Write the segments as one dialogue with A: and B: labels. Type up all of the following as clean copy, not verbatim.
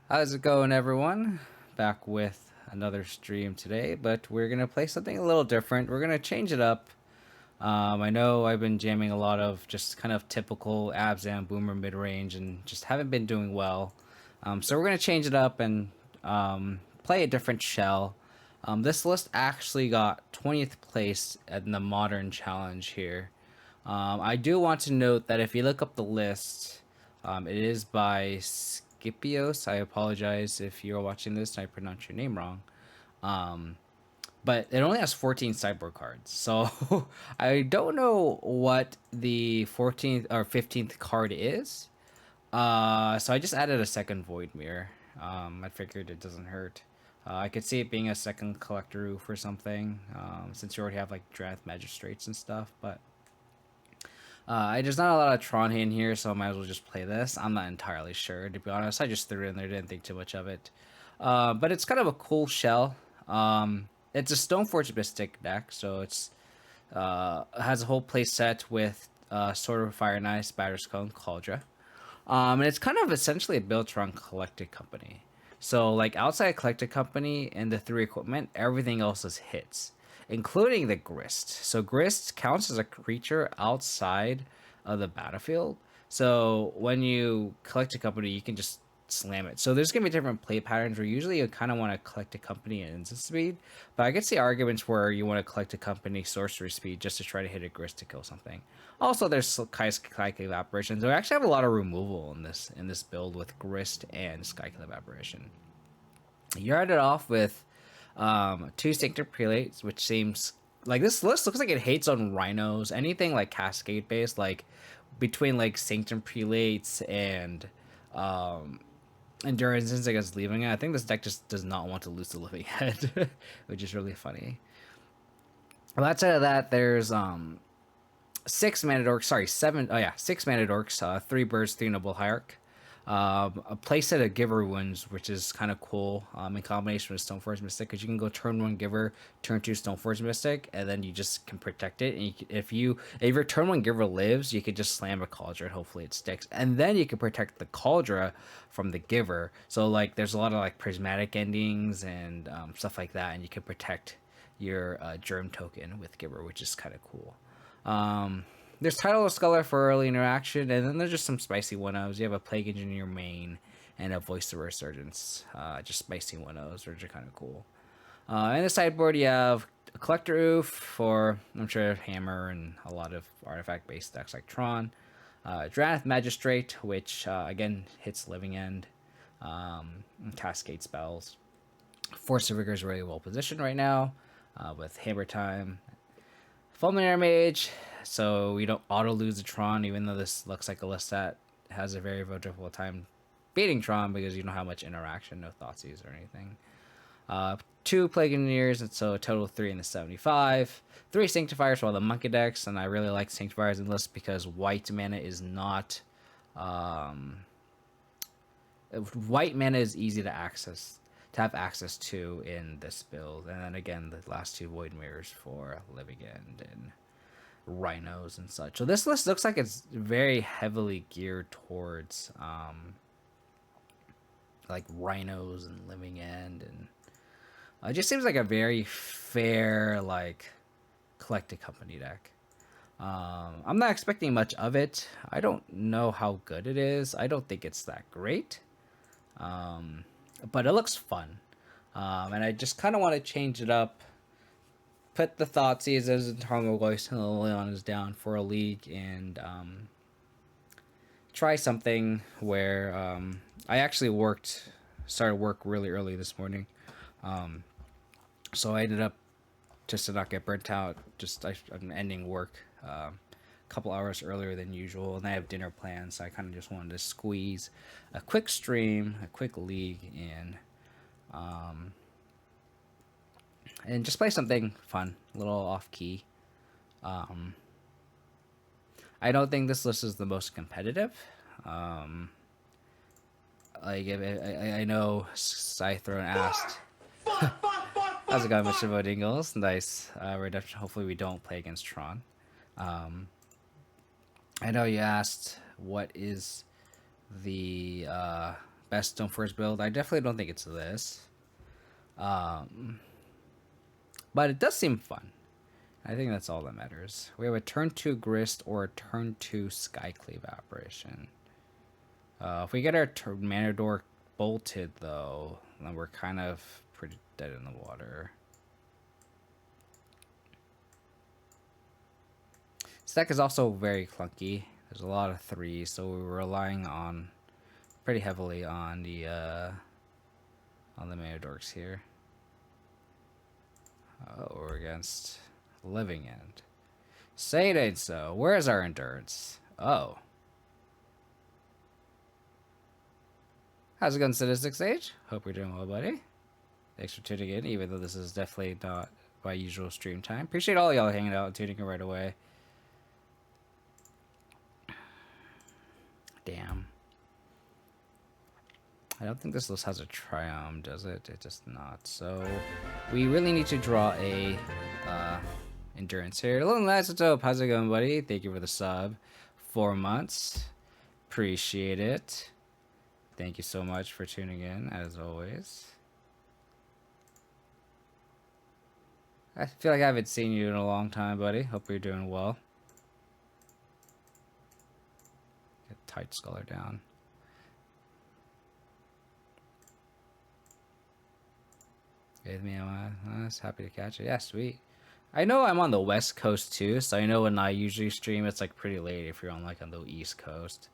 A: How's it going, everyone? Back with another stream today, but we're gonna play something a little different. We're gonna change it up. I know I've been jamming a lot of just kind of typical Abzan boomer mid range and just haven't been doing well. So we're gonna change it up and play a different shell. This list actually got 20th place in the modern challenge here. I do want to note that if you look up the list, it is by Scipios. I apologize if you're watching this and I pronounce your name wrong. Um, but it only has 14 sideboard cards. So I don't know what the 14th or 15th card is. So I just added a second Void Mirror. I figured it doesn't hurt. I could see it being a second Collector Roof or something, since you already have like Drath Magistrates and stuff, but there's not a lot of Tron in here, so I might as well just play this. I'm not entirely sure, to be honest. I just threw it in there, didn't think too much of it. But it's kind of a cool shell. It's a Stoneforge Mystic deck, so it's has a whole play set with Sword of Fire and Ice, Batterskull, Cauldron. And it's kind of essentially built around Collected Company. So, like, outside Collected Company and the three equipment, everything else is hits, including the Grist. So, Grist counts as a creature outside of the battlefield. So, when you collect a company, you can just slam it. So, there's going to be different play patterns where usually you kind of want to collect a company at instant speed. But I can see arguments where you want to collect a company sorcery speed just to try to hit a Grist to kill something. Also, there's Skyclave Apparition. So we actually have a lot of removal in this build with Grist and Skyclave Apparition. You started off with two Sanctum Prelates, which seems like this list looks like it hates on Rhinos. Anything like Cascade based, like between like Sanctum Prelates and Endurance against leaving it. I think this deck just does not want to lose the Living Head, which is really funny. Well, outside of that, there's six mana dorks. Sorry, seven. Oh yeah, six mana dorks. Three birds, three noble hierarch. A playset of Giver Wounds, which is kind of cool. In combination with Stoneforge Mystic, because you can go turn one Giver, turn two Stoneforge Mystic, and then you just can protect it. And if your turn one Giver lives, you could just slam a Cauldron. Hopefully it sticks, and then you can protect the Cauldron from the Giver. So like, there's a lot of like prismatic endings and stuff like that, and you can protect your Germ token with Giver, which is kind of cool. There's Title of Scholar for early interaction, and then there's just some spicy 1-0s. You have a Plague Engineer main and a Voice of Resurgence. Just spicy 1-0s, which are kind of cool. In the sideboard, you have a Collector Oof for, I'm sure, Hammer and a lot of artifact-based decks like Tron. Drath Magistrate, which, again, hits Living End. Cascade spells. Force of Rigor is really well positioned right now with Hammer Time. Fulminator Mage, so we don't auto lose the Tron, even though this looks like a list that has a very difficult time beating Tron because you don't have much interaction, no Thoughtseize or anything. Two Plague Engineers, and so a total of 3 in the 75. 3 Sanctifiers for all the Monkey decks, and I really like Sanctifiers in the list because white mana is not. White mana is easy to have access to in this build, and then again the last two Void Mirrors for Living End and Rhinos and such. So this list looks like it's very heavily geared towards like Rhinos and Living End, and it just seems like a very fair like Collected Company deck. I'm not expecting much of it. I don't know how good it is. I don't think it's that great. But it looks fun. And I just kind of want to change it up. Put the Thoughtseize as a Tongo Voice and the Leon is down for a league, and try something where I actually started work really early this morning. So I ended up, just to not get burnt out, I'm ending work a couple hours earlier than usual, and I have dinner plans, so I kind of just wanted to squeeze a quick stream, a quick league, and just play something fun, a little off key. I don't think this list is the most competitive. Like I know Scythrone asked, "How's it going, Mr. Bodingles?" Nice redemption. Hopefully, we don't play against Tron. I know you asked what is the best stone forest build. I definitely don't think it's this. Um, but it does seem fun. I think that's all that matters. We have a turn 2 Grist or a turn 2 Skycleave Apparition. If we get our Mana Door bolted, though, then we're kind of pretty dead in the water. This deck is also very clunky. There's a lot of 3s, so we're relying on pretty heavily on the Mana Dorks here. Oh, we're against Living End. Say it ain't so. Where's our endurance? Oh. How's it going, Statistics Age? Hope you're doing well, buddy. Thanks for tuning in, even though this is definitely not my usual stream time. Appreciate all y'all hanging out and tuning in right away. Damn. I don't think this list has a Triumph, does it? It does not. So we really need to draw a endurance here. Little Isotope, how's it going, buddy? Thank you for the sub. 4 months. Appreciate it. Thank you so much for tuning in, as always. I feel like I haven't seen you in a long time, buddy. Hope you're doing well. Get Tight Scholar down. With me, I was happy to catch it. Yeah, sweet. I know I'm on the West Coast too, so I know when I usually stream, it's like pretty late if you're on like on the East Coast.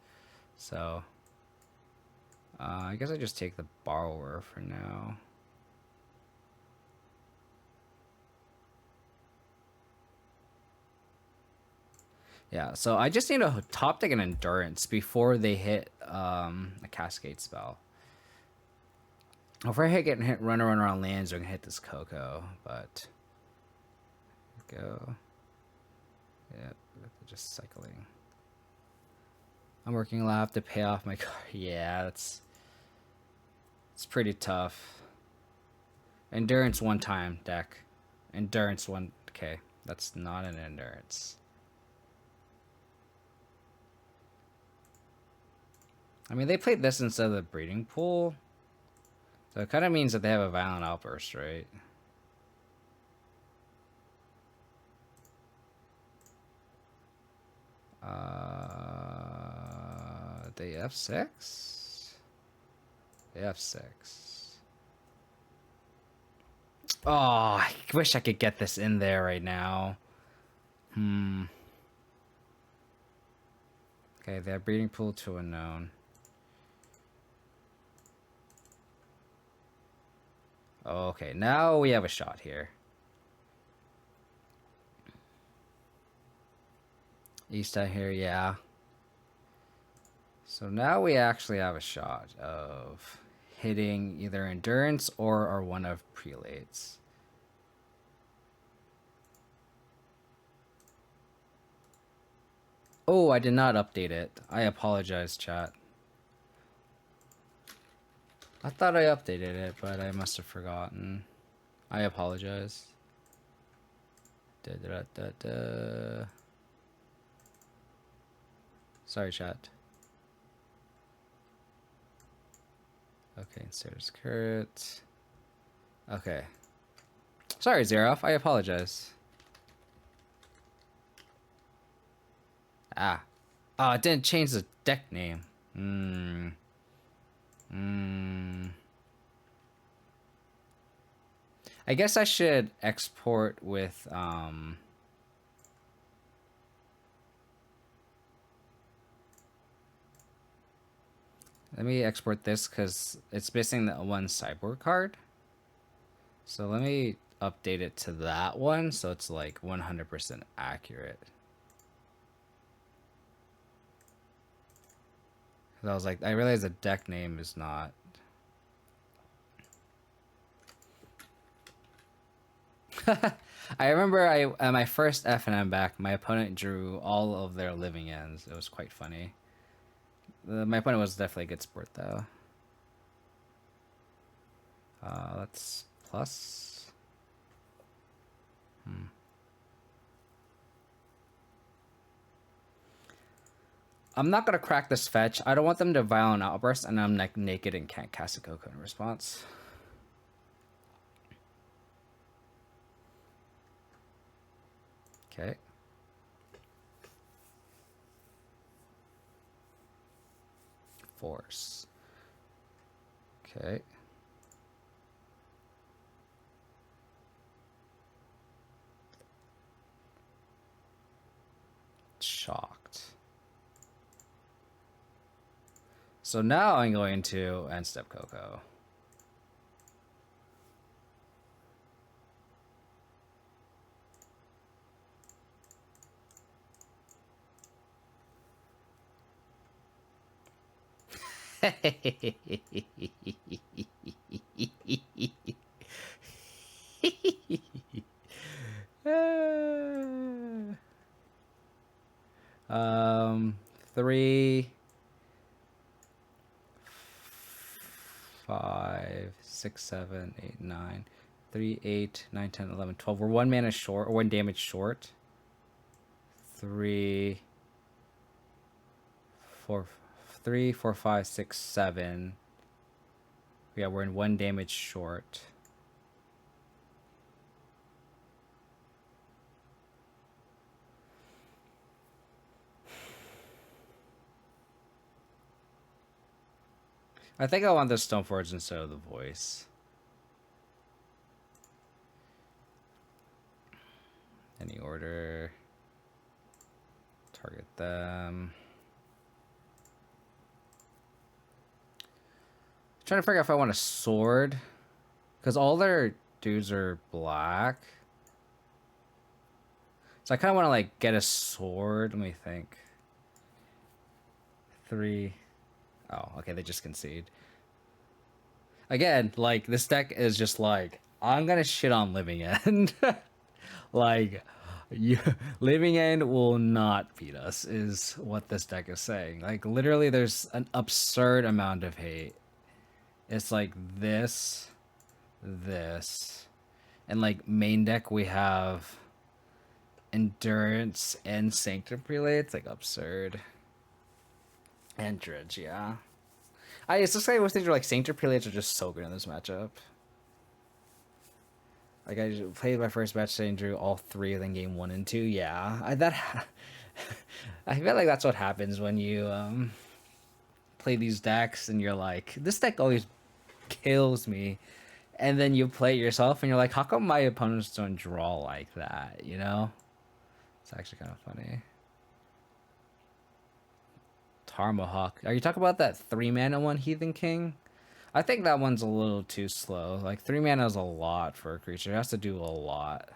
A: So I guess I just take the Borrower for now. Yeah, so I just need to top deck an Endurance before they hit a Cascade spell. If I hit run around lands, we're gonna hit this Coco, but go. Yeah, just cycling. I'm working a lot to pay off my car. Yeah, it's pretty tough. Endurance one time deck. Endurance one. Okay, that's not an endurance. I mean, they played this instead of the breeding pool, so it kind of means that they have a violent outburst, right? They F6? They F6. Oh, I wish I could get this in there right now. Okay, they have breeding pool to unknown. Okay, now we have a shot here. East out here, yeah. So now we actually have a shot of hitting either Endurance or one of Prelates. Oh, I did not update it. I apologize, chat. I thought I updated it, but I must have forgotten. I apologize. Sorry, chat. Okay, Sarah's Current. Okay. Sorry, Zeroff. I apologize. Ah. Oh, it didn't change the deck name. I guess I should export with let me export this because it's missing that one Cyborg card. So let me update it to that one so it's like 100% accurate. I was like, I realized the deck name is not. I remember my first FNM back, my opponent drew all of their living ends. It was quite funny. My opponent was definitely a good sport though. That's plus. I'm not gonna crack this fetch. I don't want them to violent outburst, and I'm like naked and can't cast a Coco in response. Okay. Force. Okay. Shocked. So now I'm going to end step Coco. um, 3, 5, 6, 7, 8, 9. 3, 8, 9, 10, 11, 12. We're 1 mana short, or 1 damage short. 3, 4, 3, 4, 5, 6, 7. Yeah, we're in 1 damage short. I think I want the Stoneforge instead of the voice. Any order. Target them. Trying to figure out if I want a sword. Because all their dudes are black. So I kind of want to like get a sword. Let me think. 3. Oh, okay, they just concede. Again, like, this deck is just like, I'm gonna shit on Living End. Like, Living End will not beat us, is what this deck is saying. Like, literally, there's an absurd amount of hate. It's like this, and like main deck we have Endurance and Sanctum Prelate. It's like absurd. And Dredge, yeah. It's just like with things like Sanctum Prelates are just so good in this matchup. Like I played my first match today and drew all 3 of them game 1 and 2. Yeah, I feel like that's what happens when you play these decks and you're like, this deck always kills me, and then you play it yourself and you're like, how come my opponents don't draw like that? You know, it's actually kind of funny. Tarmohawk. Are you talking about that 3 mana one, Heathen King? I think that one's a little too slow. Like 3 mana is a lot for a creature. It has to do a lot.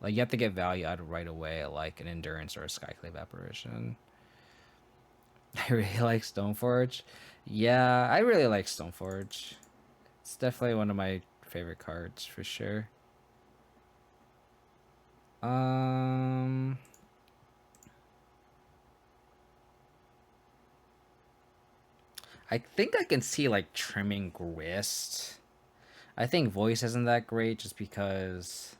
A: Like you have to get value out right away, like an Endurance or a Skyclave Apparition. I really like Stoneforge. Yeah, I really like Stoneforge. It's definitely one of my favorite cards for sure. I think I can see like trimming Grist. I think voice isn't that great just because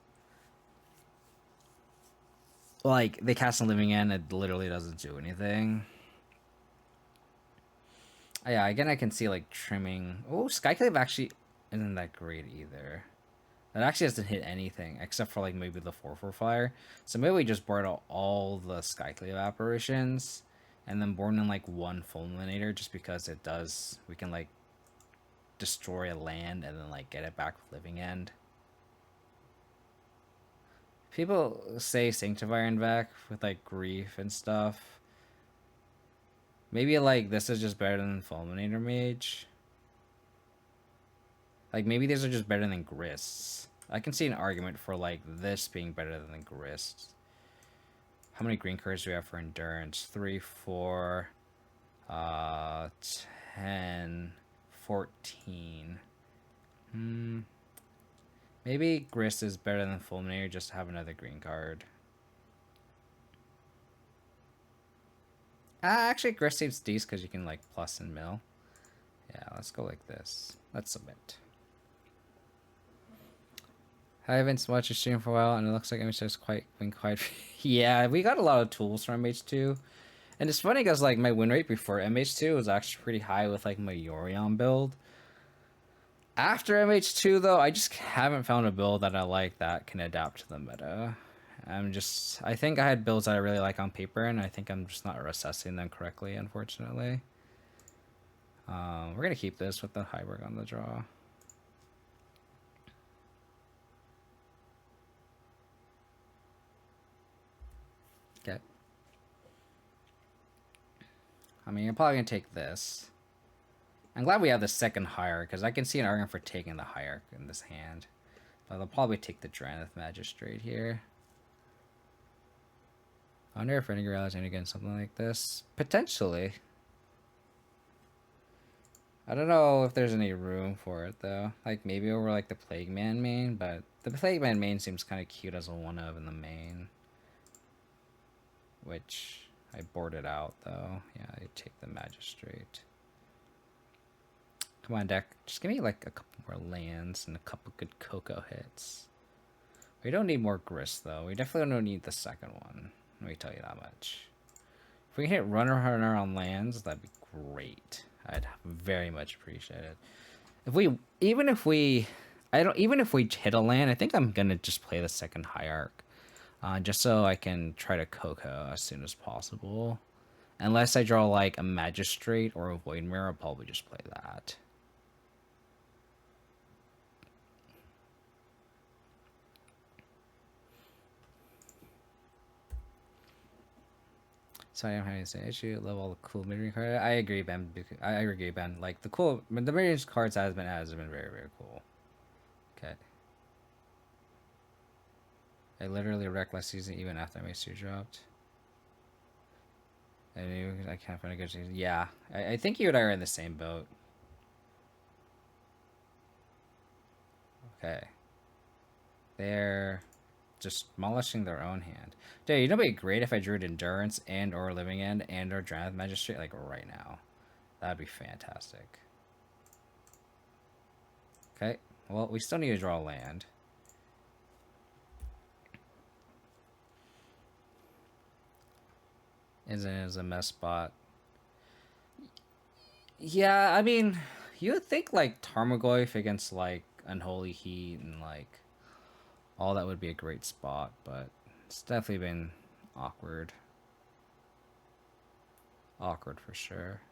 A: like they cast a Living End, it literally doesn't do anything. Yeah, again I can see like trimming. Oh, Skyclave actually isn't that great either. That actually doesn't hit anything except for like maybe the 4/4 fire. So maybe we just board out all the Skyclave apparitions and then born in like 1 Fulminator just because it does. We can like destroy a land and then like get it back with Living End. People say Sanctifier and back with like grief and stuff. Maybe like this is just better than Fulminator Mage. Like maybe these are just better than Grists. I can see an argument for like this being better than Grists. How many green cards do we have for Endurance? 3, 4, 10, 14. Maybe Grist is better than Fulminator just to have another green card. Actually, Grist saves these because you can like plus and mill. Yeah, let's go like this. Let's submit. I haven't watched your stream for a while, and it looks like MH2 has been quite. Yeah, we got a lot of tools from MH2, And it's funny because like my win rate before MH2 was actually pretty high with like my Yorion build. After MH2 though, I just haven't found a build that I like that can adapt to the meta. I think I had builds that I really like on paper, and I think I'm just not assessing them correctly, unfortunately. We're gonna keep this with the Hyberg on the draw. Okay. I mean, you're probably gonna take this. I'm glad we have the second Hierarch, because I can see an argument for taking the Hierarch in this hand. But they'll probably take the Drannith Magistrate here. I wonder if Renegade is against something like this. Potentially. I don't know if there's any room for it, though. Like, maybe over, like, the Plague Man main, but the Plague Man main seems kind of cute as a one-of in the main. Which, I boarded out, though. Yeah, I take the Magistrate. Come on, deck. Just give me, like, a couple more lands and a couple good Cocoa hits. We don't need more Grist, though. We definitely don't need the second one. Let me tell you that much. If we can hit Runner on lands, that'd be great. I'd very much appreciate it. Even if we hit a land, I think I'm gonna just play the second Hierarch, just so I can try to Cocoa as soon as possible. Unless I draw like a Magistrate or a Void Mirror, I'll probably just play that. Sorry, I'm having the same issue. Love all the cool mid-range cards. I agree, Ben. I agree, Ben. Like the mid-range cards has been very, very cool. Okay. I literally wrecked last season even after my suit dropped. I can't find a good season. Yeah, I think you and I are in the same boat. Okay. They're just demolishing their own hand. Dude, you know what'd be great if I drew Endurance and or Living End and or Drannith Magistrate like right now. That'd be fantastic. Okay, well, we still need to draw land. Isn't it a mess spot? Yeah, I mean, you would think like Tarmogoyf against like Unholy Heat and like all that would be a great spot, but it's definitely been awkward. Awkward for sure.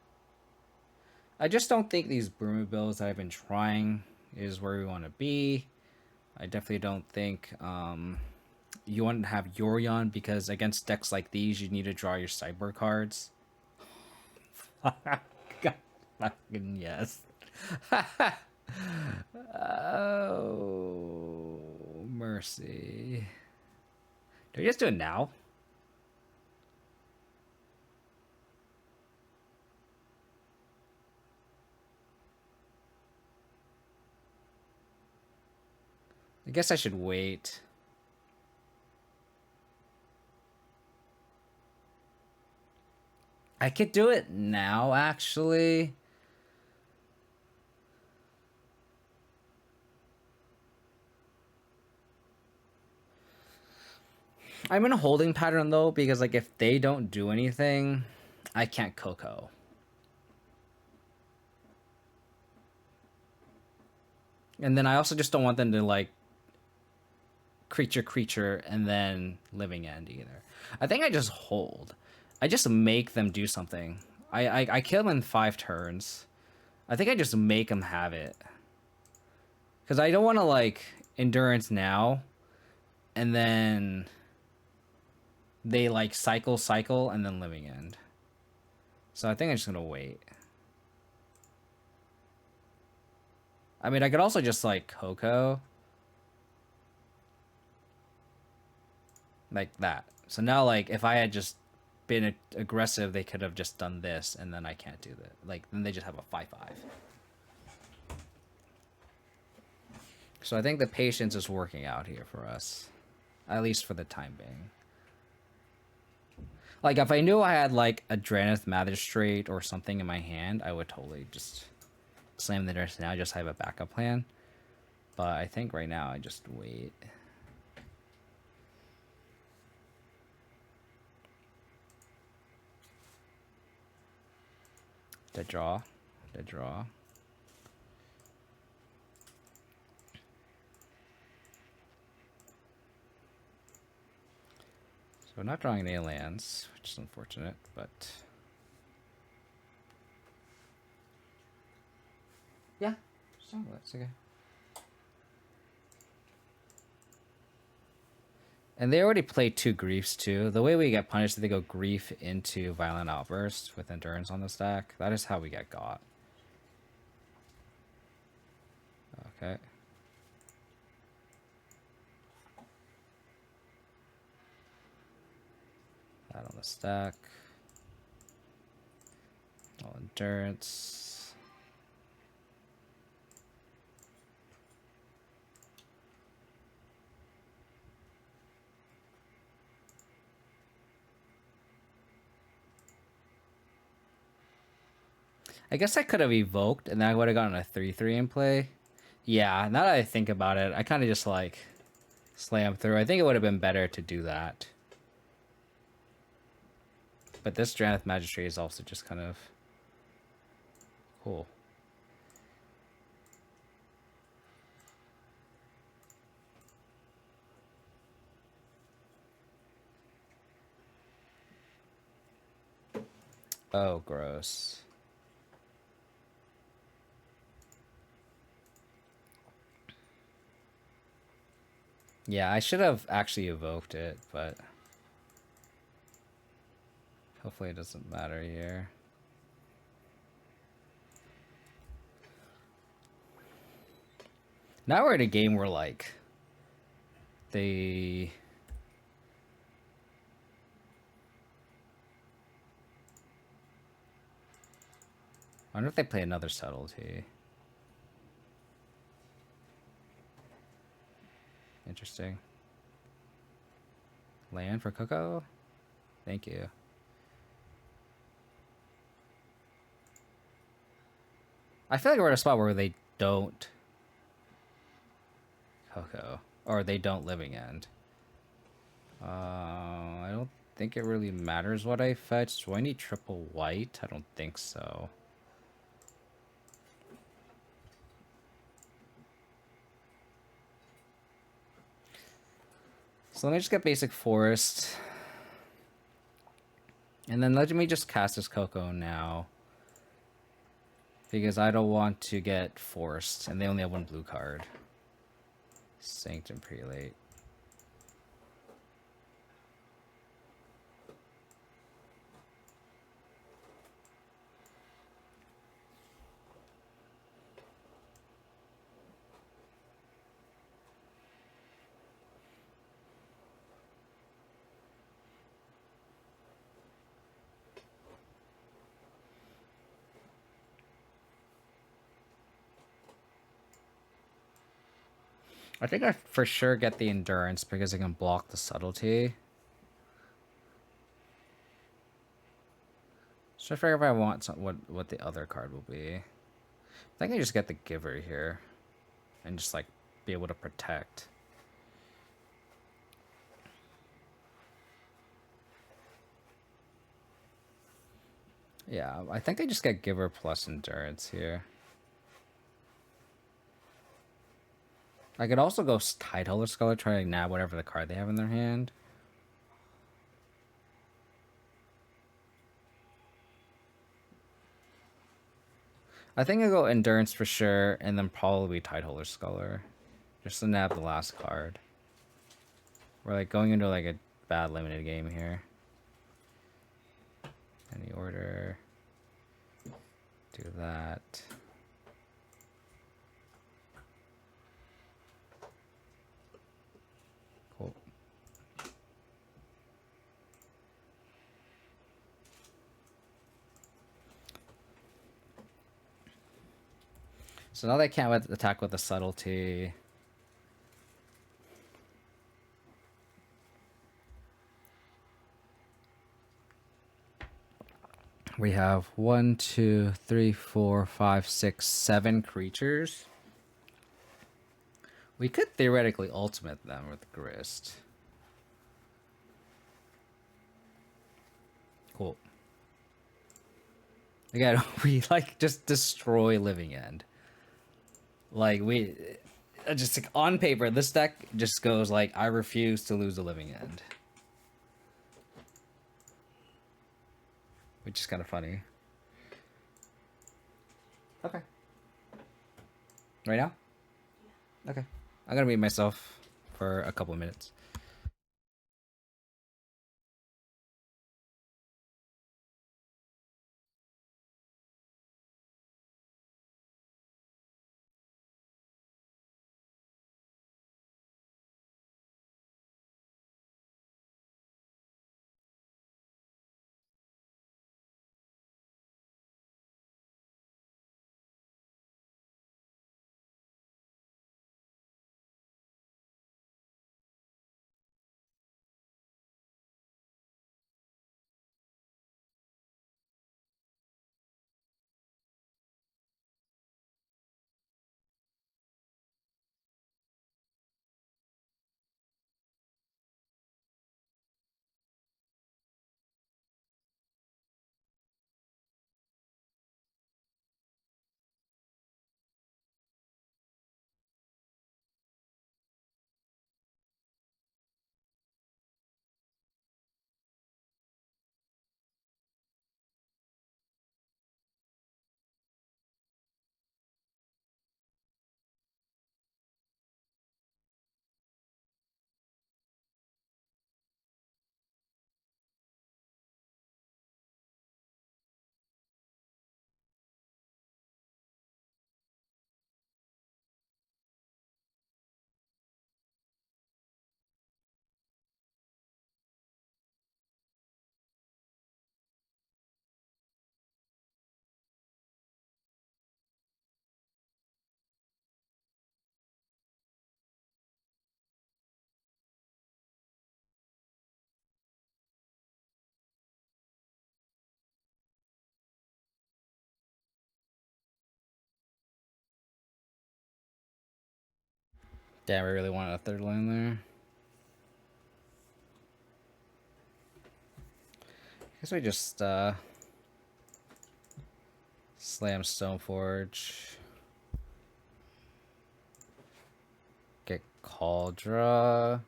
A: I just don't think these Bruma builds that I've been trying is where we want to be. I definitely don't think you want to have Yorion, because against decks like these, you need to draw your sideboard cards. God, fucking yes. Oh, mercy. Do we just do it now? I guess I should wait. I could do it now, actually. I'm in a holding pattern, though, because, like, if they don't do anything, I can't Cocoa. And then I also just don't want them to, like, creature, and then Living End either. I think I just hold. I just make them do something. I kill them in 5 turns. I think I just make them have it. Because I don't want to, like, Endurance now, and then they, like, cycle, and then Living End. So I think I'm just going to wait. I mean, I could also just, like, Cocoa. Like that. So now, like, if I had just been aggressive, they could have just done this, and then I can't do that. Like, then they just have a 5/5. So I think the patience is working out here for us. At least for the time being. Like, if I knew I had, like, a Drannith Magistrate or something in my hand, I would totally just slam the nurse now, just have a backup plan. But I think right now I just wait. Dead draw. Dead draw. So we're not drawing any lands, which is unfortunate, but... Yeah, so that's okay. And they already played 2 Griefs too. The way we get punished is they go Grief into Violent Outburst with Endurance on the stack. That is how we get got. Okay. That on the stack. All Endurance. I guess I could have evoked, and then I would have gotten a 3/3 in play. Yeah, now that I think about it, I kind of just like slam through. I think it would have been better to do that. But this Drannith Magistrate is also just kind of cool. Oh, gross. Yeah, I should have actually evoked it, but hopefully it doesn't matter here. Now we're at a game where, like, they... I wonder if they play another subtlety. Interesting. Land for Coco? Thank you. I feel like we're at a spot where they don't Coco. Or they don't Living End. I don't think it really matters what I fetch. Do I need triple white? I don't think so. So let me just get basic forest. And then let me just cast this Coco now. Because I don't want to get forced. And they only have 1 blue card. Sanctum Prelate. I think I for sure get the Endurance because I can block the Subtlety. So I figure if I want some, what the other card will be. I think I just get the Giver here. And just like be able to protect. Yeah, I think I just get Giver plus Endurance here. I could also go Tideholder Scholar, try to nab whatever the card they have in their hand. I think I go Endurance for sure, and then probably Tideholder Scholar. Just to nab the last card. We're like going into like a bad limited game here. Any order. Do that. Cool. So now they can't attack with the subtlety. We have 1, 2, 3, 4, 5, 6, 7 creatures. We could theoretically ultimate them with Grist. Cool. Again, we like just destroy Living End. Like we just like, on paper, this deck just goes like I refuse to lose a Living End, which is kind of funny. Okay. Right now? Okay. I'm gonna mute myself for a couple of minutes. Damn, I really wanted a third line there. I guess we just slam Stoneforge. Get Cauldra.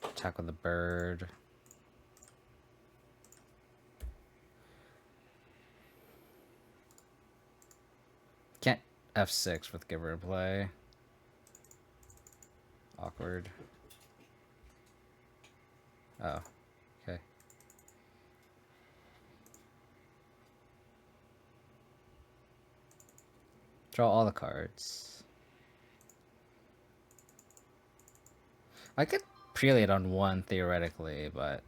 A: Attack with the bird. Can't F6 with Giver in play. Awkward. Oh, okay. Draw all the cards. I could prelate on one theoretically, but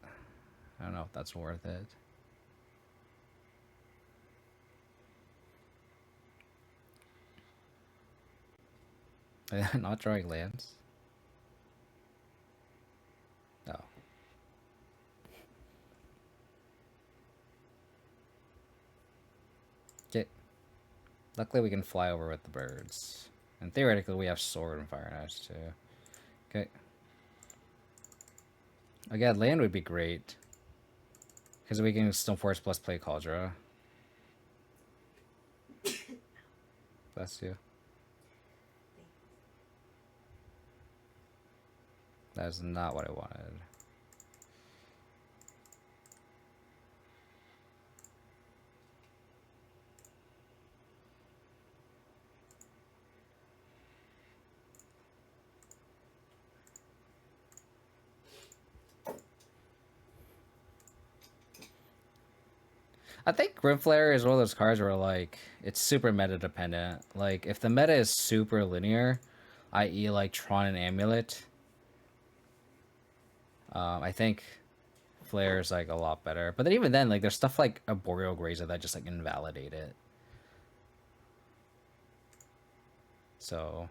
A: I don't know if that's worth it. Not drawing lands. No. Okay. Luckily we can fly over with the birds. And theoretically we have Sword and Fire and Ice too. Okay. Again, land would be great. Because we can Stoneforge plus play Cauldra. Bless you. That is not what I wanted. I think Grimflare is one of those cards where like it's super meta dependent. Like if the meta is super linear, i.e. like Tron and Amulet, I think Flare is like a lot better. But then even then, like there's stuff like a Boreal Grazer that just like invalidate it. So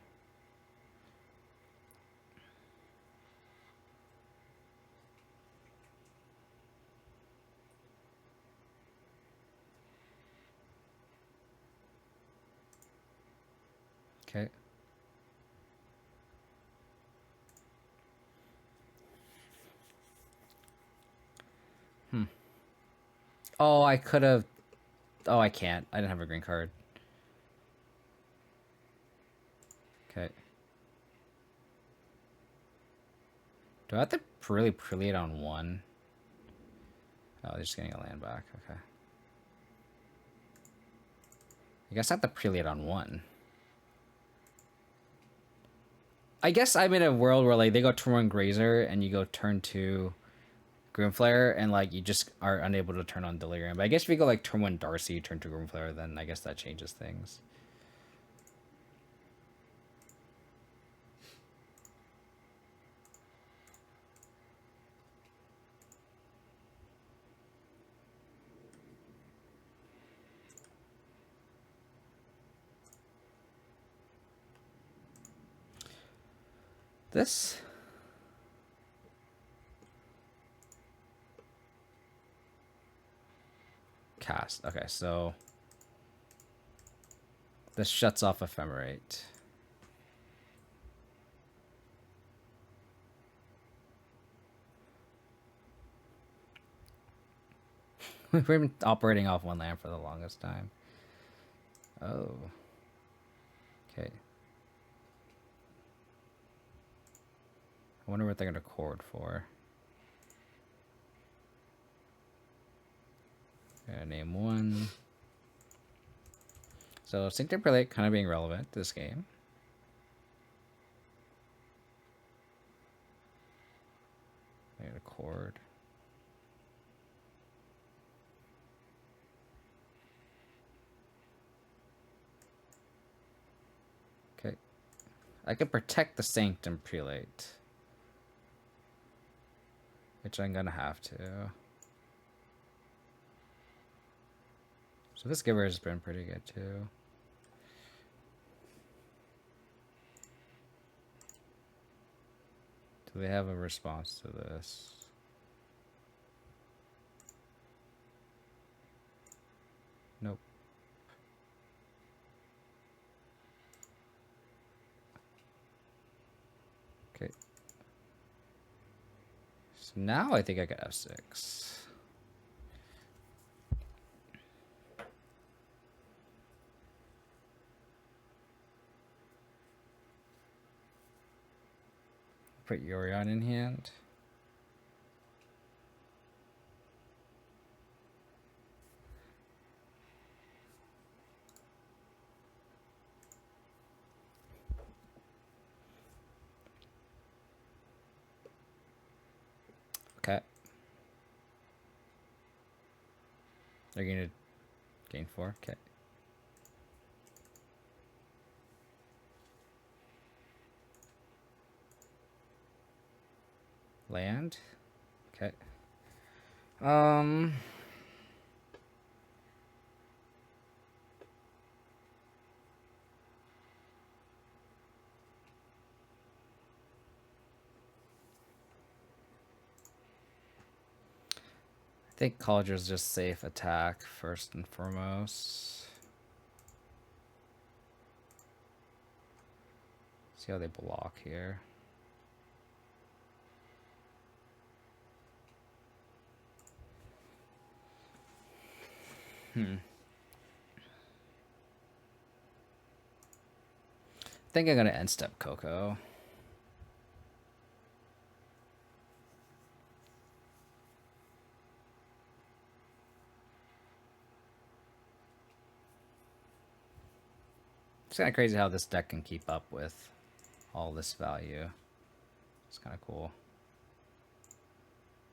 A: okay. Oh, I could have. Oh, I can't. I didn't have a green card. Okay. Do I have to really prelate on one? Oh, they're just getting a land back. Okay. I guess I have to prelate on one. I guess I'm in a world where like they go turn one Grazer and you go turn two Grimflare and like you just are unable to turn on Delirium. But I guess if you go like turn one Darcy, turn two Grimflare, then I guess that changes things. This cast. Okay, so this shuts off Ephemerate. We've been operating off one land for the longest time. Oh. Okay. I wonder what they're going to chord for. Gonna name one. So Synced Prelate kind of being relevant to this game. I got a chord. Okay. I could protect the Sanctum Prelate, which I'm gonna have to. So this giver has been pretty good too. Do they have a response to this? Nope. Okay. So now I think I got F6. Put Yorion in hand. Okay. They're going to gain 4. Okay. Land. Okay. I think Colleger's just safe attack first and foremost. See how they block here. I think I'm gonna end step Coco. It's kind of crazy how this deck can keep up with all this value. It's kind of cool.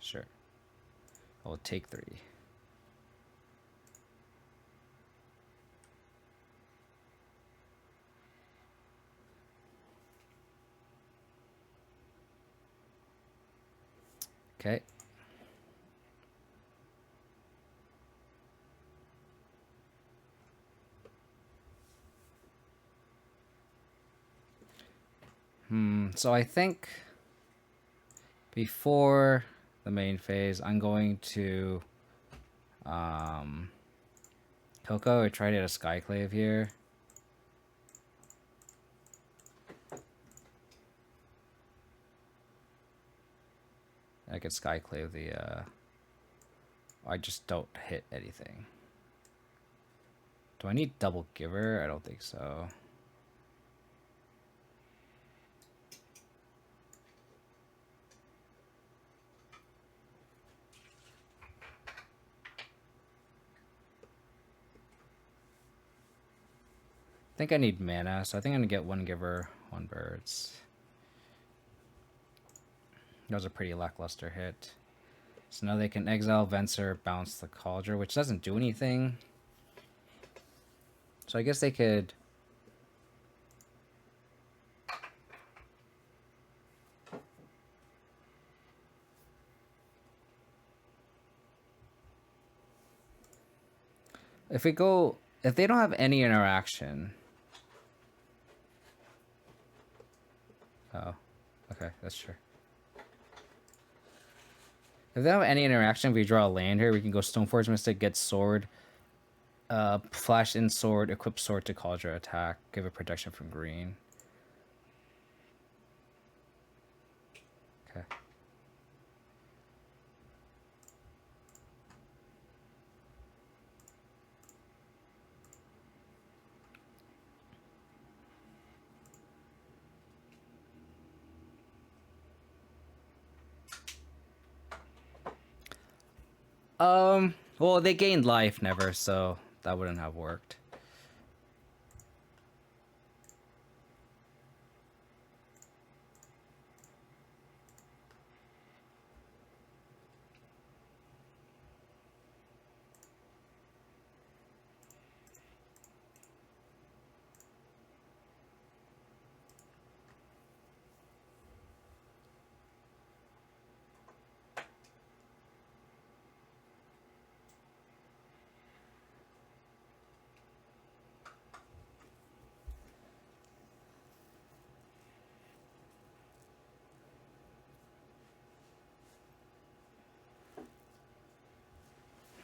A: Sure. I will take 3. Okay. So I think before the main phase, I'm going to Coco. I tried to get a Skyclave here. I could Skyclave the I just don't hit anything. Do I need double giver? I don't think so. I think I need mana, so I think I'm gonna get one giver, one birds. That was a pretty lackluster hit. So now they can exile Venser, bounce the Cauldron, which doesn't do anything. So I guess they could... If we go... If they don't have any interaction... Oh. Okay, that's true. If they don't have any interaction, if we draw a land here, we can go Stoneforge Mystic, get Sword, flash in Sword, equip Sword to Cauldron attack, give it protection from green. Okay. Well, they gained life never, so that wouldn't have worked.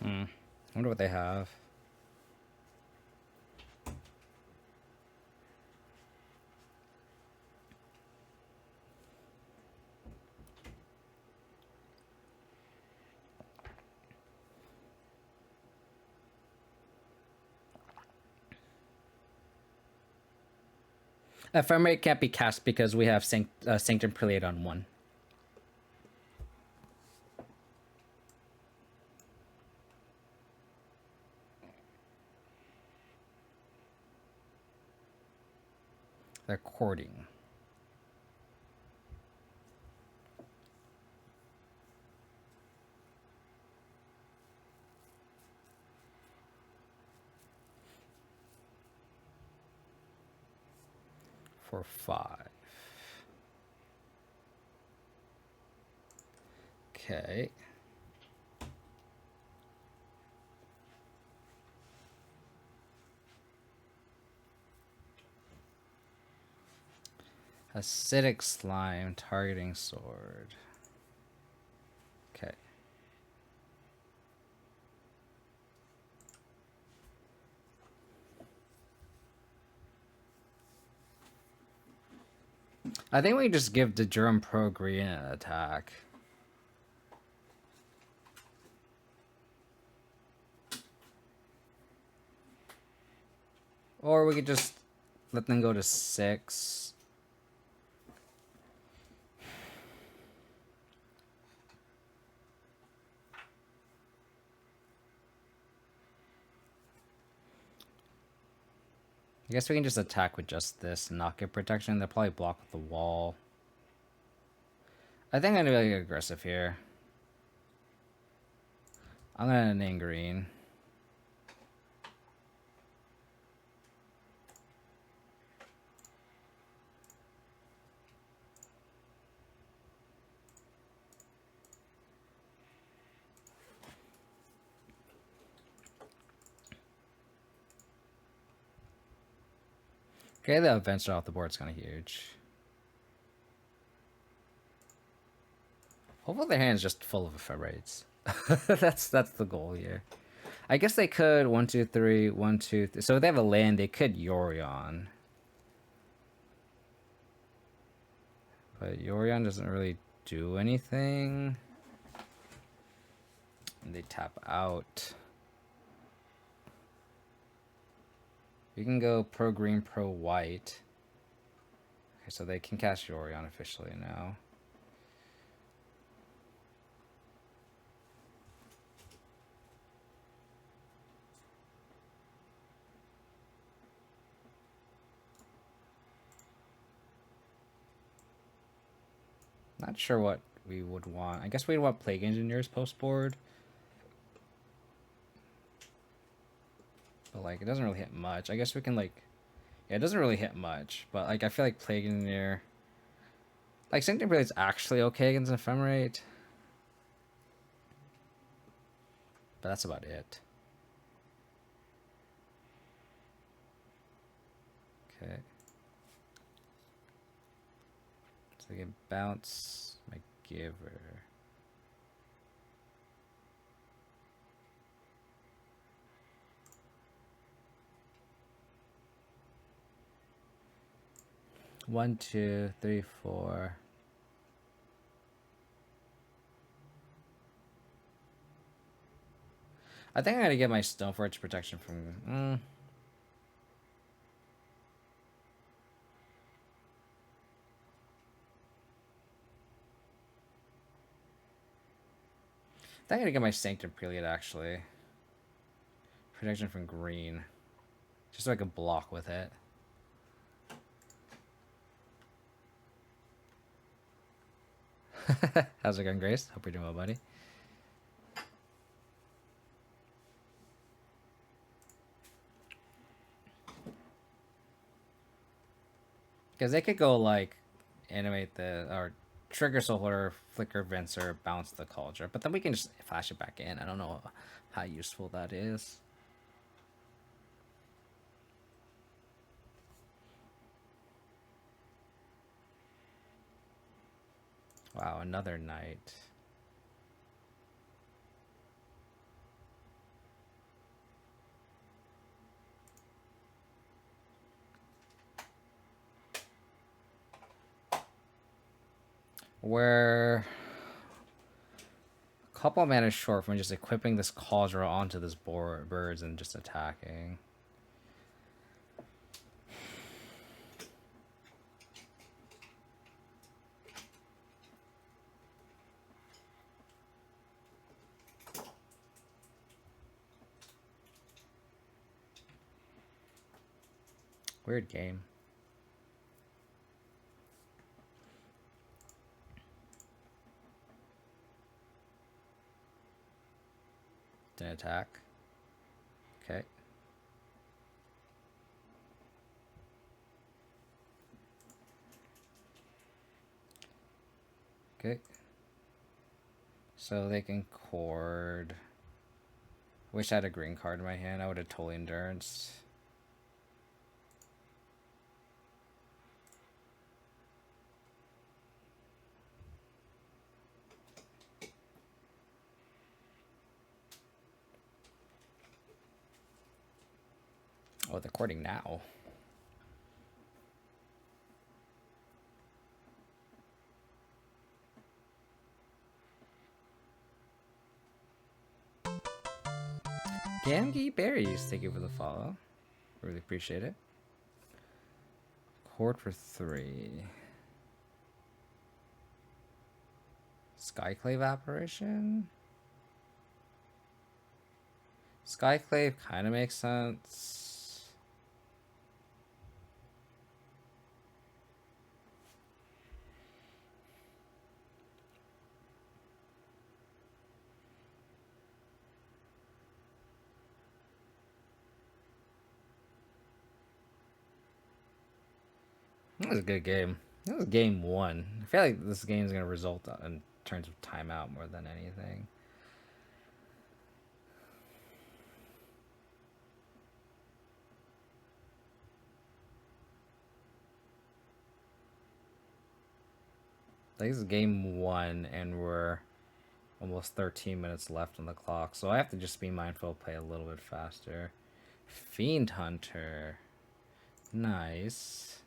A: I wonder what they have. Ephemerate can't be cast because we have Sanctum Prelate on 1. They're courting. For 5. Okay. Acidic Slime, targeting sword. Okay. I think we just give the Germ Pro Green an attack. Or we could just let them go to 6. I guess we can just attack with just this and not get protection. They'll probably block with the wall. I think I'm gonna be aggressive here. I'm gonna name green. Okay, the Venture off the board is kind of huge. Hopefully their hand's just full of ephemerates. that's the goal here. I guess they could 1, 2, 3, 1, 2, 3. So if they have a land, they could Yorion. But Yorion doesn't really do anything. And they tap out. We can go pro green, pro white. Okay, so they can cast Yorion officially now. Not sure what we would want. I guess we'd want Plague Engineers post board. But like, it doesn't really hit much. I guess we can like, yeah, it doesn't really hit much. But like, I feel like Plague Engineer, like Sanctum Blade's actually okay against Ephemerate. But that's about it. Okay. So they can bounce my Giver. One, two, three, four. I think I'm gonna get my Stoneforge protection from. I think I'm gonna get my Sanctum Prelate actually. Protection from green. Just so I can block with it. How's it going, Grace? Hope you're doing well, buddy. Because they could go like animate the or trigger Soulherder, flicker Venser, bounce the Cauldron, but then we can just flash it back in. I don't know how useful that is. Wow, another night. We're a couple of mana short from just equipping this Cauldron onto this birds and just attacking. Weird game. Didn't attack. Okay. Okay. So they can cord. Wish I had a green card in my hand. I would have totally endurance. Oh, they're cording now. Gamgee Berries, thank you for the follow. Really appreciate it. Cord for 3. Skyclave Apparition? Skyclave kind of makes sense. That was a good game. That was game 1. I feel like this game is going to result in terms of timeout more than anything. Like, this is game 1, and we're almost 13 minutes left on the clock, so I have to just be mindful, play a little bit faster. Fiend Hunter. Nice.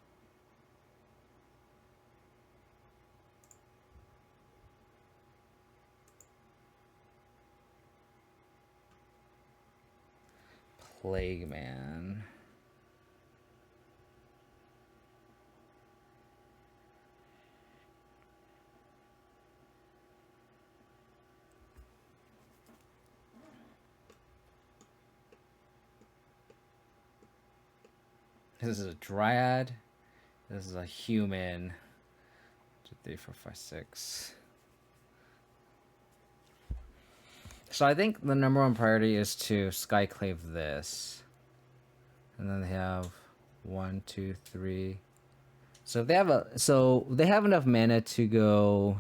A: Plague Man. This is a Dryad. This is a human. 2, 3, 4, 5, 6. So I think the number one priority is to Skyclave this. And then they have 1, 2, 3. So if they have enough mana to go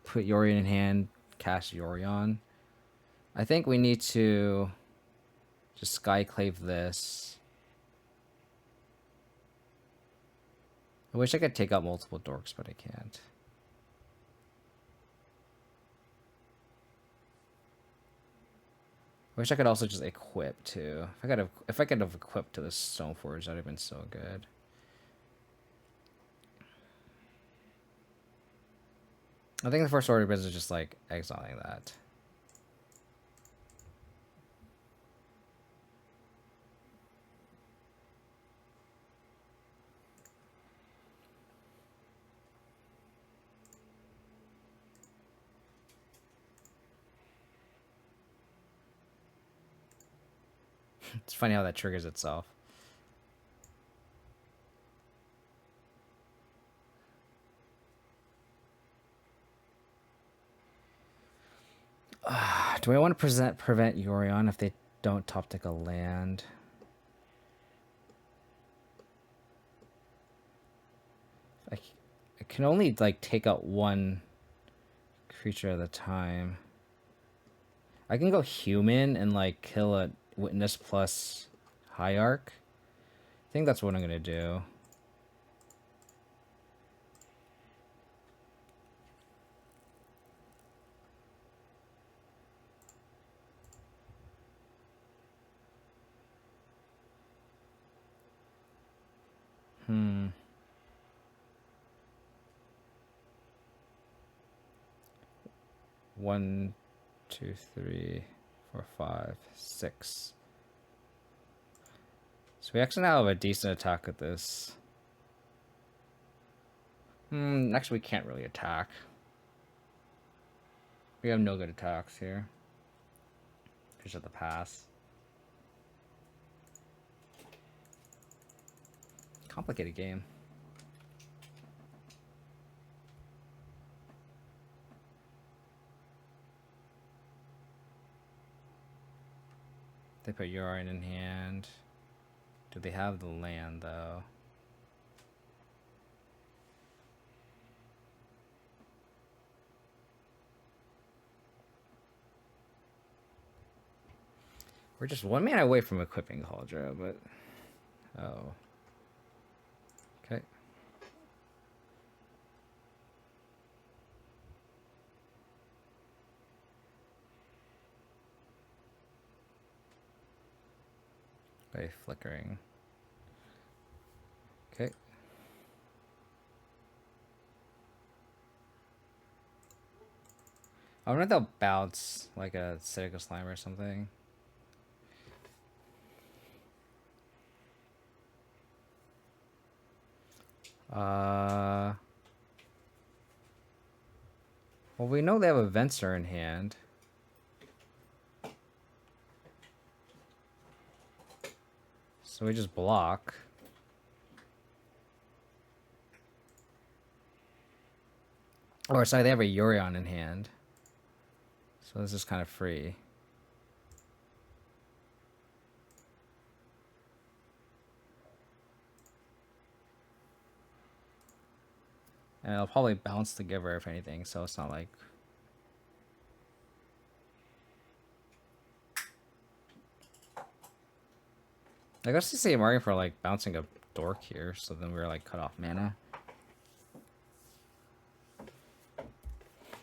A: put Yorion in hand, cast Yorion. I think we need to just Skyclave this. I wish I could take out multiple dorks, but I can't. I wish I could also just equip too. If I could have equipped to the Stoneforge, that'd have been so good. I think the first order of business is just like exiling that. It's funny how that triggers itself. Do I want to prevent Yorion if they don't top deck a land? I can only like take out one creature at a time. I can go human and like kill a Witness plus Hierarch. I think that's what I'm gonna do. One, 2, 3, 4, 5, 6. So we actually now have a decent attack at this. Actually, we can't really attack. We have no good attacks here. Just have to pass. Complicated game. They put Yorion in hand. Do they have the land, though? We're just one man away from equipping Cauldron, but... Oh. Okay. By flickering. Okay. I wonder if they'll bounce like a Cynical Slime or something. Well, we know they have a Venser in hand. So we just block. Or sorry, they have a Yorion in hand. So this is kind of free. And I'll probably bounce the Giver if anything, so it's not like... I guess to see Mario for like bouncing a dork here, so then we're like cut off mana.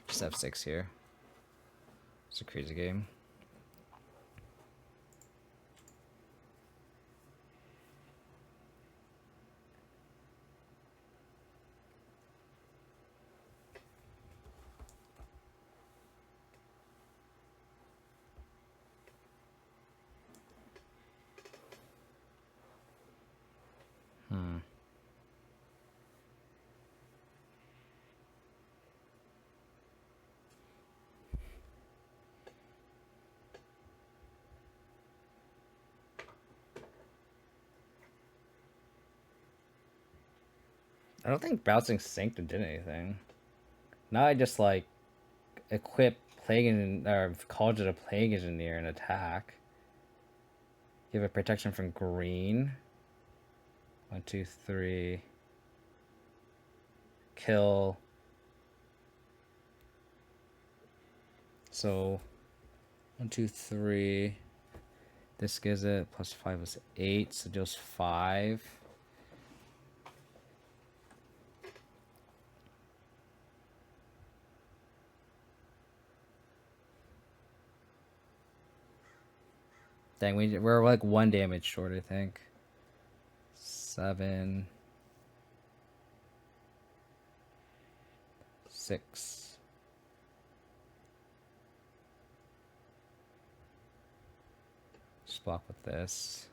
A: Just F6 here. It's a crazy game. I don't think bouncing Sanctum did anything. Now I just like equip Plague or College of the Plague Engineer and attack. Give it protection from green. 1, 2, 3. Kill. So 1, 2, 3. This gives it +5 is 8, so deals 5. Dang, we're like 1 damage short, I think. 7. 6. Just block with this.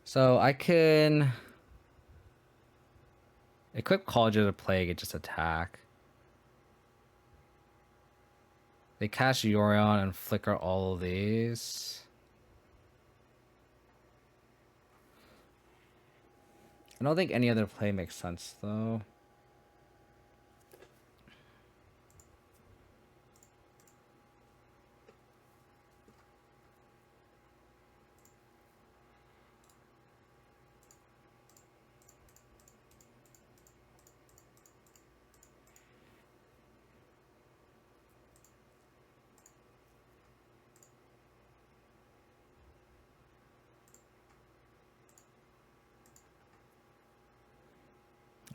A: So I can equip College of the Plague and just attack. They cast Yorion and flicker all of these. I don't think any other play makes sense though.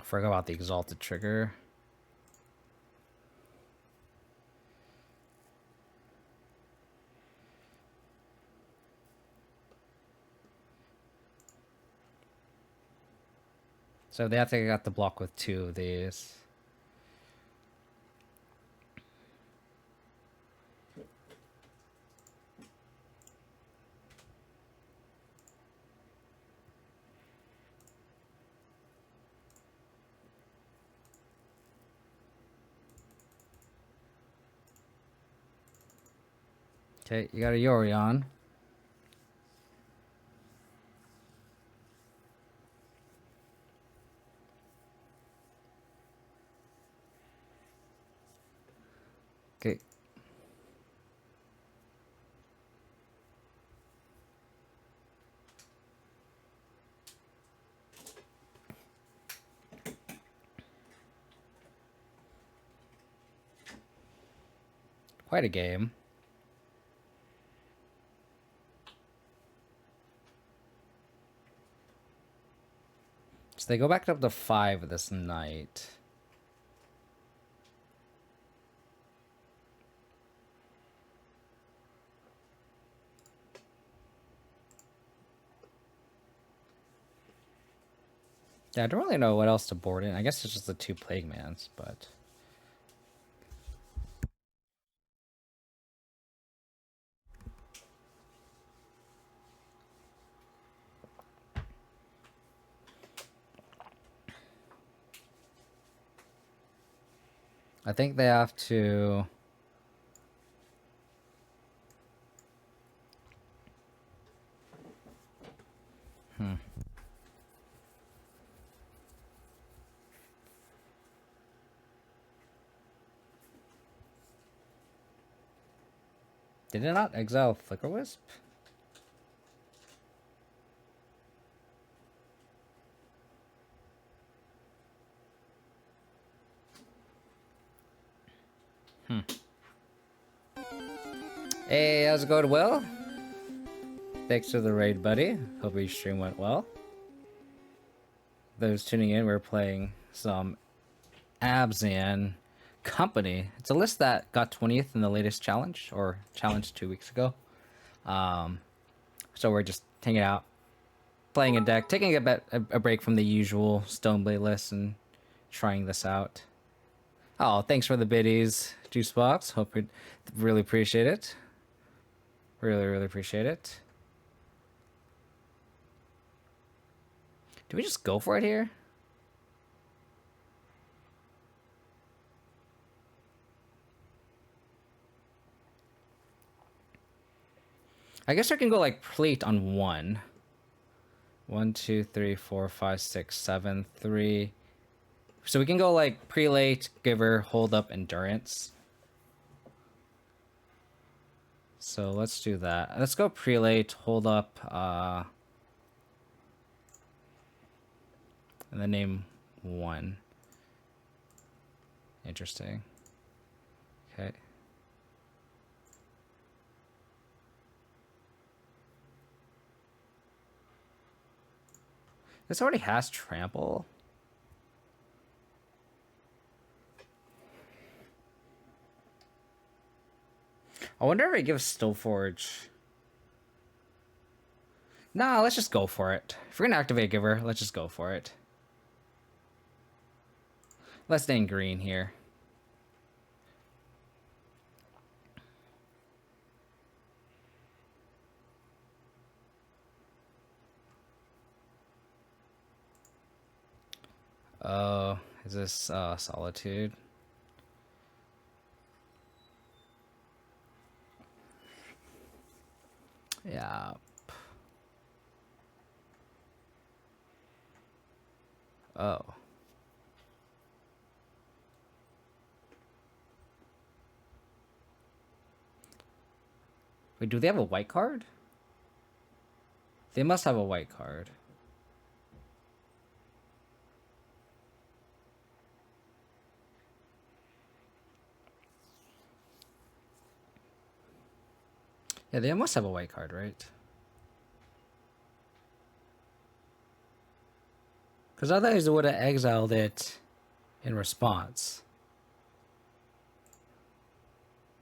A: I forgot about the Exalted trigger. So they have to get the block with 2 of these. Okay, you got a Yorion. Okay. Quite a game. So they go back up to 5 this night. Yeah, I don't really know what else to board in. I guess it's just the 2 Plague Mans, but... I think they have to... Did it not exile Flicker Wisp? Hey, how's it going, Will? Thanks for the raid, buddy. Hope your stream went well. Those tuning in, we're playing some Abzan Company. It's a list that got 20th in the latest challenge, or challenge 2 weeks ago. So we're just hanging out, playing a deck, taking a break from the usual Stoneblade list and trying this out. Oh, thanks for the biddies, Juicebox. Hope you really appreciate it. Really appreciate it. Do we just go for it here? I guess I can go like plate on 1. 1, 2, 3, 4, 5, 6, 7, 3. So we can go like prelate, giver, hold up, endurance. So let's do that. Let's go prelate, hold up, and then name 1. Interesting. Okay. This already has trample. I wonder if it gives Stillforge. Nah, let's just go for it. If we're gonna activate Giver, let's just go for it. Let's stay in green here. Oh, is this Solitude? Yeah. Oh. Wait, do they have a white card? They must have a white card. Yeah, they must have a white card, right? Because otherwise they would have exiled it in response.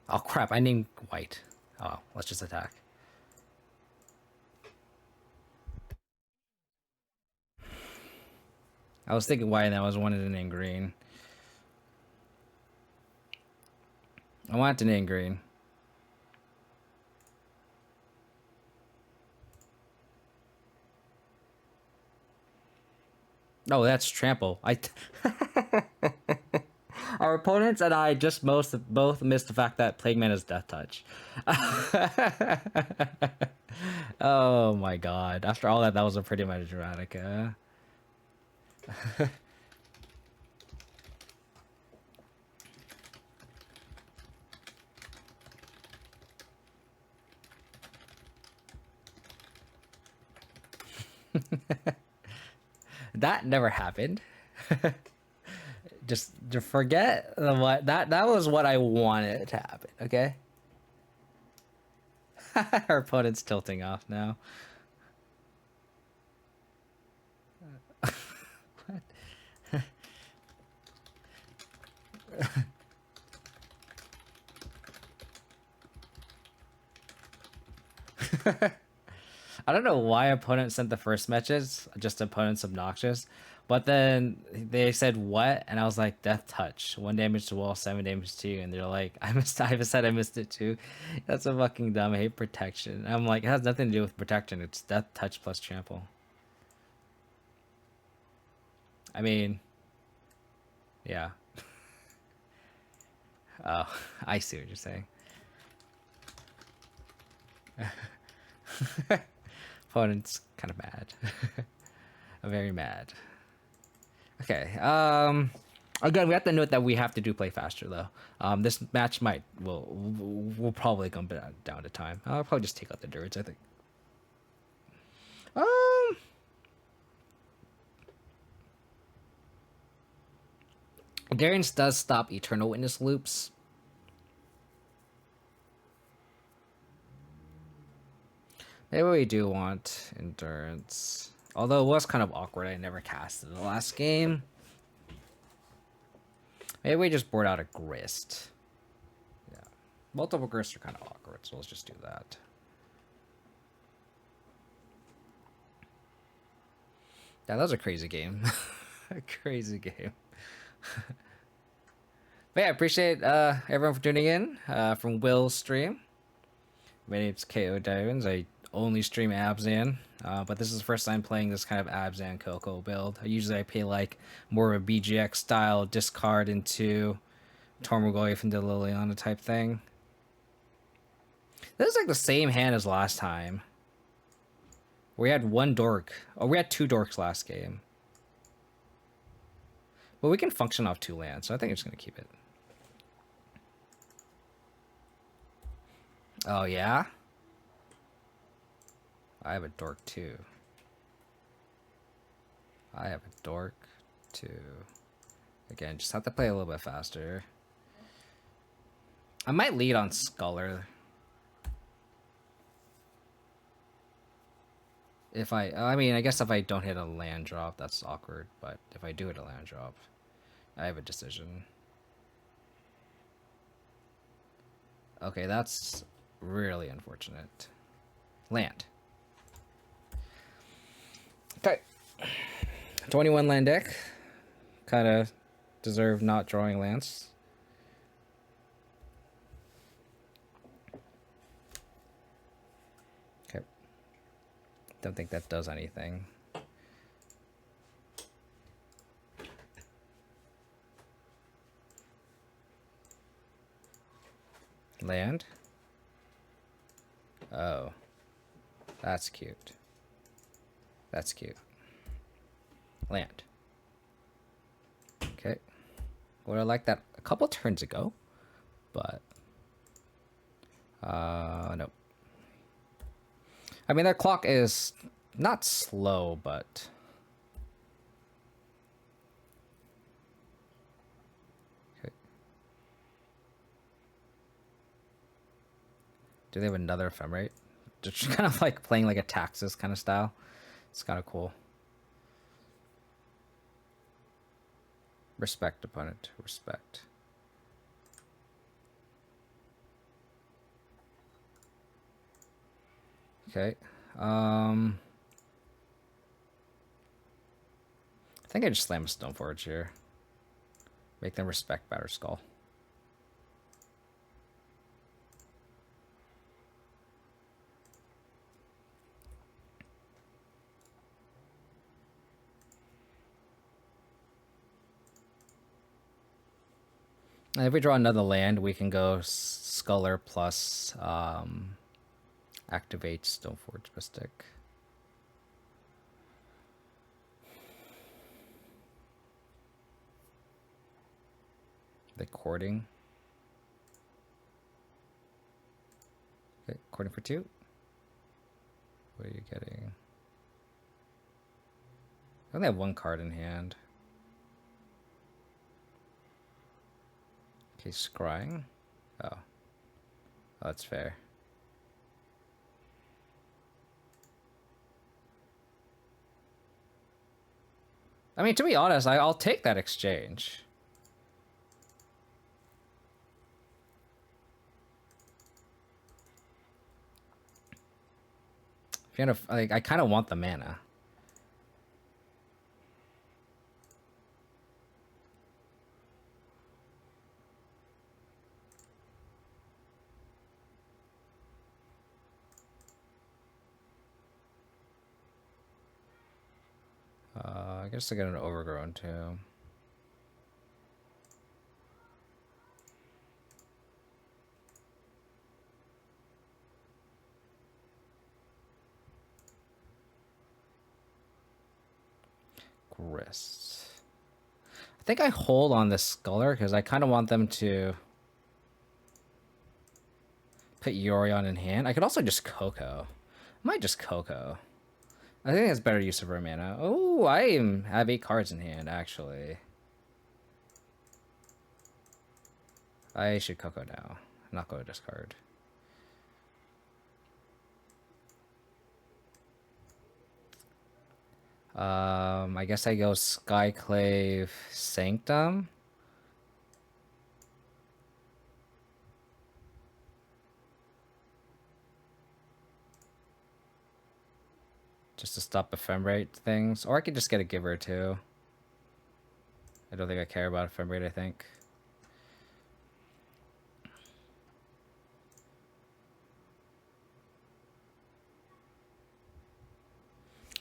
A: Oh crap, I named white. Oh, let's just attack. I was thinking white and I was wanting to name green. I wanted to name green. Oh, that's trample. Our opponents and I just both missed the fact that Plague Man is Death Touch. Oh my god. After all that, that was a pretty much dramatic. That never happened. Just to forget what that was what I wanted to happen, okay? Our opponent's tilting off now. I don't know why opponent sent the first message, just opponent's obnoxious. But then they said what, and I was like, Death Touch, 1 damage to wall, 7 damage to you, and they're like, I said I missed it too. That's so fucking dumb. I hate protection. And I'm like, it has nothing to do with protection. It's Death Touch plus trample. I mean, yeah. Oh, I see what you're saying. Opponent's kind of mad. Very mad. Okay. Again, we have to note that we have to play faster though. This match will probably come down to time. I'll probably just take out the Druids, I think. Darius does stop Eternal Witness loops. Maybe we do want Endurance. Although it was kind of awkward, I never casted the last game. Maybe we just board out a Grist. Yeah. Multiple Grists are kind of awkward, so let's just do that. Yeah, that was a crazy game. A crazy game. But yeah, I appreciate everyone for tuning in from Will's stream. My name's KO Diamonds. I only stream Abzan, but this is the first time playing this kind of Abzan Coco build. Usually I play like more of a BGX style discard into Tormagloif into Liliana type thing. This is like the same hand as last time. We had one dork. Oh, we had two dorks last game. But we can function off 2 lands, so I think I'm just going to keep it. Oh, yeah? I have a dork too. I have a dork too. Again, just have to play a little bit faster. I might lead on Sculler. If I mean, I guess if I don't hit a land drop, that's awkward. But if I do hit a land drop, I have a decision. Okay, that's really unfortunate. Land. Okay. 21 land deck. Kind of deserve not drawing lands. Okay. Don't think that does anything. Land? Oh. That's cute. That's cute. Land. Okay. Would I like that a couple turns ago, but no. I mean, their clock is not slow, but okay. Do they have another ephemerate? Just kind of like playing like a Taxes kind of style. It's kind of cool. Respect, opponent. Respect. Okay. I think I just slam a Stoneforge here. Make them respect Batterskull. And if we draw another land, we can go Sculler plus activate Stoneforge Mystic. The courting. Okay, courting for 2. What are you getting? I only have 1 card in hand. Okay, scrying. Oh. Oh, that's fair. I mean, to be honest, I'll take that exchange. If you like, I kind of want the mana. I guess I got an overgrown too. Grist. I think I hold on this Sculler because I kind of want them to put Yorion in hand. I could also just Coco. I might just Coco. I think that's better use of our mana. Oh, I have 8 cards in hand, actually. I should Coco now, not go to discard. I guess I go Skyclave Sanctum. just to stop ephemerate things. Or I could just get a giver too. I don't think I care about ephemerate, I think.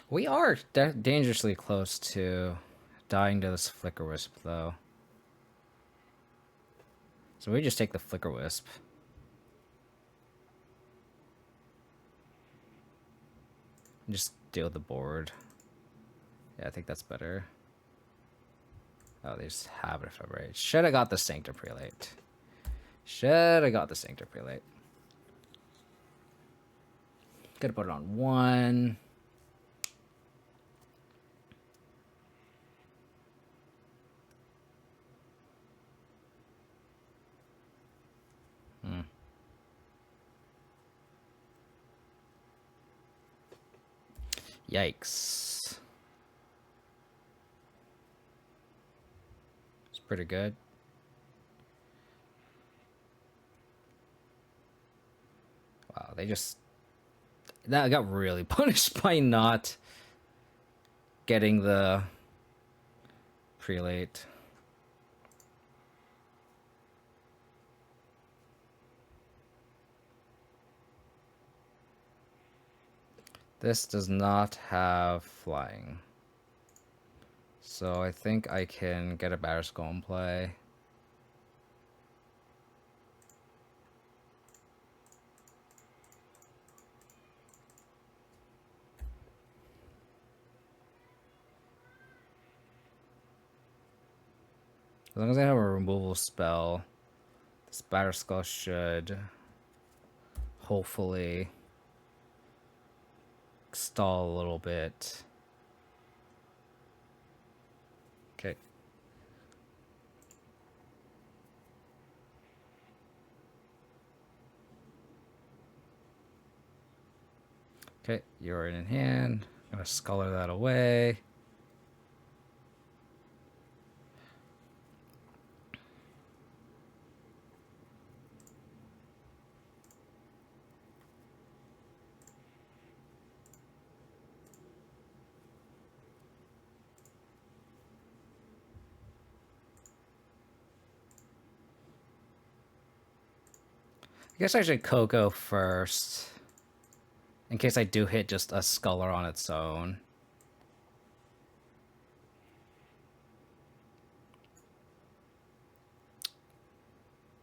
A: We are dangerously close to dying to this Flicker Wisp, though. So we just take the Flicker Wisp. And just deal with the board. Yeah, I think that's better. Oh, they just have it ephemerate. Should have got the Sanctum Prelate. Should have got the Sanctum Prelate. Could have put it on 1. Yikes. It's pretty good. Wow, they just... That got really punished by not getting the prelate. This does not have flying. So I think I can get a Batterskull in play. As long as I have a removal spell, this Batterskull should hopefully stall a little bit. Okay. Okay, you're in hand. I'm gonna sculler that away. I guess I should Coco first, in case I do hit just a Sculler on its own.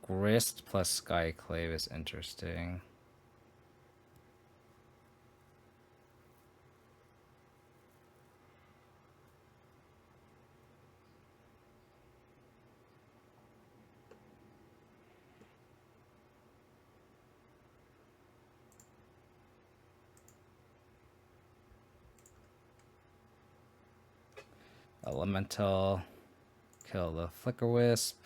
A: Grist plus Skyclave is interesting. Elemental, kill the Flicker Wisp.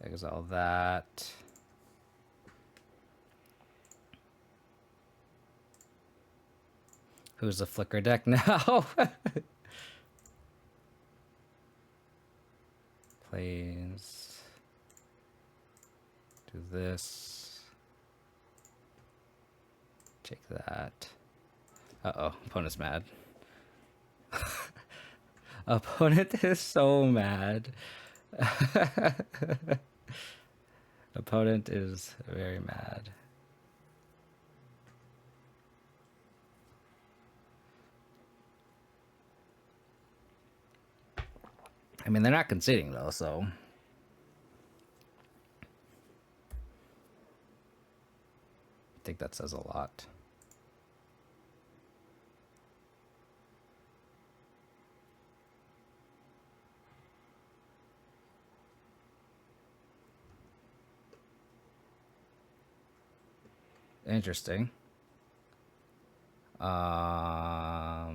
A: Exile that. Who's the Flicker deck now? Planes. Do this. Take that. Uh-oh, opponent's mad. Opponent is so mad. Opponent is very mad. I mean, they're not conceding though, so... I think that says a lot. Interesting. I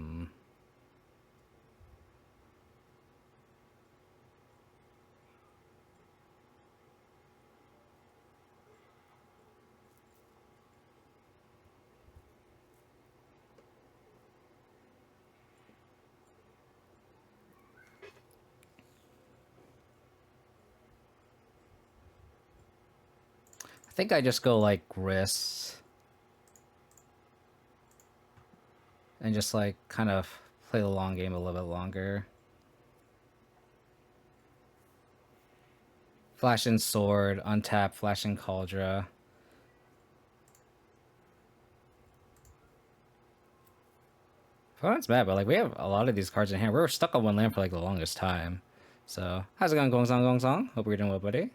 A: think I just go like Grist. and just like kind of play the long game a little bit longer. Flash in Sword, untap, Flash in Cauldra. Opponent's mad, but like we have a lot of these cards in hand. We were stuck on one land for like the longest time. So, how's it going, Gong Song, Gong Song? Hope you're doing well, buddy.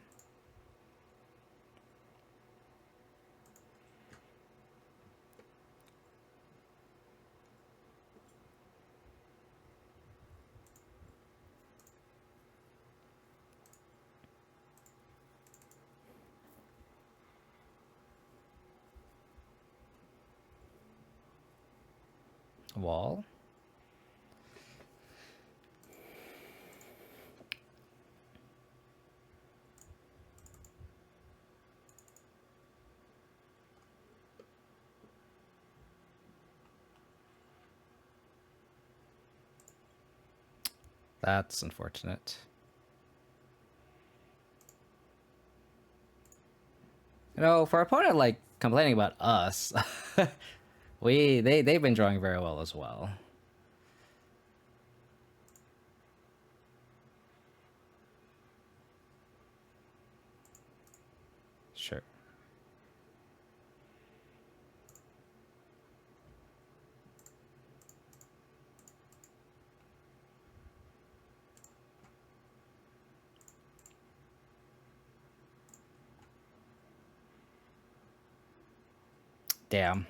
A: Wall. That's unfortunate. You know, for our opponent like complaining about us, they've been drawing very well as well. Sure. Damn.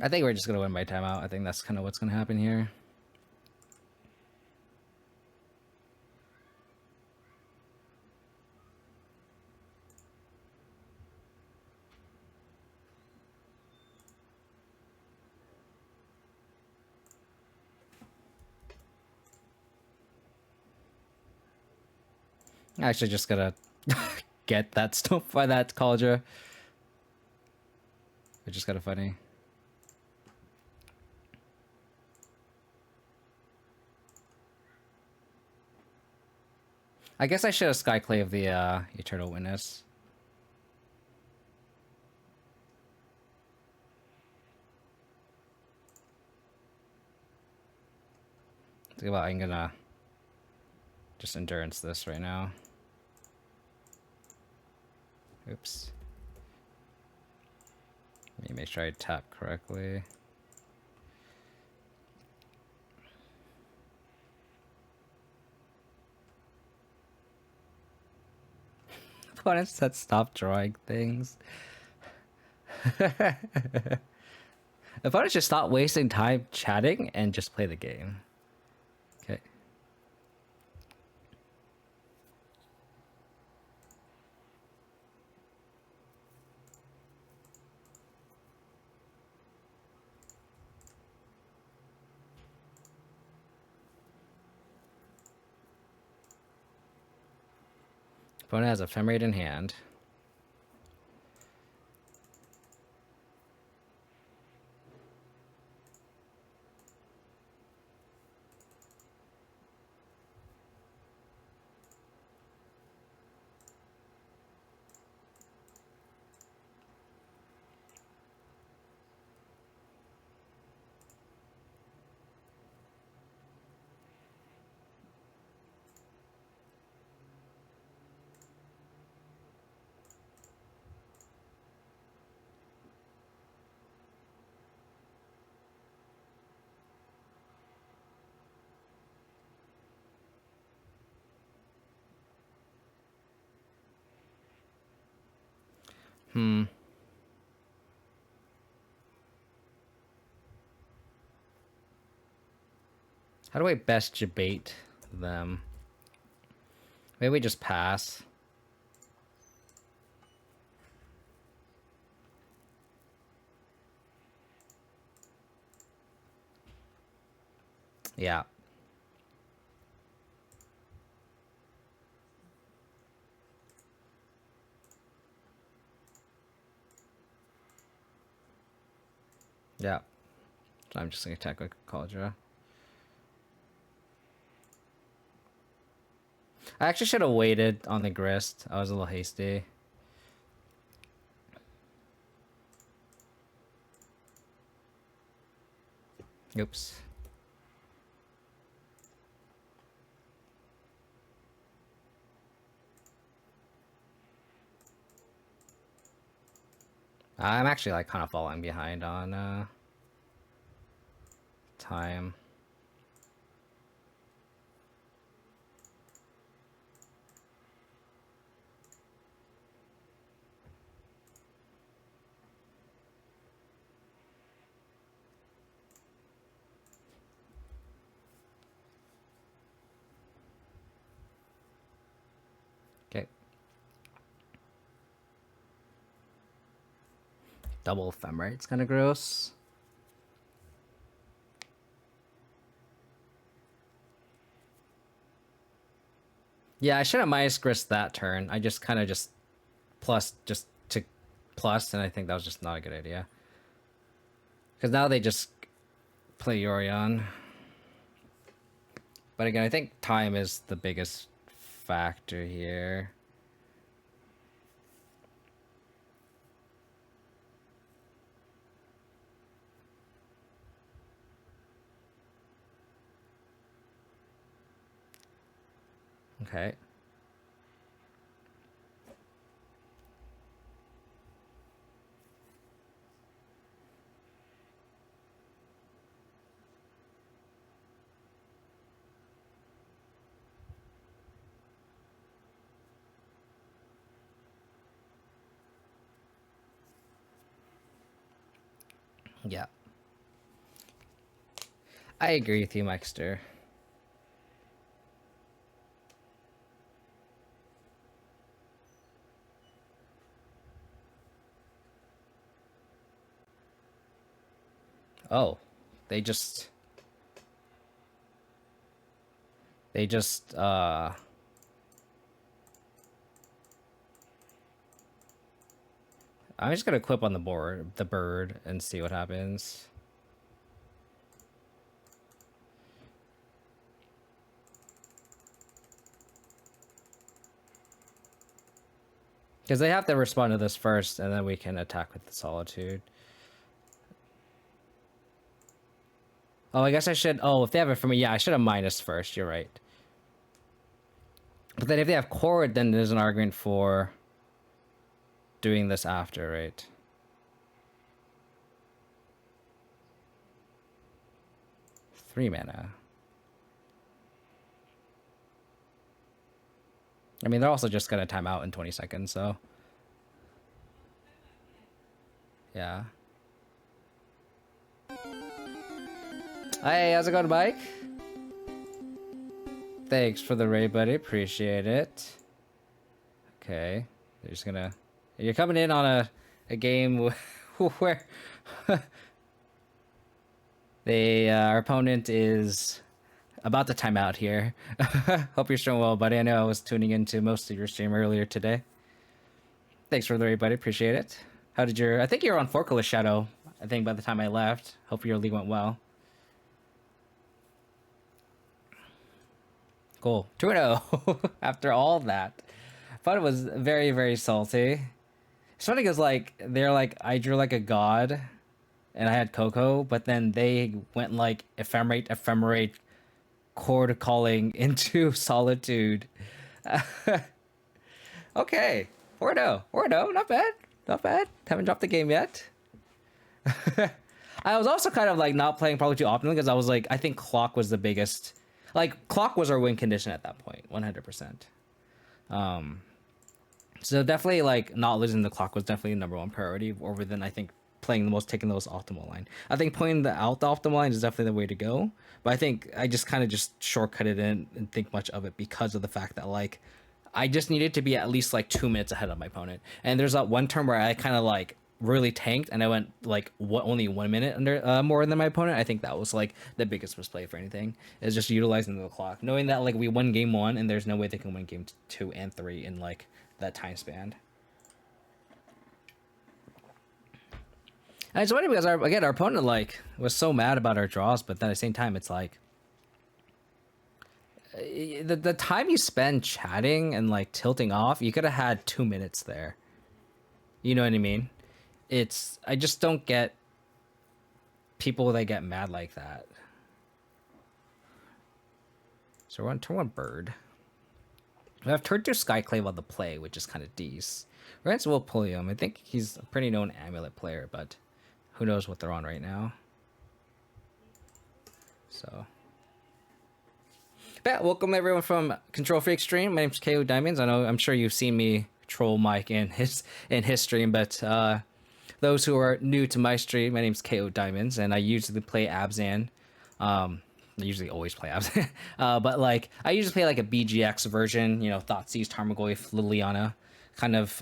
A: I think we're just gonna win by timeout. I think that's kind of what's gonna happen here. I actually just gotta get that stuff by that Cauldra. It's just kind of funny. I guess I should have Skyclave the Eternal Witness. Think about I'm gonna just endurance this right now. Oops. Let me make sure I tap correctly. Opponents said stop drawing things. Opponents just stop wasting time chatting and just play the game. Okay. Opponent has Ephemerate in hand. How do I best debate them? Maybe we just pass. Yeah. Yeah. So I'm just gonna attack with Cauldron. I actually should have waited on the Grist. I was a little hasty. Oops. I'm actually like kind of falling behind on time. Okay. Double Ephemerite's kind of gross. Yeah, I should have minus Grist that turn. I just kind of just plus just to plus, and I think that was just not a good idea. Because now they just play Yorion. But again, I think time is the biggest factor here. Okay. Yeah. I agree with you, Mixter. Oh. They just... I'm just gonna equip on the board, the bird, and see what happens. Because they have to respond to this first, and then we can attack with the Solitude. Oh, I guess I should... Oh, if they have it for me, yeah, I should have minus first. You're right. But then if they have Chord, then there's an argument for doing this after, right? Three mana. I mean, they're also just gonna time out in 20 seconds, so... Yeah. Hey, how's it going, Mike? Thanks for the raid, buddy. Appreciate it. Okay. They're just gonna... You're coming in on a game where... our opponent is about to time out here. Hope you're doing well, buddy. I know I was tuning into most of your stream earlier today. Thanks for the raid, buddy. Appreciate it. How did your... I think you were on Forklift Shadow, I think, by the time I left. Hope your league went well. Cool. 2-0 after all that. Thought it was very, very salty. It's funny because, like, they're like, I drew like a god, and I had Coco, but then they went like ephemerate, chord calling into Solitude. Okay. 4-0. 4-0. Not bad. Not bad. Haven't dropped the game yet. I was also kind of like not playing probably too optimally because I was like, I think clock was the biggest. Like, clock was our win condition at that point, 100%. So definitely, like, not losing the clock was definitely the #1 priority over than, I think, taking the most optimal line. I think playing the optimal line is definitely the way to go. But I think I just kind of just shortcutted in and think much of it because of the fact that, like, I just needed to be at least, like, 2 minutes ahead of my opponent. And there's that one turn where I kind of, like, really tanked and I went like only 1 minute under more than my opponent. I think that was like the biggest misplay for anything, is just utilizing the clock, knowing that like we won game 1 and there's no way they can win game 2 and 3 in like that time span. And it's funny because our opponent like was so mad about our draws, but then at the same time, it's like the time you spend chatting and like tilting off, you could have had 2 minutes there. You know what I mean? I just don't get people that get mad like that. So we're on turn 1 bird. We have turn 2 Skyclave on the play, which is kind of decent. We're against Will Pulliam. I think he's a pretty known amulet player, but who knows what they're on right now. So. Yeah, welcome everyone from Control Freak Stream. My name's KO Diamonds. I'm sure you've seen me troll Mike in his stream, but those who are new to my stream, my name's KO Diamonds, and I usually play Abzan. I usually always play Abzan, but like I usually play like a BGX version, you know, Thoughtseize, Tarmogoyf, Liliana, kind of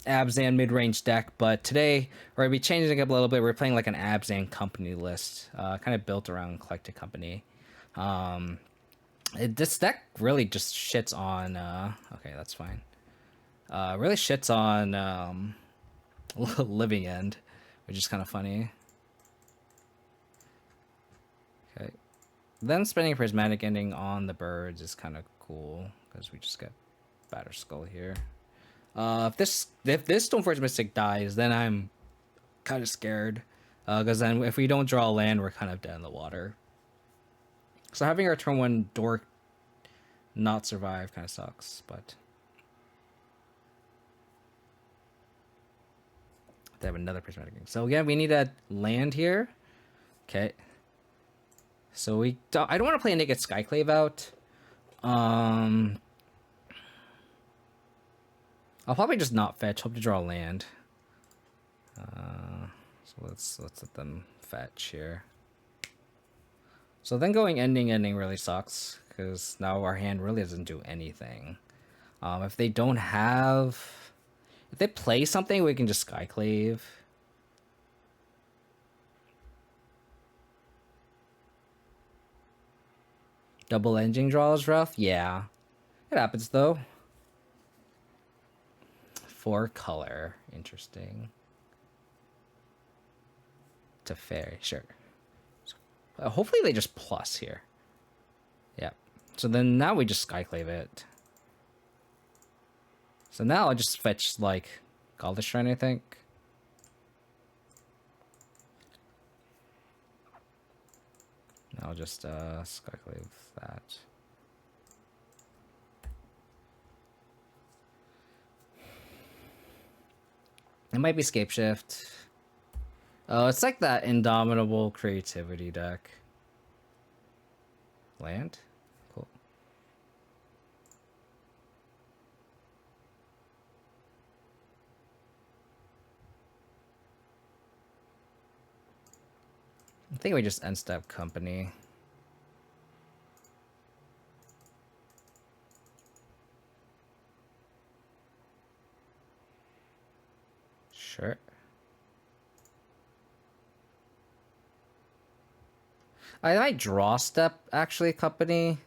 A: Abzan mid-range deck. But today we're gonna be changing it up a little bit. We're playing like an Abzan company list, kind of built around Collected Company. This deck really just shits on. Okay, that's fine. Really shits on Living End, which is kind of funny. Okay. Then spending a Prismatic Ending on the birds is kind of cool because we just get Batter Skull here. If this Stoneforge Mystic dies, then I'm kind of scared because then if we don't draw land, we're kind of dead in the water. So having our turn 1 Dork not survive kind of sucks, but they have another Prismatic Ending. So again, we need a land here. Okay. So I don't want to play a naked Skyclave out. I'll probably just not fetch. Hope to draw land. So let's let them fetch here. So then going ending really sucks because now our hand really doesn't do anything. If they don't have, if they play something, we can just Skyclave. Double ending draw is rough. Yeah, it happens though. 4 color, interesting. To fairy, sure. So, hopefully they just plus here. Yeah. So then now we just Skyclave it. So now I'll just fetch like Galdus Shrine, I think. I'll just Skyclave that. It might be Scape Shift. Oh, it's like that Indomitable Creativity deck. Land? Cool. I think we just end step company. Sure. I might draw step actually company.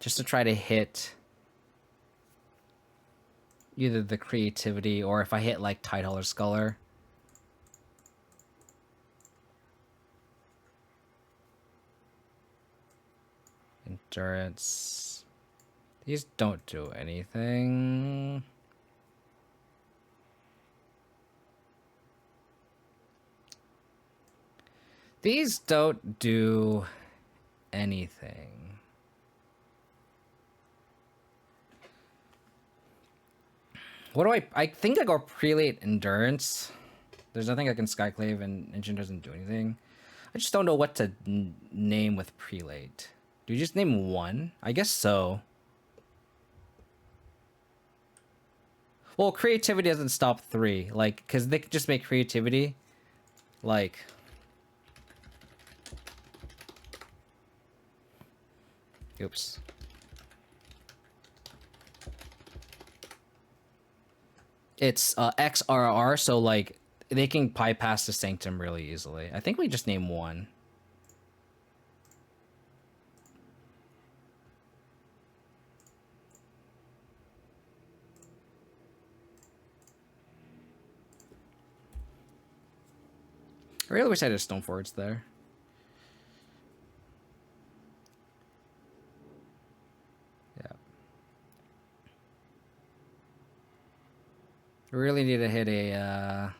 A: Just to try to hit either the creativity or if I hit like Tidehall or Sculler. Endurance. These don't do anything. These don't do anything. What do I think I go Prelate Endurance. There's nothing I can Skyclave and Engine doesn't do anything. I just don't know what to name with Prelate. Do you just name one? I guess so. Well, creativity doesn't stop 3. Like, because they could just make creativity. Like... Oops. It's XRR, so like they can bypass the Sanctum really easily. I think we just name one. I really wish I had a Stoneforge there. Yeah. We really need to hit a...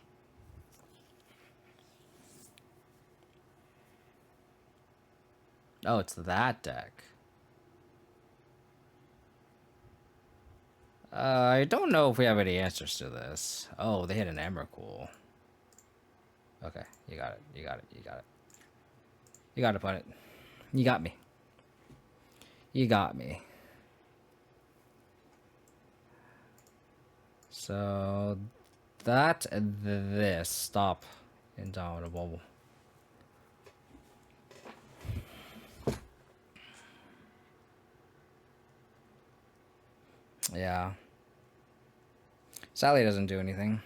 A: Oh, it's that deck. I don't know if we have any answers to this. Oh, they hit an Emrakul. Okay, you got it. You got it. You got it. You got it, opponent. You got me. You got me. So that and this. Stop. Indomitable. Yeah. Sally doesn't do anything.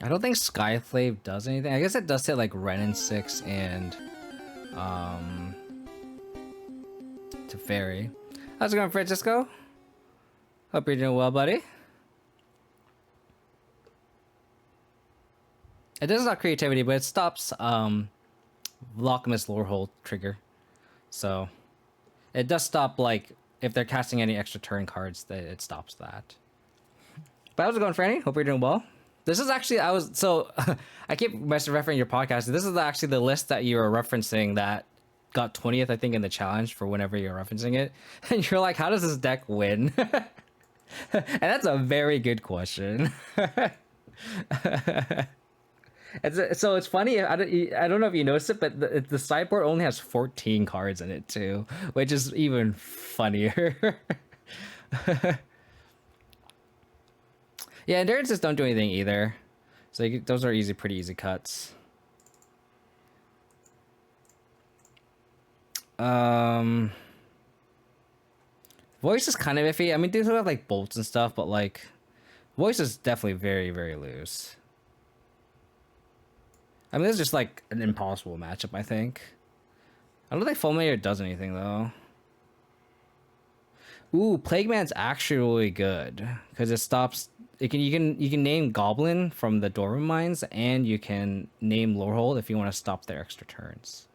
A: I don't think Skyflave does anything. I guess it does hit like Ren and 6 and Teferi. How's it going, Francisco? Hope you're doing well, buddy. It does not creativity, but it stops Lochmas Lorehold trigger. So it does stop, like, if they're casting any extra turn cards, it stops that. But how's it going, Franny? Hope you're doing well. This is actually, I keep referencing your podcast. This is actually the list that you were referencing that got 20th, I think, in the challenge for whenever you're referencing it. And you're like, how does this deck win? And that's a very good question. So it's funny. I don't know if you noticed it, but the sideboard only has 14 cards in it too, which is even funnier. Yeah, endurances don't do anything either, so those are pretty easy cuts. Voice is kind of iffy. I mean, these have like bolts and stuff, but like, voice is definitely very, very loose. I mean, this is just like an impossible matchup, I think. I don't think Fulminator does anything though. Ooh, Plague Man's actually really good because it stops. You can name Goblin from the Dormant Mines, and you can name Lorehold if you want to stop their extra turns.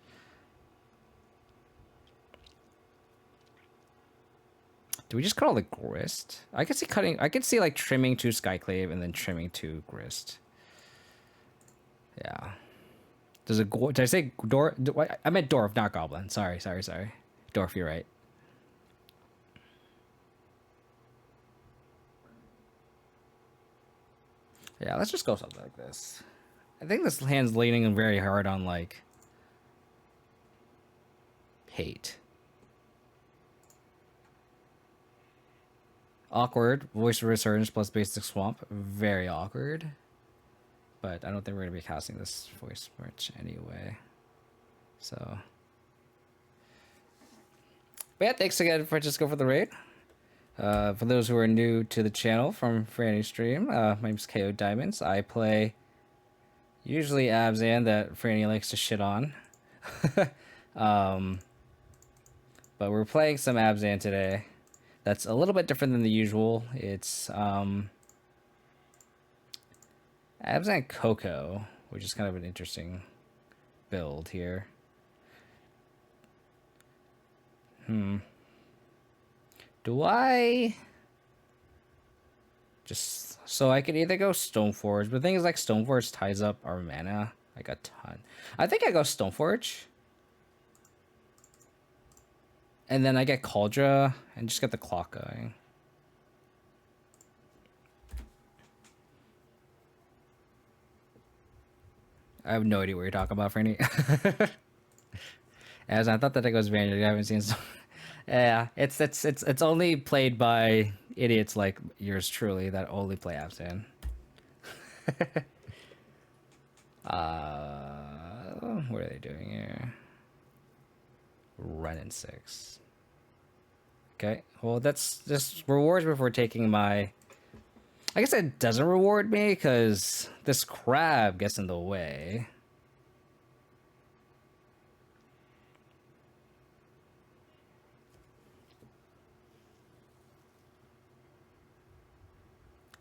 A: Do we just cut all the Grist? I could see cutting. I could see like trimming 2 Skyclave and then trimming 2 Grist. Yeah. Did I say Dwarf? I meant Dwarf, not Goblin. Sorry. Dwarf, you're right. Yeah, let's just go something like this. I think this hand's leaning very hard on, like, hate. Awkward. Voice Resurgence plus Basic Swamp. Very awkward. But I don't think we're going to be casting this voice much anyway. So. But yeah, thanks again, Francisco, for the raid. For those who are new to the channel from Franny's stream, my name's KO Diamonds. I play usually Abzan that Franny likes to shit on. But we're playing some Abzan today. That's a little bit different than the usual. It's Abzan Coco, which is kind of an interesting build here. Do I just so I could either go Stoneforge, but the thing is, like, Stoneforge ties up our mana like a ton. I think I go Stoneforge, and then I get Cauldra and just get the clock going. I have no idea what you're talking about, Franny. As I thought that it goes Vanity. I haven't seen. Yeah, it's only played by idiots like yours truly that only play Abzan. What are they doing here? Run in 6. Okay, well, that's just rewards before taking my... I guess it doesn't reward me because this crab gets in the way.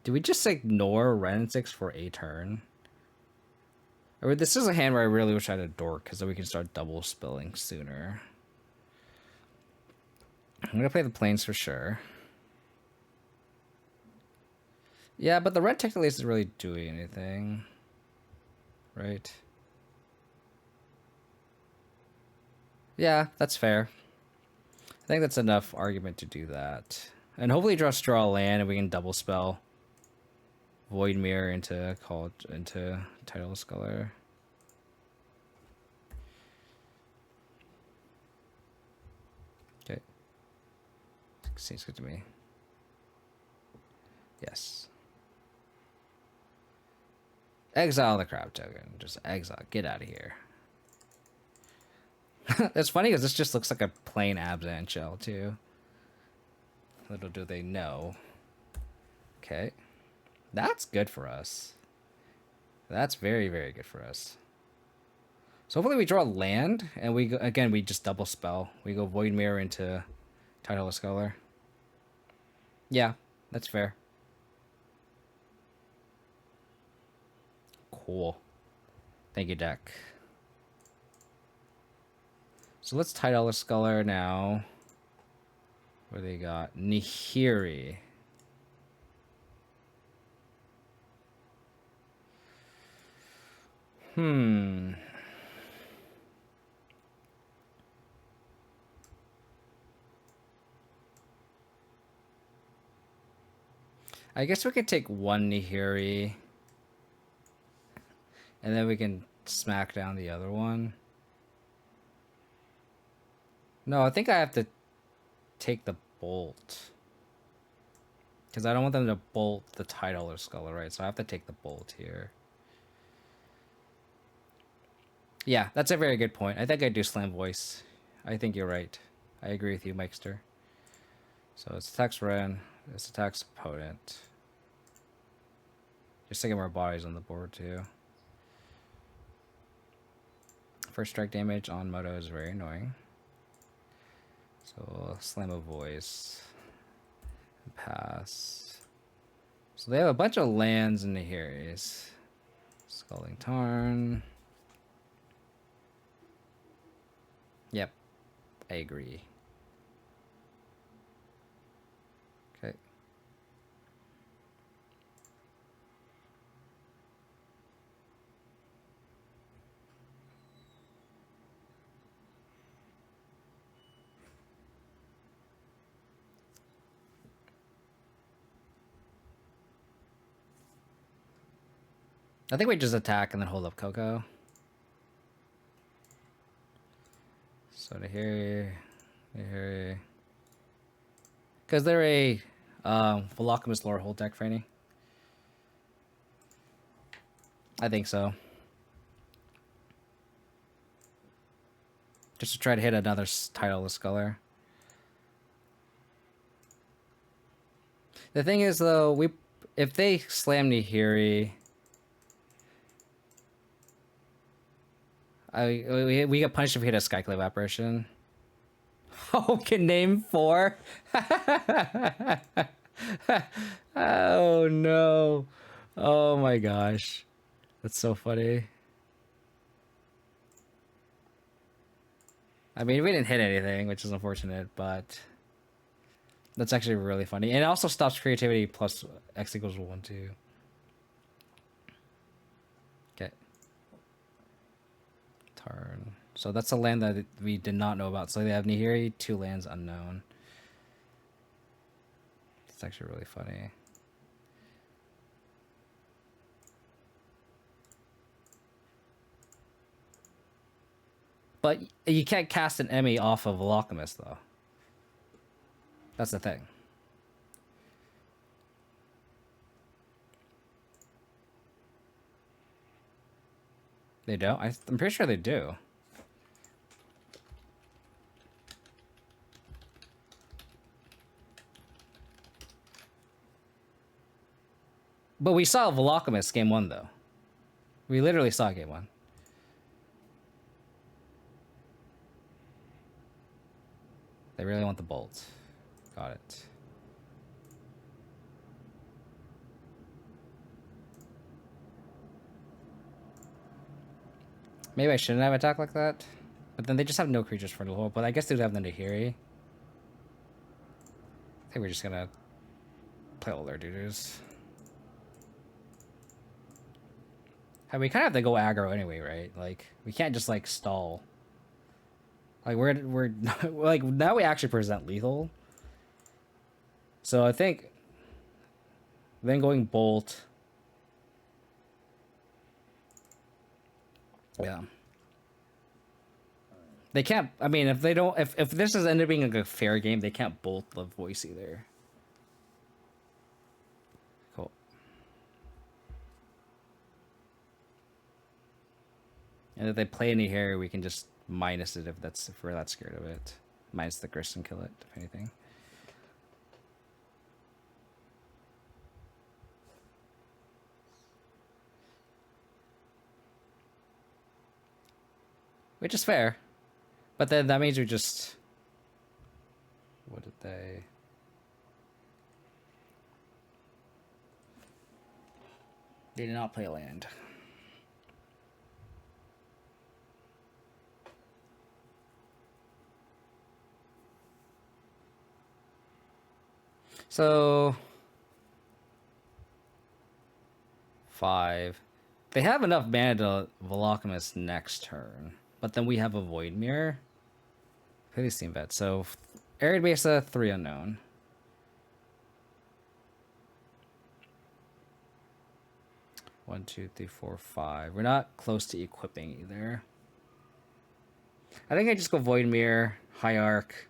A: Do we just ignore Ren 6 for a turn? Or this is a hand where I really wish I had a dork, because then we can start double spilling sooner. I'm gonna play the planes for sure. Yeah, but the red technically isn't really doing anything. Right? Yeah, that's fair. I think that's enough argument to do that. And hopefully draw straw land and we can double spell Void Mirror into Tidal Sculler. Okay. Seems good to me. Yes. Exile the crab token. Just exile. Get out of here. It's funny because this just looks like a plain Abzan shell too. Little do they know. Okay. That's good for us. That's very, very good for us. So hopefully we draw land, and we go, again, we just double spell. We go Void Mirror into Tidal Sculler. Yeah, that's fair. Cool. Thank you, deck. So let's Tidal Sculler now. What do they got? Nihiri. I guess we could take one Nihiri. And then we can smack down the other one. No, I think I have to take the bolt. Because I don't want them to bolt the Tidal Sculler, right? So I have to take the bolt here. Yeah, that's a very good point. I think I do Slam Voice. I think you're right. I agree with you, Mikester. So it's attacks Ren. This attacks opponent. Just to get more bodies on the board, too. First strike damage on Moto is very annoying. So Slam a Voice. Pass. So they have a bunch of lands in the Nihiris. Scalding Tarn. Yep, I agree. Okay. I think we just attack and then hold up Coco. So Nihiri. Because they're a Velomechous Lorehold deck, Franny. I think so. Just to try to hit another Tidal Sculler. The thing is, though, if they slam Nihiri, we get punished if we hit a Skyclave Apparition. Oh, can name 4? Oh no! Oh my gosh, that's so funny. I mean, we didn't hit anything, which is unfortunate, but that's actually really funny. And it also stops creativity plus X equals 1, 2. Okay. Turn. So that's a land that we did not know about. So they have Nihiri, 2 lands unknown. It's actually really funny. But you can't cast an Emmy off of Velomechous, though. That's the thing. They don't? I'm pretty sure they do. But we saw Velomechous game 1, though. We literally saw game 1. They really want the bolt. Got it. Maybe I shouldn't have attacked like that. But then they just have no creatures for the whole. But I guess they do have the Nahiri. I think we're just gonna play all their doo-doos. We kind of have to go aggro anyway, right? Like, we can't just, like, stall. Like, we're like, now we actually present lethal. So I think then going Bolt. Yeah. They can't, I mean, if they don't, if this is ended up being like a fair game, they can't Bolt the voice either. Cool. And if they play any hair, we can just minus it if we're that scared of it. Minus the Grist and kill it, if anything. Which is fair. But then that means we just... What did they... They did not play land. So... 5. They have enough mana to Velomechous next turn. But then we have a Void Mirror. Please Steam Vet. So, Arid Mesa, 3 unknown. One, two, three, four, 5. We're not close to equipping either. I think I just go Void Mirror, High Arc,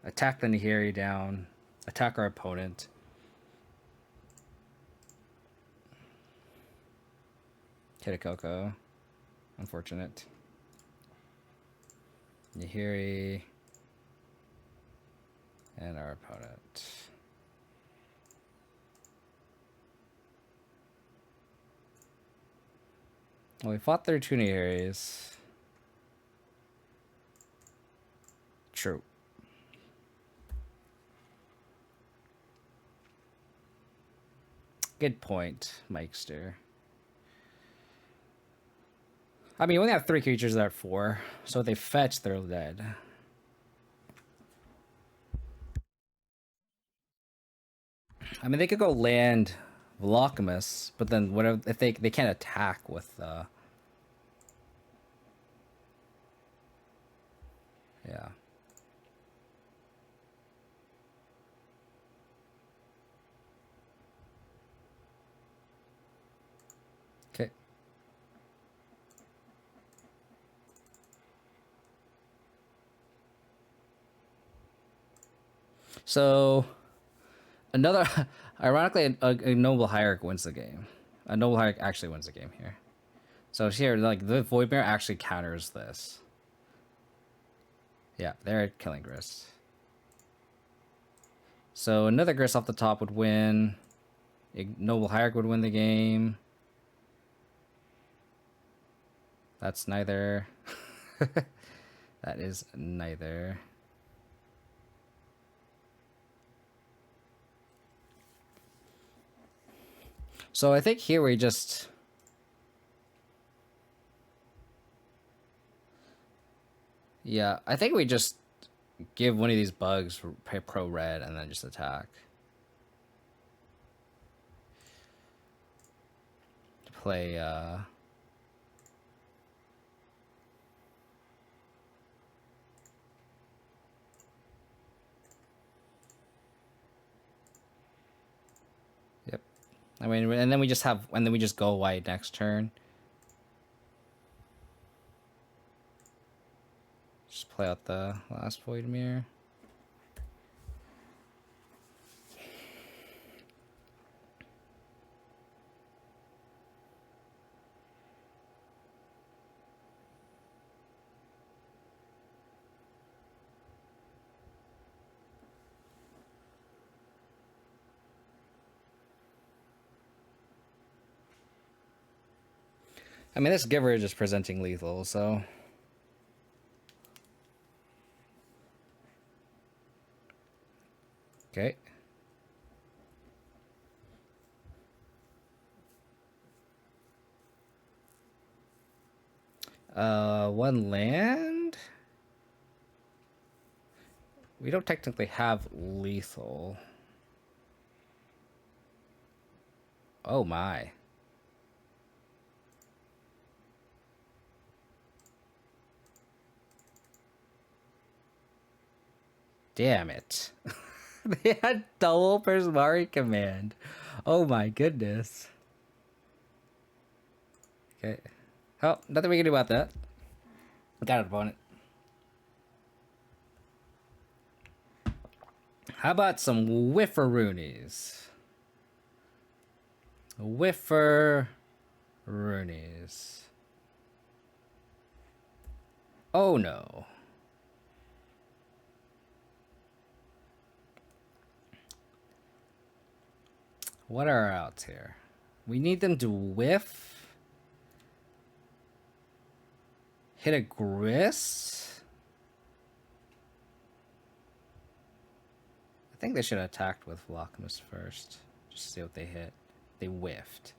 A: attack the Nahiri down, attack our opponent. Hit a Coco. Unfortunate. Nahiri. And our opponent. Well, we fought their two Nahiris. True. Good point, Mikester. I mean, we only have 3 creatures that are 4, so if they fetch, they're dead. I mean, they could go land Velomechous, but then what if they can't attack with yeah. Okay. So another, ironically, a Noble Hierarch wins the game. A Noble Hierarch actually wins the game here. So here, like, the Void Mirror actually counters this. Yeah, they're killing Grist. So another Grist off the top would win. A Noble Hierarch would win the game. That's neither. That is neither. So I think here we just... Yeah, I think we just give one of these bugs pro red and then just attack. Play, Yep. I mean, and then we just have, and then we just go white next turn. Just play out the last Void Mirror. I mean, this Giver is just presenting lethal, so... Okay. One land? We don't technically have lethal. Oh my. Damn it. They had double Prismari command. Oh my goodness. Okay. Oh, nothing we can do about that. Got an opponent. How about some Whifferoonies? Whifferoonies. Oh no. What are our outs here? We need them to whiff. Hit a Grist. I think they should have attacked with Velomechous first. Just see what they hit. They whiffed.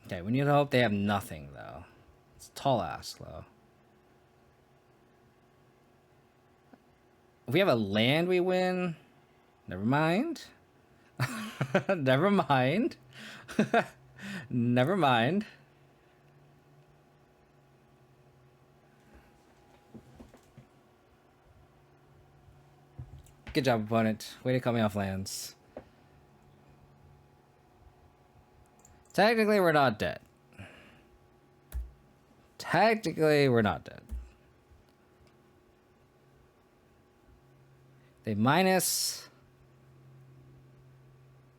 A: Okay, we need to hope they have nothing though. It's tall ass though. If we have a land, we win. Never mind. Never mind. Never mind. Good job, opponent. Way to cut me off lands. Technically, we're not dead. Technically, we're not dead. They minus.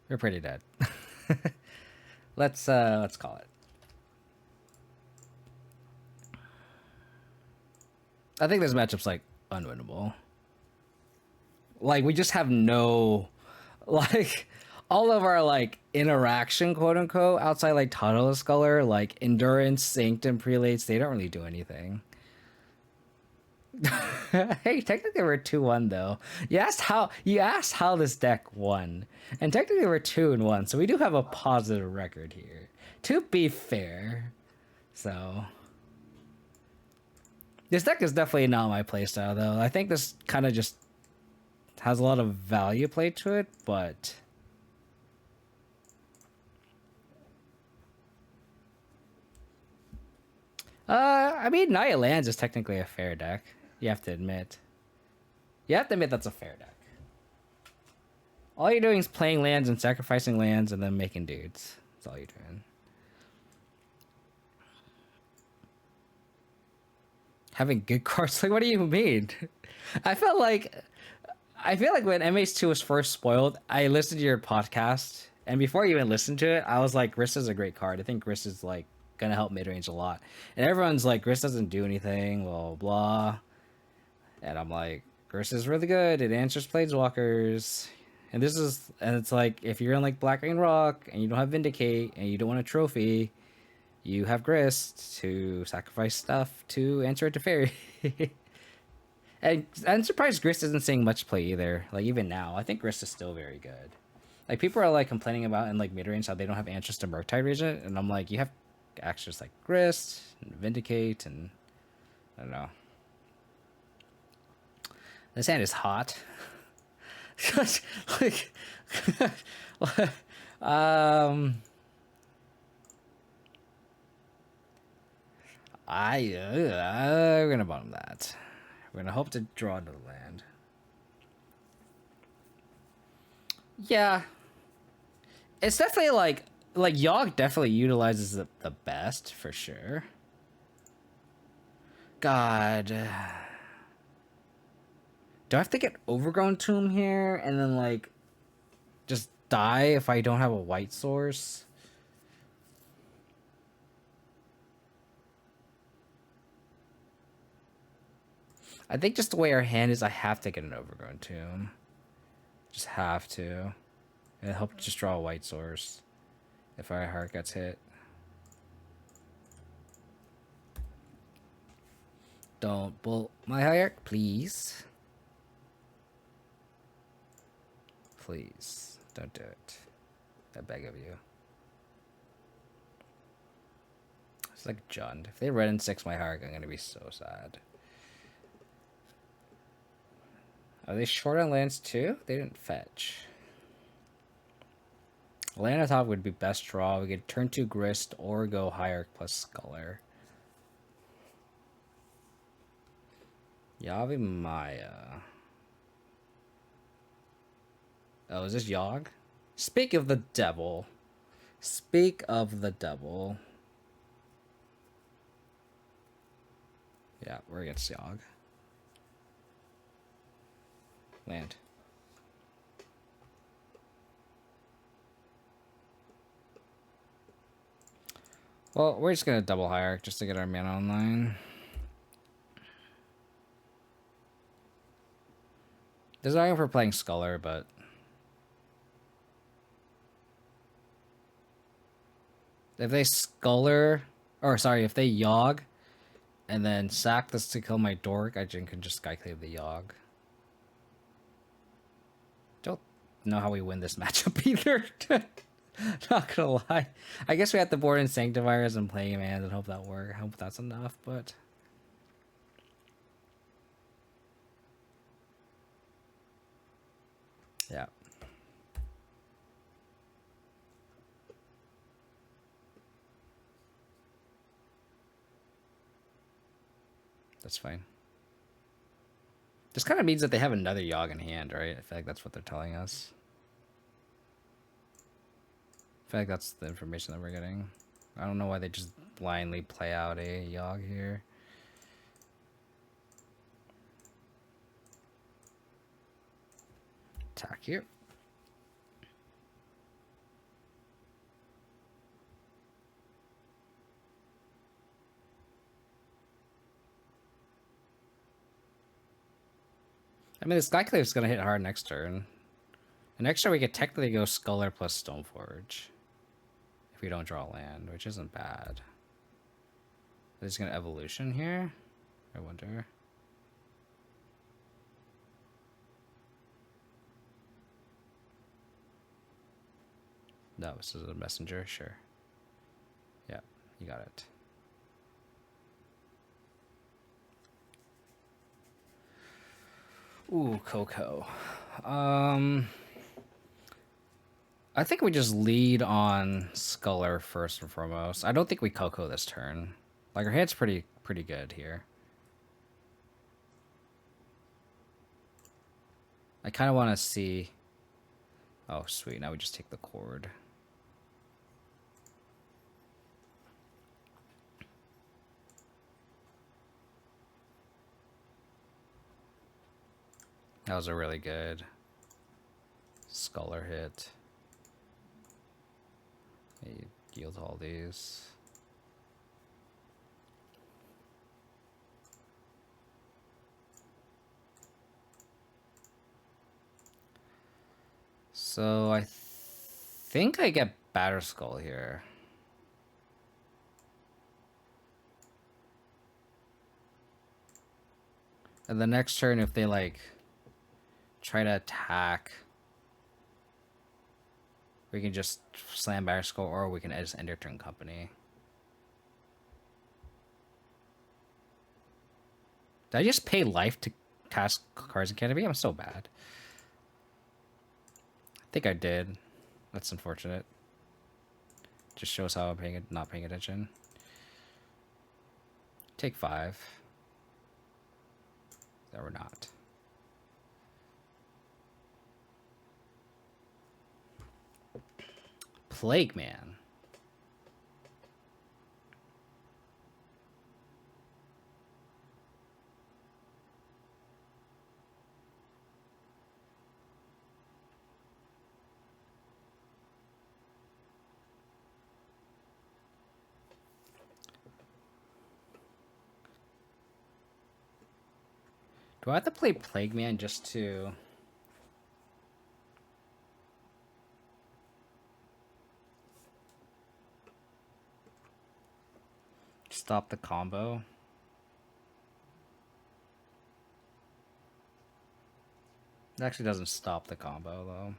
A: We're pretty dead. Let's call it. I think this matchup's like unwinnable. Like we just have no, like all of our like interaction, quote unquote, outside like Titleist Color, like Endurance, Synced, and Prelates, they don't really do anything. Hey, technically we're 2-1 though. You asked how this deck won, and technically we're 2-1, so we do have a positive record here. To be fair, so this deck is definitely not my playstyle though. I think this kind of just has a lot of value play to it, but I mean, Night Lands is technically a fair deck. You have to admit. You have to admit that's a fair deck. All you're doing is playing lands and sacrificing lands and then making dudes. That's all you're doing. Having good cards? Like, what do you mean? I feel like when MH2 was first spoiled, I listened to your podcast, and before you even listened to it, I was like, Grist is a great card. I think Grist is like gonna help mid range a lot. And everyone's like, Grist doesn't do anything, blah blah. And I'm like, Grist is really good. It answers planeswalkers. And it's like, if you're in like Black Rain Rock and you don't have Vindicate and you don't want a trophy, you have Grist to sacrifice stuff to answer it to Fairy. And I'm surprised Grist isn't seeing much play either. Like even now, I think Grist is still very good. Like people are like complaining about in like mid range how they don't have answers to Murktide Regent, and I'm like, you have access like Grist and Vindicate, and I don't know. This hand is hot. Like, we're gonna bottom that. We're gonna hope to draw another land. Yeah, it's definitely like Yogg definitely utilizes it the best for sure. God, do I have to get Overgrown Tomb here and then like just die if I don't have a white source? I think just the way our hand is, I have to get an Overgrown Tomb. Just have to. And help just draw a white source if our heart gets hit. Don't bolt my hierarch, please. Please, don't do it. I beg of you. It's like Jund. If they red and 6 my Hark, I'm gonna be so sad. Are they short on lands too? They didn't fetch. Land on top would be best draw. We could turn 2 Grist or go Hierarch plus Sculler. Yawgmoth. Oh, is this Yawg? Speak of the devil. Speak of the devil. Yeah, we're against Yawg. Land. Well, we're just gonna double Hierarch just to get our mana online. There's no for playing Sculler, but if they Sculler, or sorry, if they Yawg, and then sack this to kill my Dork, I can just Skyclave the Yawg. Don't know how we win this matchup either. Not gonna lie. I guess we have to board in Sanctifiers and play Commands and hope that works. I hope that's enough, but yeah. That's fine. This kind of means that they have another Yawg in hand, right? I feel like that's what they're telling us. I feel like that's the information that we're getting. I don't know why they just blindly play out a Yawg here. Attack here. I mean, this Skyclave is going to hit hard next turn. And next turn we could technically go Sculler plus Stoneforge. If we don't draw land, which isn't bad. Are they going to Evolution here? I wonder. No, this is a messenger, sure. Yeah, you got it. Ooh, Coco. I think we just lead on Sculler first and foremost. I don't think we Coco this turn. Like, our hand's pretty good here. I kind of want to see... Oh, sweet. Now we just take the cord. That was a really good Sculler hit. You yield all these. So I think I get Batterskull here. And the next turn, if they like try to attack, we can just slam Batterskull, or we can just end their turn company. Did I just pay life to cast cards in Canopy? I'm so bad. I think I did. That's unfortunate. Just shows how I'm not paying attention. Take 5. That we're not. Plague Man. Do I have to play Plague Man just to... stop the combo? It actually doesn't stop the combo, though.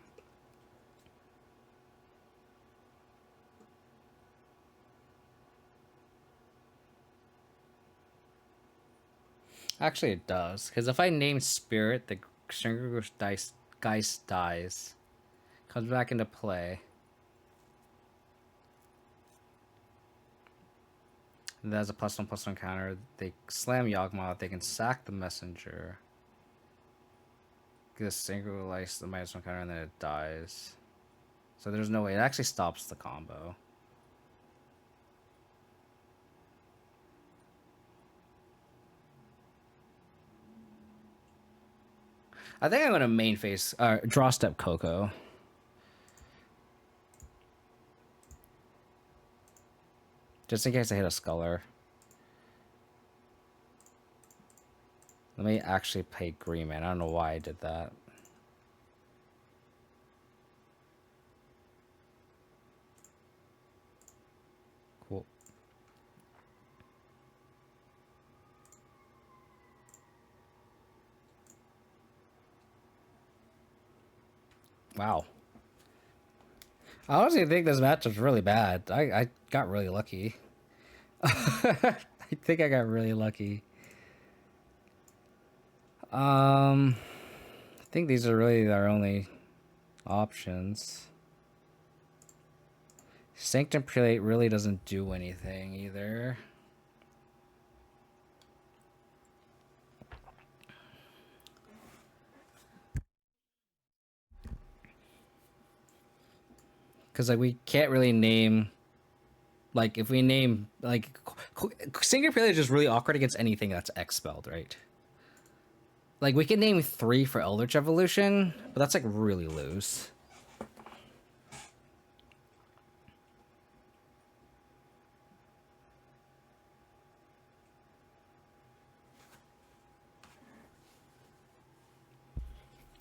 A: Actually, it does. Because if I name Spirit, the Stringer dice Geist dies. Comes back into play. And that has a +1/+1 counter. They slam Yawgmoth. They can sack the Messenger. Get a Synchrolize the -1 counter, and then it dies. So there's no way. It actually stops the combo. I think I'm going to main face, draw step Coco. Just in case I hit a Sculler. Let me actually play Green Man. I don't know why I did that. Cool. Wow. I honestly think this match was really bad. I got really lucky. I think I got really lucky. I think these are really our only options. Sanctum Prelate really doesn't do anything either. Because like we can't really name, like if we name like Sanctum Prelate is just really awkward against anything that's expelled, right? Like we can name 3 for Eldritch Evolution, but that's like really loose.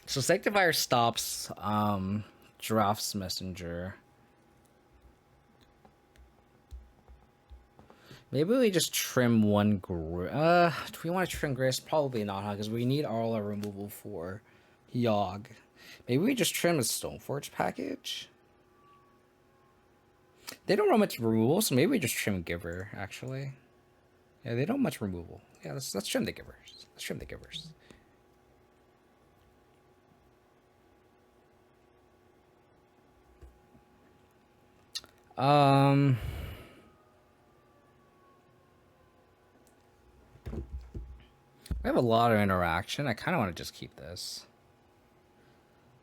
A: So Sanctifier stops Giraffe's Messenger. Maybe we just trim one do we want to trim Grace? Probably not, huh? Because we need all our removal for Yawg. Maybe we just trim a Stoneforge package? They don't run much removal, so maybe we just trim Giver, actually. Yeah, they don't much removal. Yeah, let's trim the Givers. Let's trim the Givers. We have a lot of interaction. I kind of want to just keep this.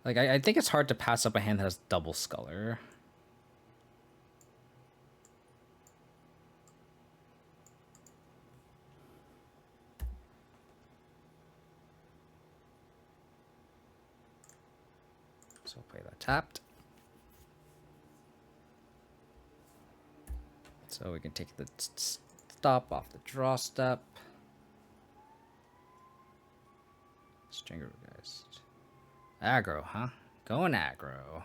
A: Like, I think it's hard to pass up a hand that has double Sculler. So I'll play that tapped. So we can take the stop off the draw step. Stringer Geist. Aggro, huh? Going aggro.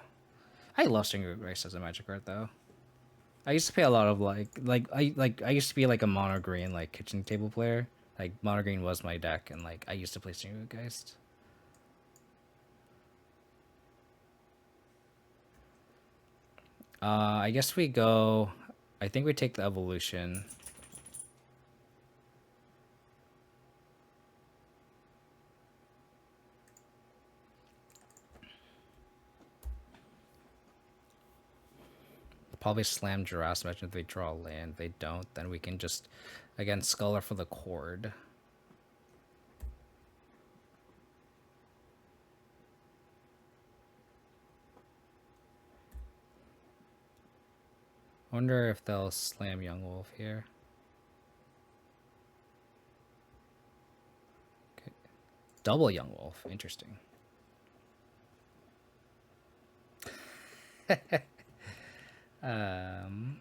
A: I love Stringer Geist as a magic card though. I used to play a lot of I used to be like a mono green like kitchen table player. Like mono green was my deck, and like I used to play Stringer Geist. I guess we go. I think we take the evolution. Probably slam Giraffe's Messenger if they draw a land. If they don't, then we can just, again, Sculler for the cord. Wonder if they'll slam Yawgmoth here. Okay. Double Yawgmoth. Interesting. um...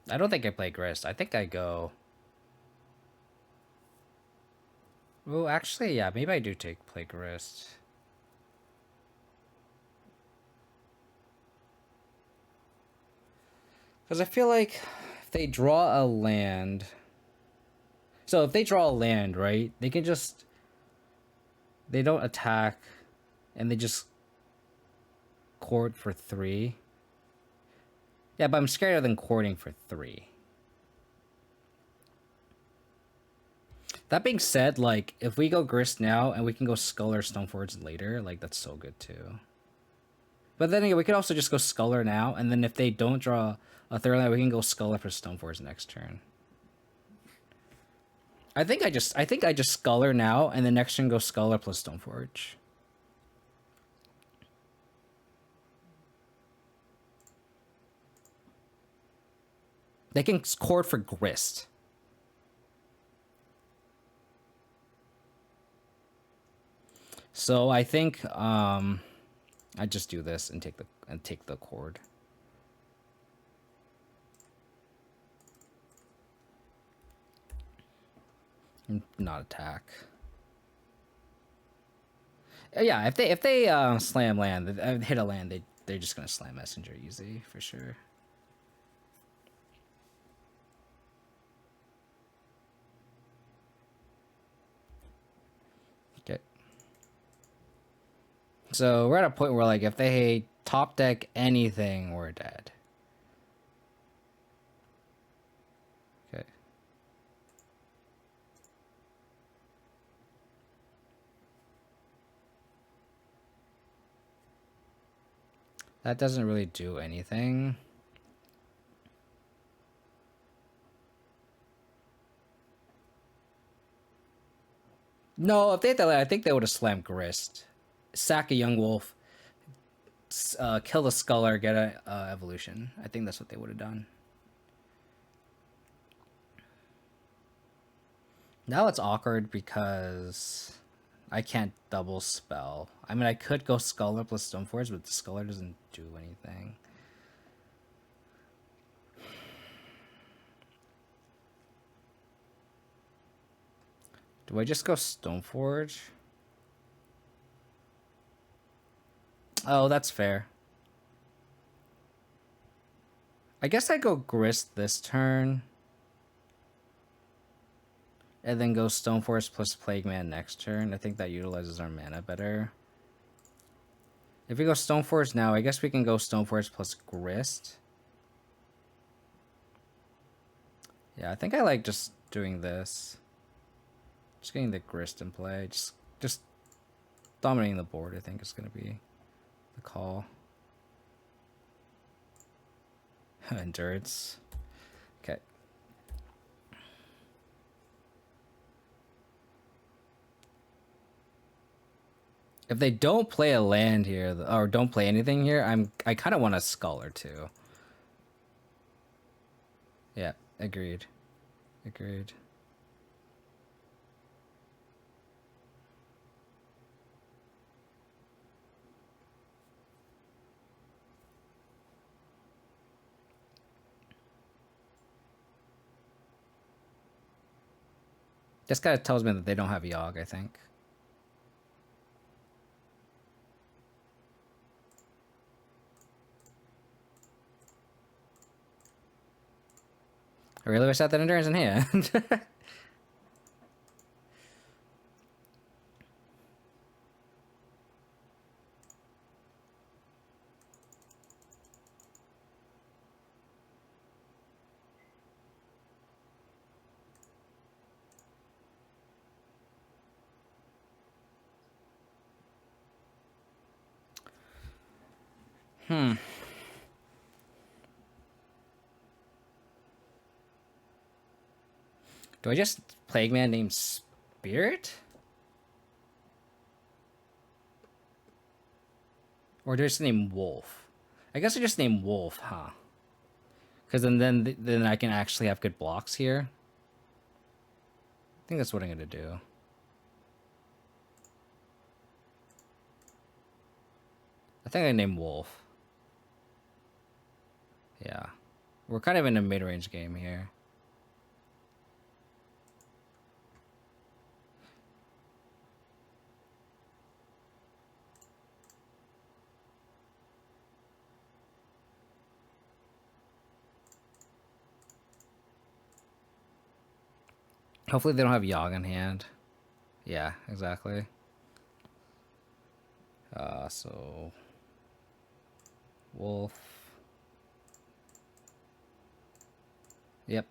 A: I don't think I play Grist. I think I go. Oh, actually, yeah, maybe I do play Grist. Because I feel like if they draw a land. So if they draw a land, right, they can just. They don't attack, and they just court for 3. Yeah, but I'm scared of them courting for 3. That being said, like, if we go Grist now and we can go Skull or Stoneforge later, like, that's so good too. But then again, we could also just go Sculler now, and then if they don't draw a third land, we can go Sculler for Stoneforge next turn. I think I just Sculler now, and the next turn go Sculler plus Stoneforge. They can court for Grist. So I think I just do this and take the cord. Not attack. Yeah, if they slam land, hit a land, they're just gonna slam Messenger easy for sure. Okay. So we're at a point where, like, if they top deck anything, we're dead. Okay. That doesn't really do anything. No, if they had that, I think they would have slammed Grist. Sack a Yawgmoth, kill the Sculler, get a evolution. I think that's what they would have done. Now it's awkward because I can't double spell. I mean, I could go Sculler plus Stoneforge, but the Sculler doesn't do anything. Do I just go Stoneforge? Oh, that's fair. I guess I go Grist this turn. And then go Stoneforge plus Plague Man next turn. I think that utilizes our mana better. If we go Stoneforge now, I guess we can go Stoneforge plus Grist. Yeah, I think I like just doing this. Just getting the Grist in play. Just dominating the board, I think, is going to be the call. Endurance. Okay. If they don't play a land here, or don't play anything here, I kind of want a Sculler too. Yeah, agreed. Agreed. This kind of tells me that they don't have Yawg, I think. I really wish I had that endurance in hand. Do I just Plague Man named Spirit? Or do I just name Wolf? I guess I just name Wolf, huh? Because then I can actually have good blocks here. I think that's what I'm gonna do. I think I name Wolf. Yeah. We're kind of in a mid-range game here. Hopefully they don't have Yawg in hand. Yeah, exactly. So Wolf. Yep.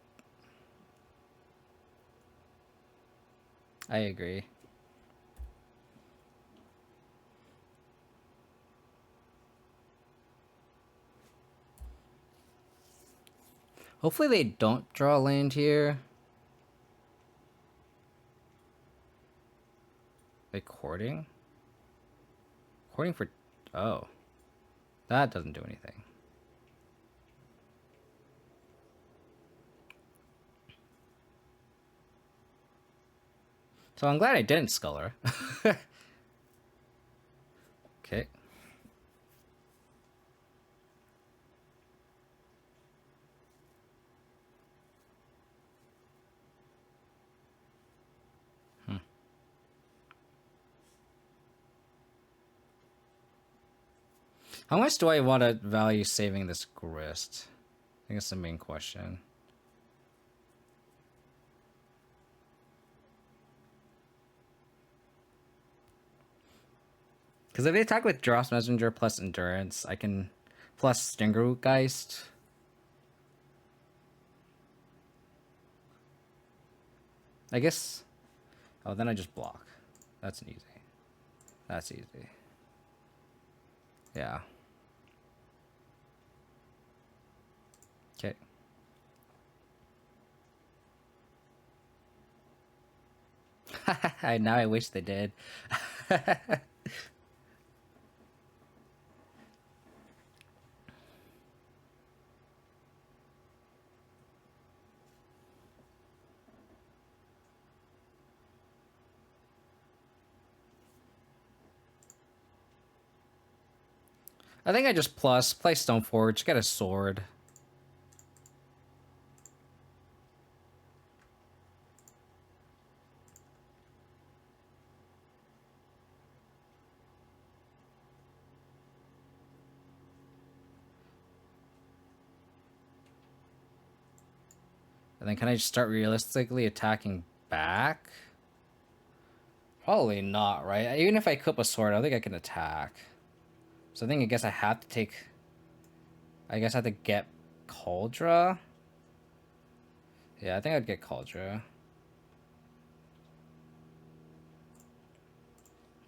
A: I agree. Hopefully they don't draw land here. They courting? Courting for... Oh. That doesn't do anything. So I'm glad I didn't Sculler. Okay. How much do I want to value saving this grist? I think that's the main question. Because if they attack with Dross Messenger plus Endurance, I can plus Stingergeist. I guess... Oh, then I just block. That's easy. That's easy. Yeah. Okay. Now I wish they did. I think I just play Stoneforge, get a sword. And then can I just start realistically attacking back? Probably not, right? Even if I equip a sword, I don't think I can attack. So I guess I have to take... I guess I have to get Cauldra? Yeah, I think I'd get Cauldra.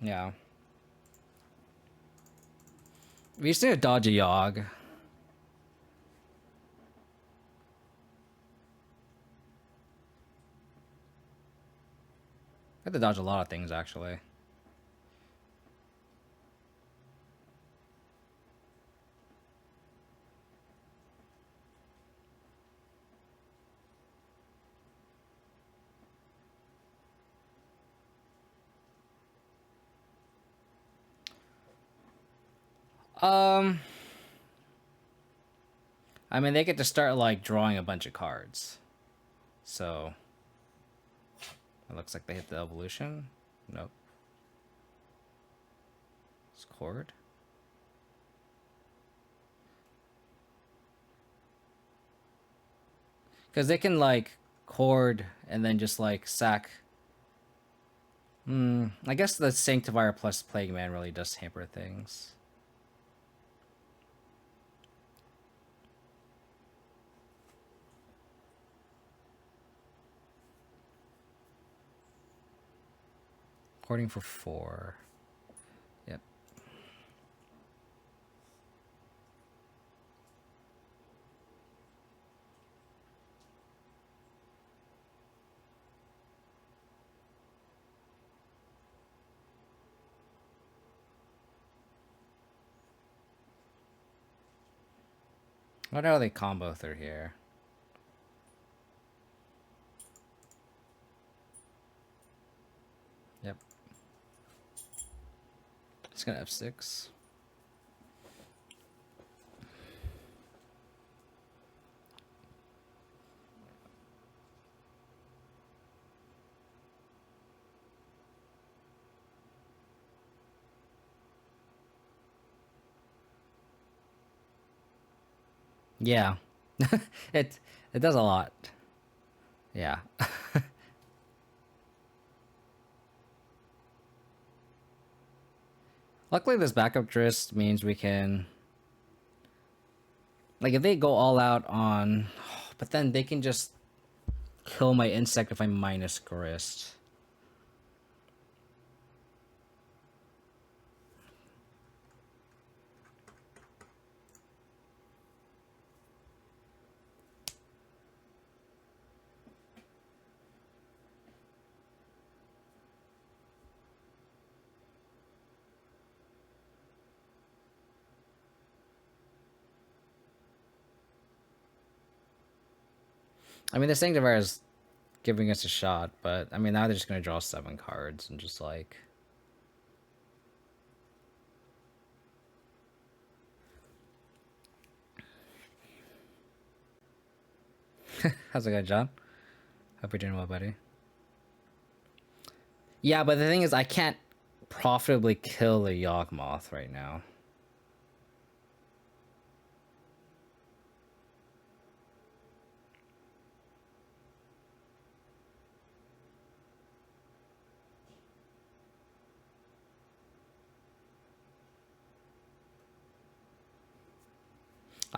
A: Yeah. We just need to dodge a Yawg. I have to dodge a lot of things, actually. I mean, they get to start, like, drawing a bunch of cards. So... It looks like they hit the evolution. Nope. It's Cord. Because they can, like, Cord and then just, like, sack... I guess the Sanctifier plus Plague Man really does hamper things. Cording for 4. Yep. What are they combo through here? Yep. It's gonna F6. Yeah. it does a lot. Yeah. Luckily this backup Drist means we can Like if they go all out on, but then they can just kill my insect if I minus grist. I mean, the Sanctifier is giving us a shot, but I mean, now they're just going to draw 7 cards and just like. How's it going, John? Hope you're doing well, buddy. Yeah, but the thing is, I can't profitably kill the Yawgmoth right now.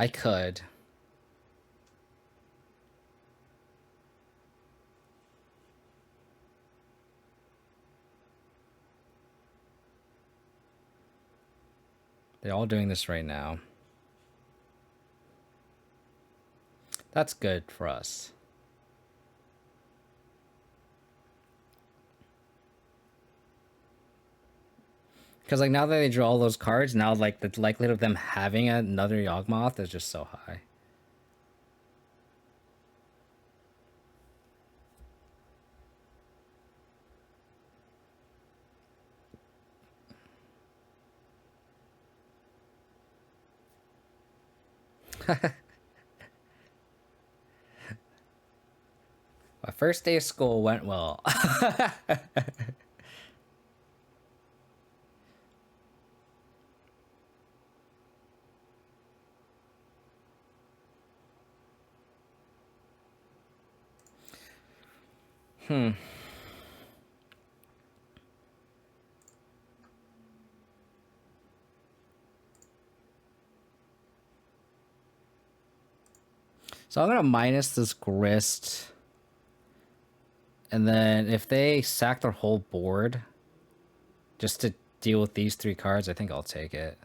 A: I could. They're all doing this right now. That's good for us. Because like now that they draw all those cards, now like the likelihood of them having another Yawgmoth is just so high. My first day of school went well. So I'm gonna minus this grist. And then if they sack their whole board just to deal with these 3 cards, I think I'll take it.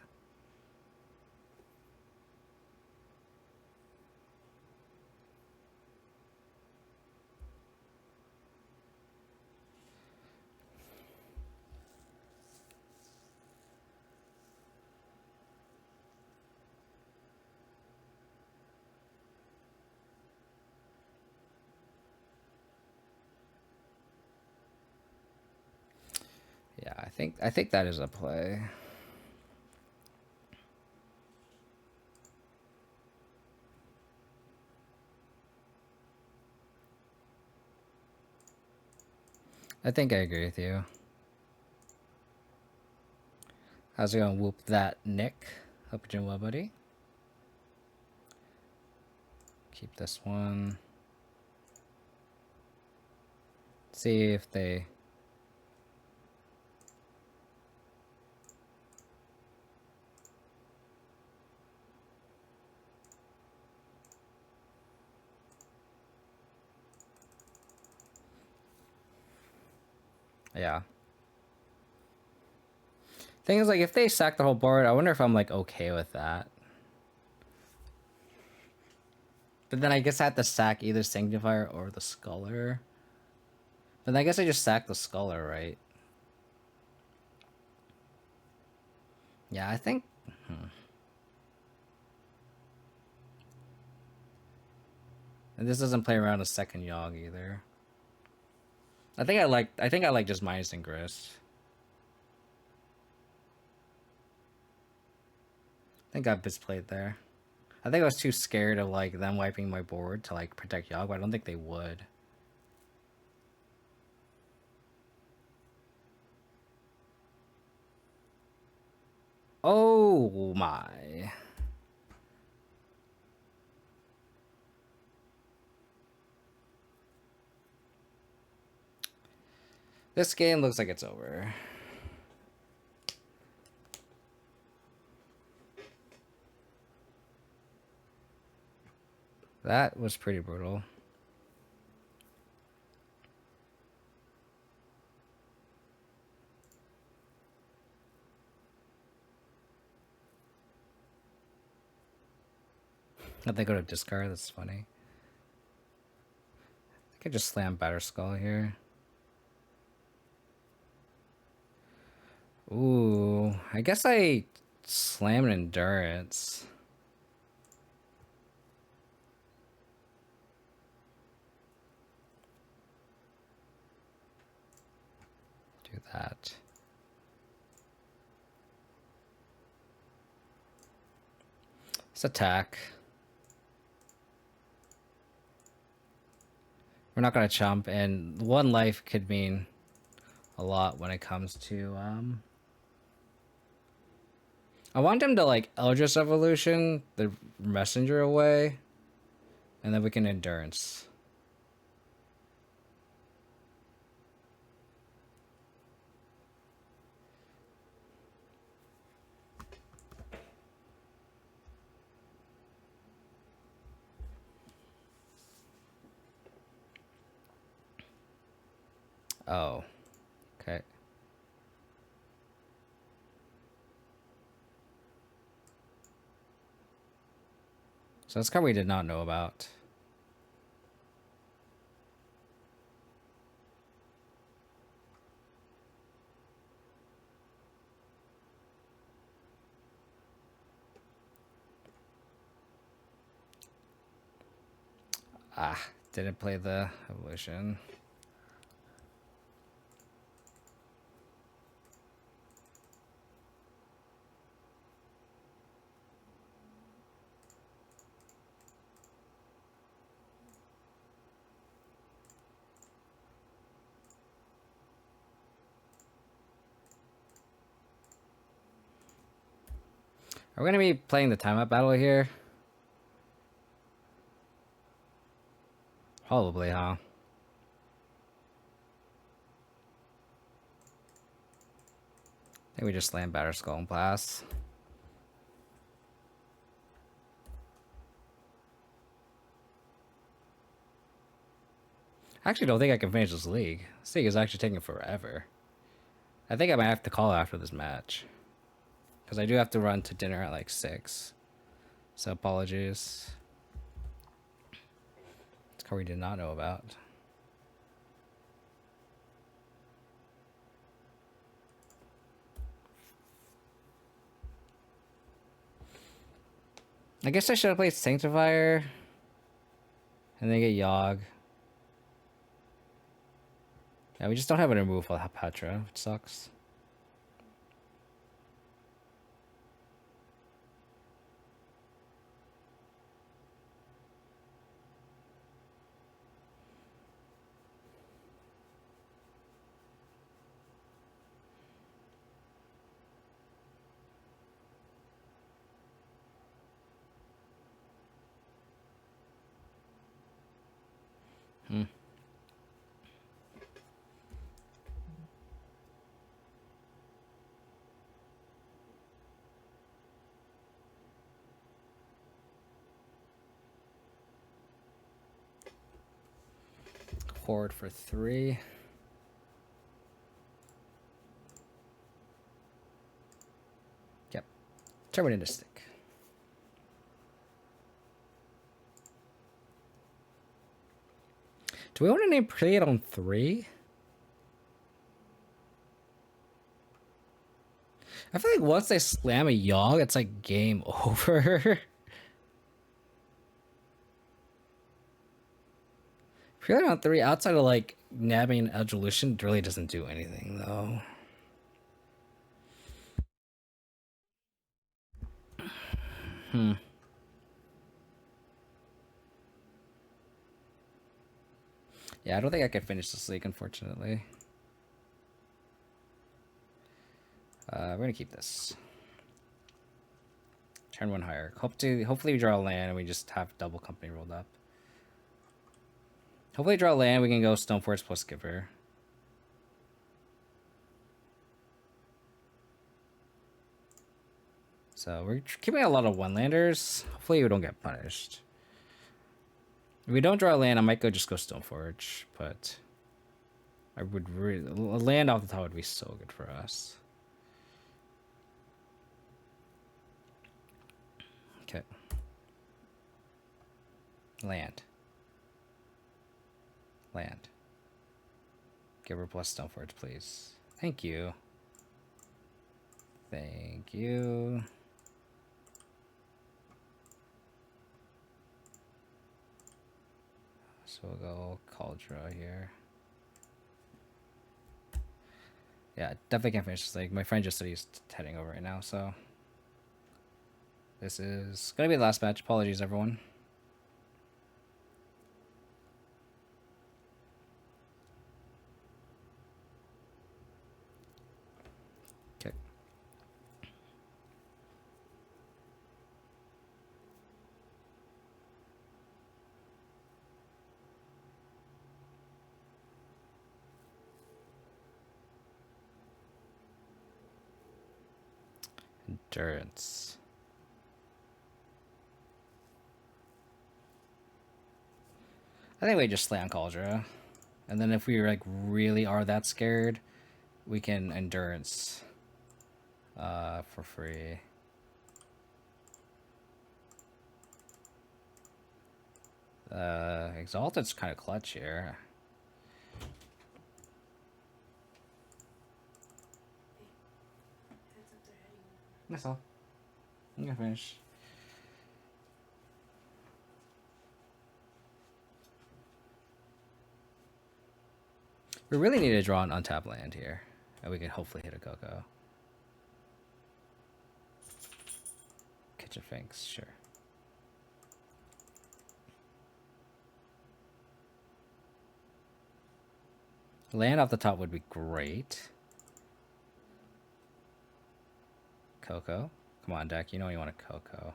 A: Yeah, I think that is a play. I think I agree with you. How's it going? Whoop that, Nick. Hope you're doing well, buddy. Keep this one. See if they... Yeah. Thing is, like, if they sack the whole board, I wonder if I'm, like, okay with that. But then I guess I have to sack either Sanctifier or the Sculler. But I guess I just sack the Sculler, right? Yeah, I think... And this doesn't play around a second Yawg either. I think I like just minusing Grist. I think I've misplayed there. I think I was too scared of like them wiping my board to like protect Yawg, but I don't think they would. Oh my. This game looks like it's over. That was pretty brutal. If they go to discard, that's funny. I could just slam Batterskull here. Ooh, I guess I slam an Endurance. Do that. Let's attack. We're not gonna chump, and one life could mean a lot when it comes to I want him to like Eldritch Evolution the messenger away, and then we can Endurance. Oh, okay. So that's card we did not know about. Ah, didn't play the evolution. Are we gonna be playing the timeout battle here? Probably, huh? I think we just slam Batterskull and Blast. I actually don't think I can finish this league. This league is actually taking forever. I think I might have to call after this match. Because I do have to run to dinner at like 6. So apologies. It's a card we did not know about. I guess I should have played Sanctifier. And then get Yawg. Yeah, we just don't have a remove for Petra, which sucks. Forward for 3. Yep. Turn it into stick. Do we want to name play it on 3? I feel like once they slam a Yawg, it's like game over. Play it on 3 outside of like nabbing an Evolution really doesn't do anything though. Yeah, I don't think I can finish this league, unfortunately. We're gonna keep this. Turn 1 higher. Hopefully we draw a land and we just have double company rolled up. Hopefully we draw a land, we can go Stoneforge plus Giver. So we're keeping a lot of one-landers. Hopefully we don't get punished. If we don't draw a land, I might just go Stoneforge, but I would really... A land off the top would be so good for us. Okay. Land. Land. Give her plus Stoneforge, please. Thank you. Thank you. So we'll go Cauldron here. Yeah, definitely can't finish this. Like, my friend just said he's heading over right now, so this is gonna be the last match. Apologies, everyone. Okay. Endurance. I think we just slay on Cauldron. And then if we like really are that scared, we can endurance for free. Exalted's kind of clutch here. That's all. I'm gonna finish. We really need to draw an untapped land here. And we can hopefully hit a Coco. Kitchen Finks, sure. Land off the top would be great. Coco. Come on, deck. You know you want a Coco.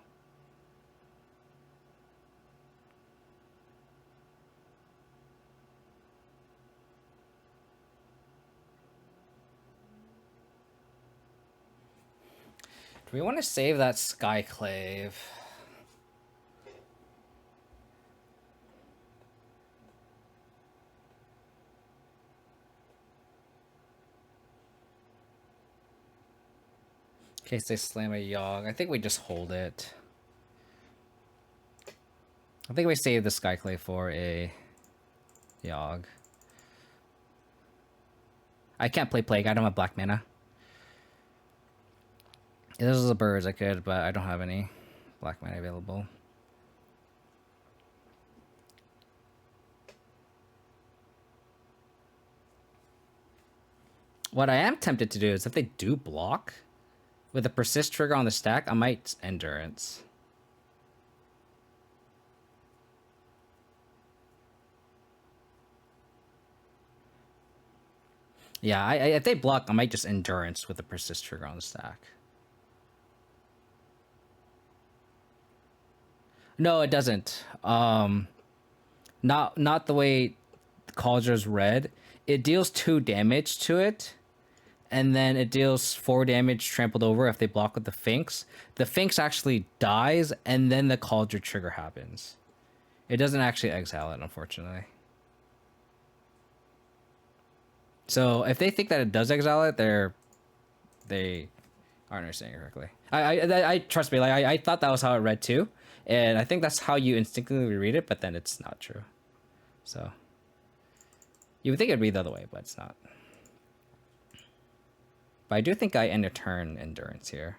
A: Do we want to save that Skyclave? In case they slam a Yawg. I think we just hold it. I think we save the Skyclave for a Yawg. I can't play Plague. I don't have black mana. If this was a birds, I could, but I don't have any black mana available. What I am tempted to do is if they do block with a persist trigger on the stack, I might endurance. Yeah, if they block, I might just endurance with a persist trigger on the stack. No, it doesn't. Not the way Cauldron's read. It deals 2 damage to it, and then it deals 4 damage trampled over if they block with the Finks. The Finks actually dies, and then the Cauldron trigger happens. It doesn't actually exile it, unfortunately. So if they think that it does exile it, they aren't understanding it correctly. I trust me. Like I thought that was how it read too, and I think that's how you instinctively read it. But then it's not true. So you would think it'd read the other way, but it's not. But I do think I end a turn endurance here.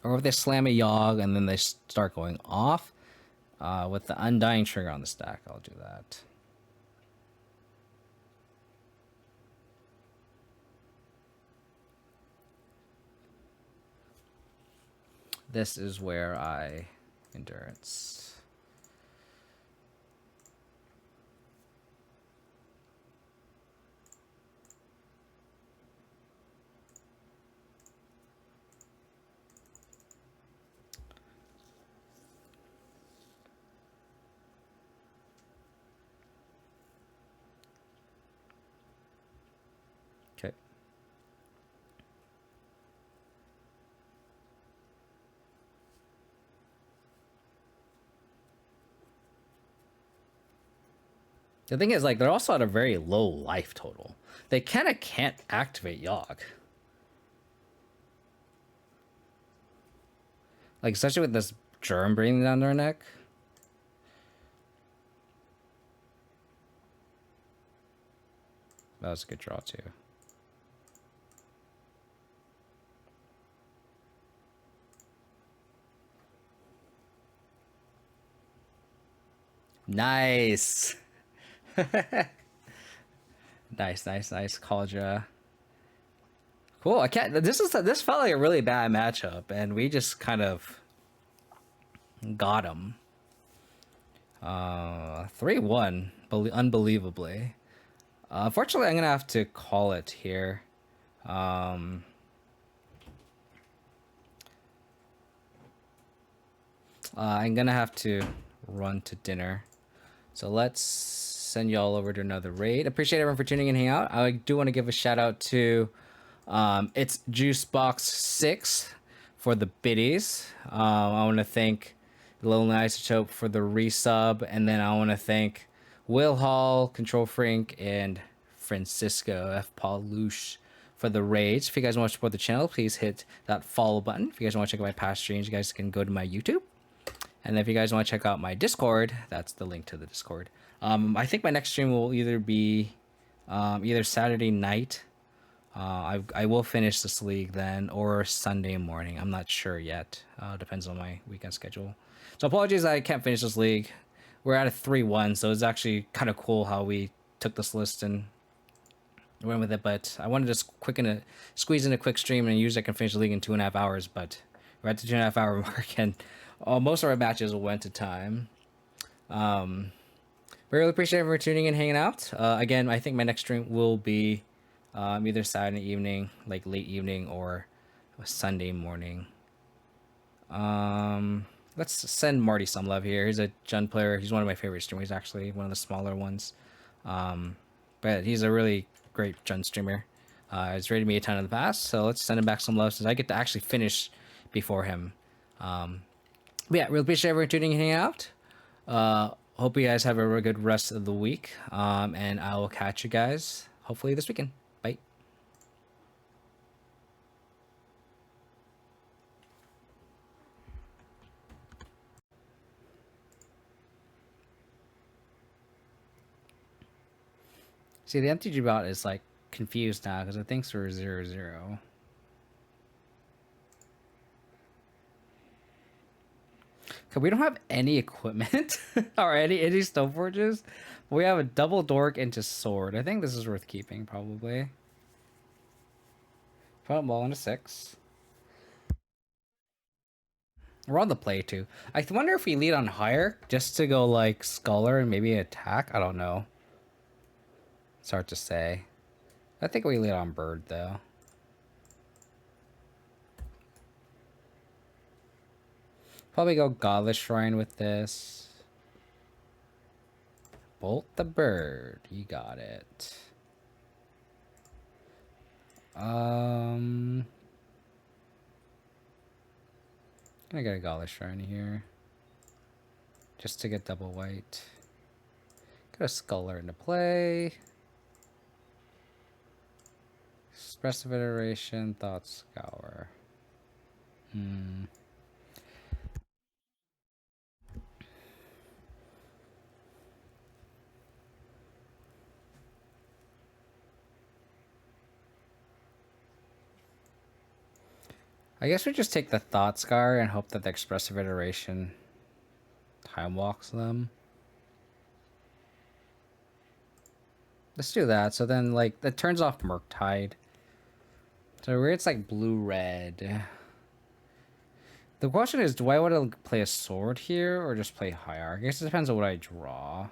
A: Or if they slam a Yawg and then they start going off with the Undying trigger on the stack, I'll do that. This is where I endurance. Okay. The thing is, like, they're also at a very low life total. They kind of can't activate Yawg. Like, especially with this germ breathing down their neck. That was a good draw, too. Nice. Nice. Called ya. Cool. I can't. This felt like a really bad matchup, and we just kind of got him. 3-1, unbelievably. Unfortunately, I'm gonna have to call it here. I'm gonna have to run to dinner. So let's send you all over to another raid. Appreciate everyone for tuning in and hanging out. I do want to give a shout out to it's Juicebox6 for the biddies. I want to thank Lonely Isotope for the resub, and then I want to thank Will Hall, Control Frank, and Francisco F. Paulush for the raids. If you guys want to support the channel, please hit that follow button. If you guys want to check out my past streams, you guys can go to my YouTube. And if you guys want to check out my Discord, that's the link to the Discord. I think my next stream will either be either Saturday night. I will finish this league then, or Sunday morning. I'm not sure yet. Depends on my weekend schedule. So apologies that I can't finish this league. We're at a 3-1, so it's actually kind of cool how we took this list and went with it. But I wanted to squeeze in a quick stream, and usually I can finish the league in 2.5 hours. But we're at the 2.5 hour mark, and most of our matches went to time. We really appreciate everyone tuning in, hanging out. Again, I think my next stream will be either Saturday evening, like late evening, or Sunday morning. Let's send Marty some love here. He's a Jund player. He's one of my favorite streamers, actually, one of the smaller ones. But he's a really great Jund streamer. He's rated me a ton in the past, so let's send him back some love since I get to actually finish before him. But yeah, really appreciate everyone tuning in, hanging out. Hope you guys have a really good rest of the week. And I will catch you guys hopefully this weekend. Bye. See, the MTG bot is like confused now because it thinks we're 0-0. Cause we don't have any equipment or any stone forges. We have a double dork into sword. I think this is worth keeping, probably. Put them all into 6. We're on the play too. I wonder if we lead on higher just to go like Sculler and maybe attack. I don't know. It's hard to say. I think we lead on bird though. Probably go Godless Shrine with this. Bolt the bird. You got it. Gonna get a Godless Shrine here. Just to get double white. Got a Sculler into play. Expressive Iteration, Thought Scour. I guess we just take the Thought Scar and hope that the Expressive Iteration time walks them. Let's do that. So then, like, that turns off Murktide. So where it's like blue-red. The question is, do I want to play a sword here or just play Hierarch? I guess it depends on what I draw.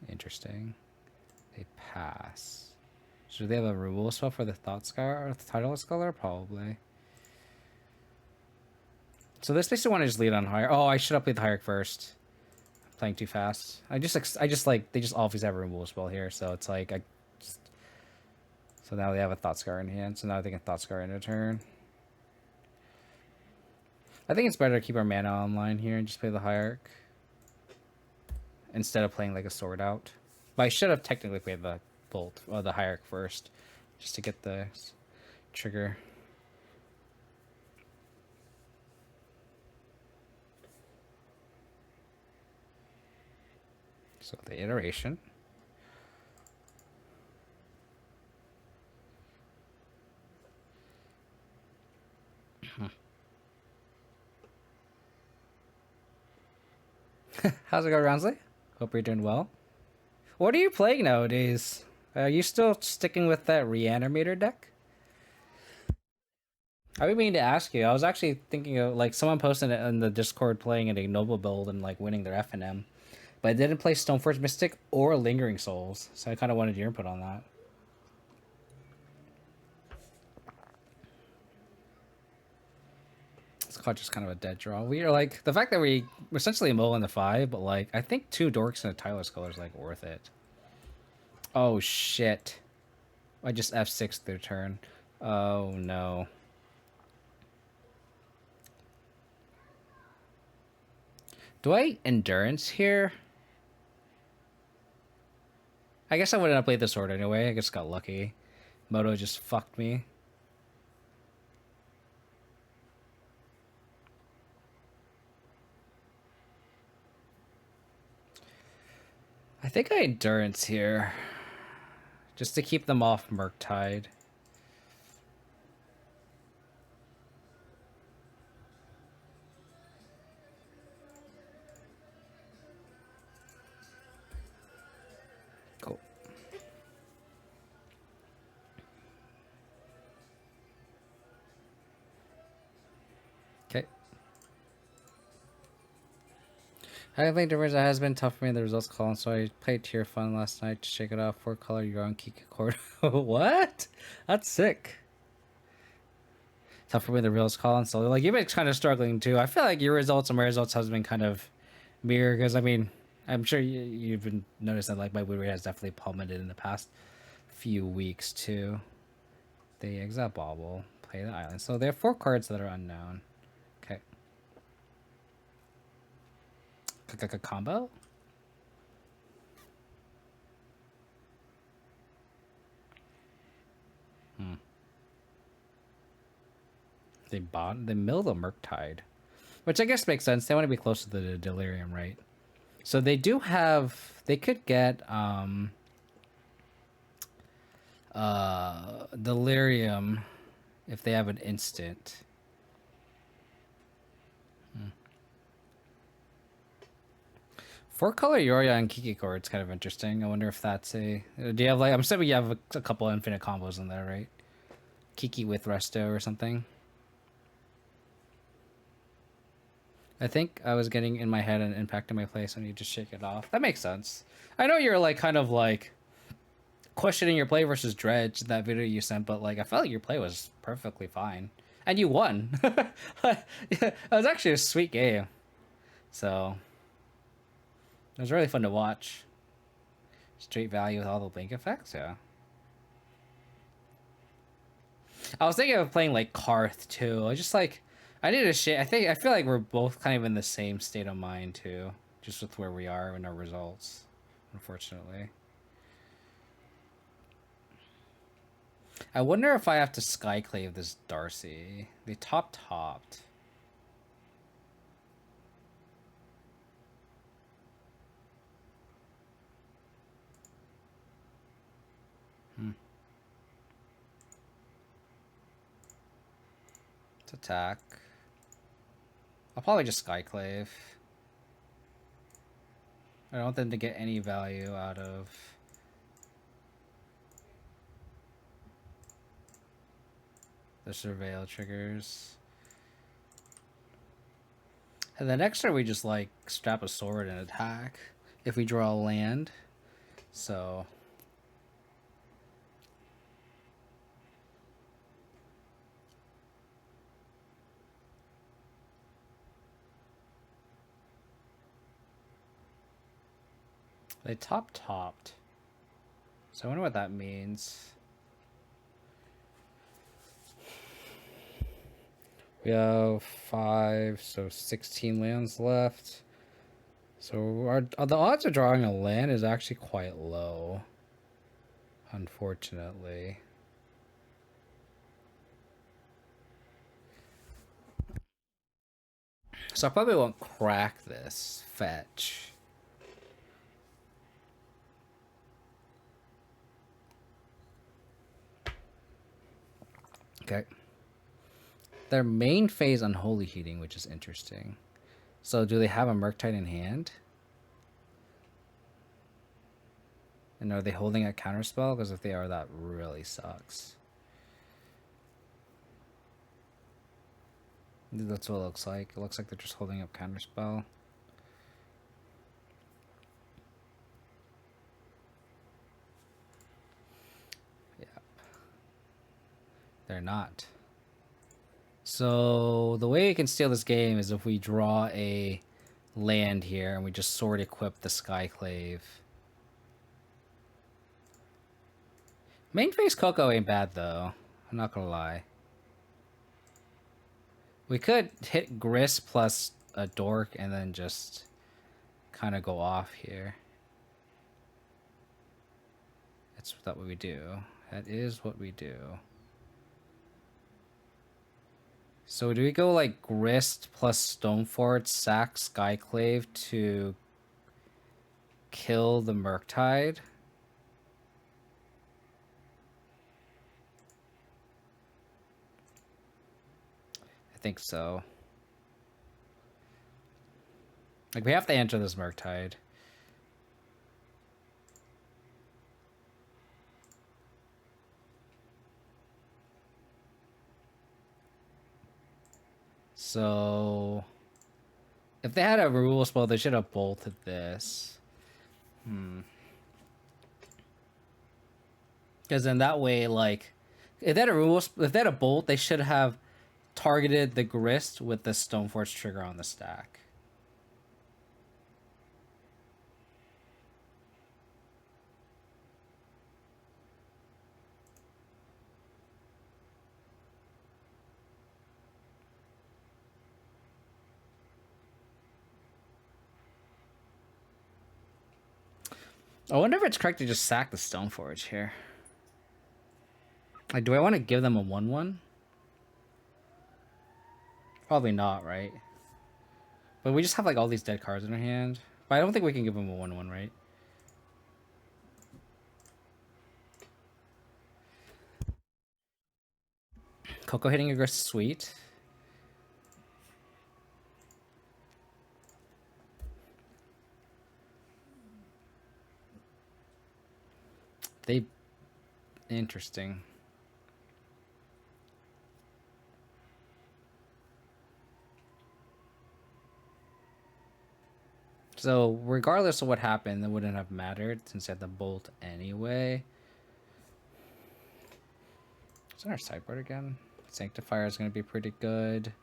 A: Interesting. They pass. Should they have a removal spell for the Thought Scar or the Title Scholar? Probably. So this basically want to just lead on Hierarch. Oh, I should have played the Hierarch first. I'm playing too fast. I just like, they just always have a removal spell here, so it's like, so now they have a Thought Scar in hand, so now they can Thought Scar in a turn. I think it's better to keep our mana online here and just play the Hierarch. instead of playing like a sword out. But I should have technically played the bolt or the hierarch first, just to get the trigger. So the iteration. How's it going, Rounsley? Hope you're doing well. What are you playing nowadays? Are you still sticking with that reanimator deck? I would mean to ask you. I was actually thinking of like someone posted it in the Discord playing an ignoble build and like winning their FNM, but I didn't play Stoneforge Mystic or Lingering Souls, so I kind of wanted your input on that. It's called just kind of a dead draw. We are like the fact that we're essentially mulling the 5, but like I think 2 dorks and a Tyler's color is like worth it. Oh shit! I just F6 their turn. Oh no. Do I endurance here? I guess I wouldn't have played the sword anyway. I just got lucky. Moto just fucked me. I think I endurance here. Just to keep them off Murktide. Cool. Okay. I think difference has been tough for me in the results column, so I played Tier Fun last night to shake it off. 4-color, you're on Kiki Cord. What? That's sick. Tough for me in the results column, so like you've been kind of struggling too. I feel like your results and my results has been kind of mirror, because I mean, I'm sure you've been noticing that like my win rate has definitely plummeted in the past few weeks too. The exile bauble, play the island. So there are 4 cards that are unknown. Okay. Combo? They mill the Murktide, which I guess makes sense. They want to be close to the Delirium, right? So they do have. They could get Delirium if they have an instant. 4-color Yoria and Kiki Core, it's kind of interesting. I wonder if that's a. Do you have like? I'm assuming you have a couple infinite combos in there, right? Kiki with Resto or something. I think I was getting in my head and impacting my play, so I need to shake it off. That makes sense. I know you're like kind of like questioning your play versus Dredge in that video you sent, but like I felt like your play was perfectly fine, and you won. It was actually a sweet game, so it was really fun to watch. Straight value with all the blink effects, yeah. I was thinking of playing like Karth too. I just like I need to shake. I feel like we're both kind of in the same state of mind too, just with where we are in our results, unfortunately. I wonder if I have to Skyclave this Darcy. They topped. Let's attack. I'll probably just Skyclave. I don't want them to get any value out of the Surveil triggers. And the next turn we just like strap a sword and attack if we draw a land. So they topped. So I wonder what that means. We have 5, so 16 lands left. So the odds of drawing a land is actually quite low, unfortunately. So I probably won't crack this fetch. Okay. Their main phase Unholy Heating, which is interesting. So do they have a Murktide in hand? And are they holding a counterspell? Because if they are, that really sucks. That's what it looks like. It looks like they're just holding up counterspell. Yeah. They're not. So the way we can steal this game is if we draw a land here and we just sword equip the Skyclave. Main phase Coco ain't bad though. I'm not gonna lie. We could hit Grist plus a Dork and then just kind of go off here. That's what we do. That is what we do. So do we go like Grist plus Stonefort, sack Skyclave to kill the Murktide? I think so. Like, we have to enter this Murktide. So if they had a removal spell, they should have bolted this. Because then that way, like, if they had a if they had a bolt, they should have targeted the Grist with the Stoneforge trigger on the stack. I wonder if it's correct to just sack the Stoneforge here. Like, do I want to give them a 1/1? Probably not, right? But we just have like all these dead cards in our hand. But I don't think we can give them a 1/1, right? Coco hitting a Grist is sweet. They... Interesting. So regardless of what happened, it wouldn't have mattered since I had the bolt anyway. It's on our sideboard again. Sanctifier is going to be pretty good.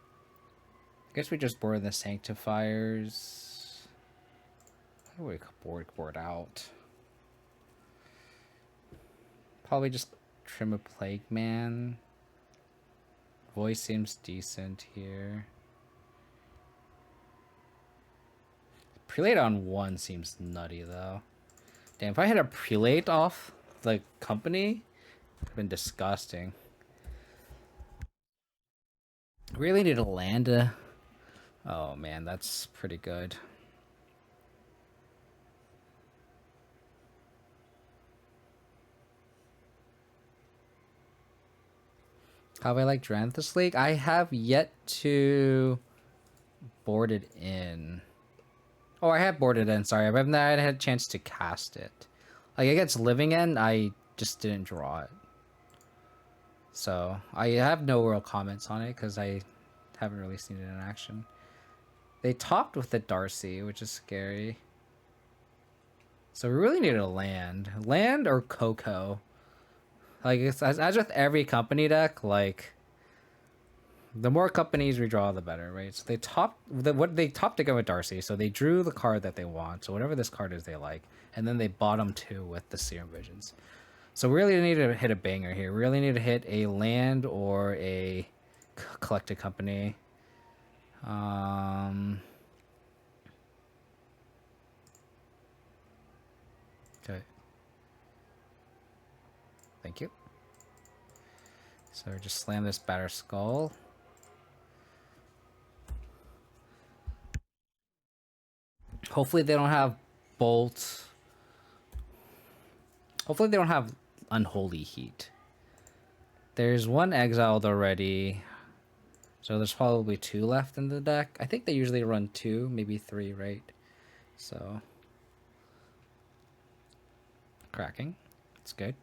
A: I guess we just board the Sanctifiers. How do we board out? Probably just trim a Plague Man. Voice seems decent here. Prelate on 1 seems nutty though. Damn, if I had a prelate off the company, it would have been disgusting. Really need to land a... Oh man, that's pretty good. How do I like Dranthus League? I have yet to board it in. Oh, I have boarded in, sorry. I haven't had a chance to cast it. Like, against Living End, I just didn't draw it. So, I have no real comments on it, because I haven't really seen it in action. They topped with the Darcy, which is scary. So we really need a land. Land or Coco. Like, it's, as with every company deck, like... The more companies we draw, the better, right? So they topped to go with Darcy, so they drew the card that they want, so whatever this card is they like, and then they bottom 2 with the Serum Visions. So we really need to hit a banger here. We really need to hit a land or a collected company. Okay. Thank you. So just slam this Batter Skull. Hopefully they don't have Bolt. Hopefully they don't have Unholy Heat. There's one exiled already. So there's probably 2 left in the deck. I think they usually run 2, maybe 3, right? So cracking. That's good.